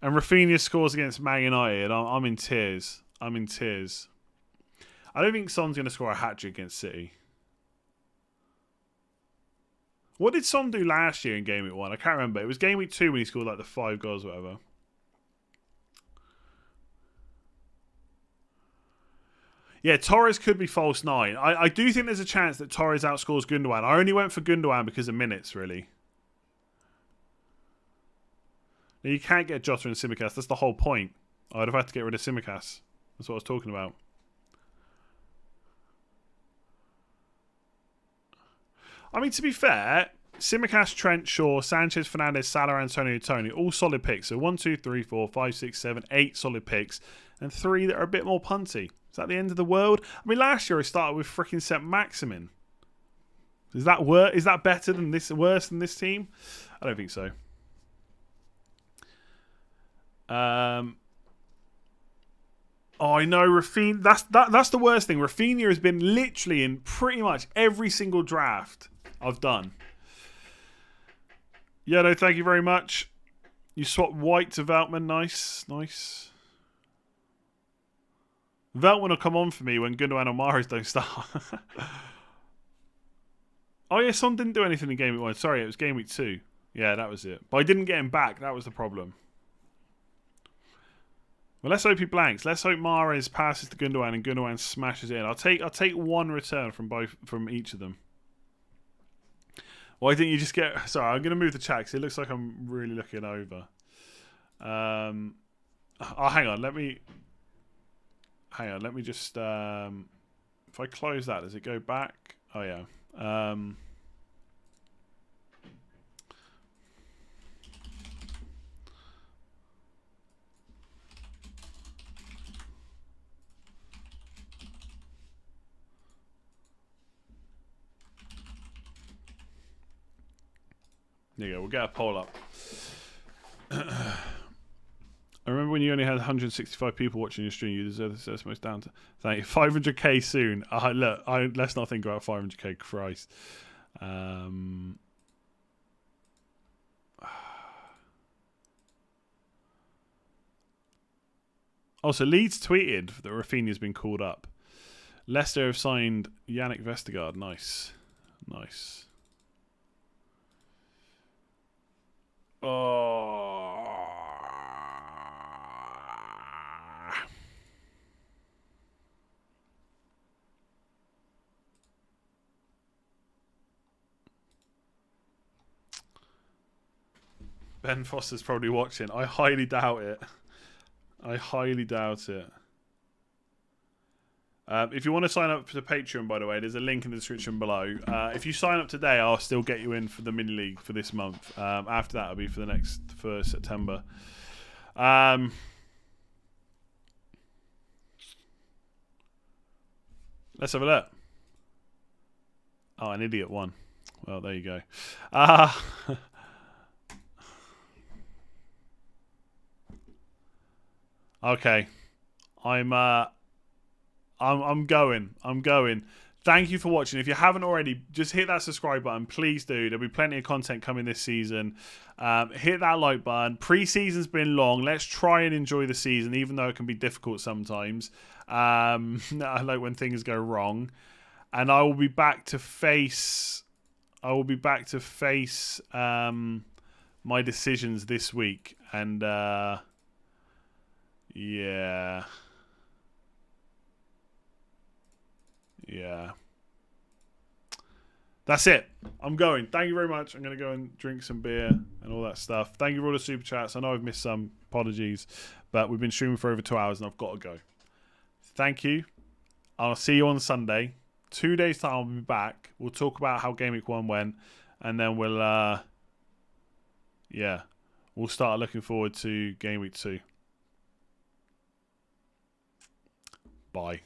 and Rafinha scores against Man United, I'm in tears. I'm in tears. I don't think Son's going to score a hat-trick against City. What did Son do last year in Game Week 1? I can't remember. It was Game Week 2 when he scored like the 5 goals or whatever. Yeah, Torres could be false 9. I do think there's a chance that Torres outscores Gundogan. I only went for Gundogan because of minutes, really. Now, you can't get Jota and Tsimikas. That's the whole point. I'd have had to get rid of Tsimikas. That's what I was talking about. I mean, to be fair, Tsimikas, Trent, Shaw, Sanchez, Fernandes, Salah, Antonio, Tony, all solid picks. So 1, 2, 3, 4, 5, 6, 7, 8 solid picks, and 3 that are a bit more punty. Is that the end of the world? I mean, last year I started with freaking St. Maximin. Is that better than this? Worse than this team? I don't think so. Oh, I know, Rafinha. That's the worst thing. Rafinha has been literally in pretty much every single draft I've done. Yeah, no, thank you very much. You swap White to Veltman. Nice. Nice. Veltman will come on for me when Gundogan and Mahrez don't start. Oh, yeah, Son didn't do anything in Game Week 1. Sorry, it was Game Week 2. Yeah, that was it. But I didn't get him back. That was the problem. Well, let's hope he blanks. Let's hope Mahrez passes to Gundogan and Gundogan smashes it in. I'll take one return from each of them. Why didn't you just get... Sorry, I'm going to move the chat because it looks like I'm really looking over. Oh, hang on. Let me just... if I close that, does it go back? Oh, yeah. There you go. We'll get a poll up. I remember when you only had 165 people watching your stream. You deserve the most down to. Thank you. 500k soon. Look, let's not think about 500k. Christ. Also, Leeds tweeted that Rafinha's been called up. Leicester have signed Yannick Vestergaard. Nice. Nice. Oh. Ben Foster's probably watching. I highly doubt it. I highly doubt it. If you want to sign up for the Patreon, by the way, there's a link in the description below. If you sign up today, I'll still get you in for the mini league for this month. After that, it'll be for September. Let's have a look. Oh, an idiot won. Well, there you go. Okay, I'm going. Thank you for watching. If you haven't already, just hit that subscribe button. Please do. There'll be plenty of content coming this season. Hit that like button. Pre-season's been long. Let's try and enjoy the season, even though it can be difficult sometimes. Like when things go wrong. And I will be back to face. My decisions this week. And yeah. That's it. I'm going. Thank you very much. I'm going to go and drink some beer and all that stuff. Thank you for all the super chats. I know I've missed some. Apologies. But we've been streaming for over 2 hours and I've got to go. Thank you. I'll see you on Sunday. 2 days' time I'll be back. We'll talk about how Game Week 1 went. And then we'll start looking forward to Game Week 2. Bye.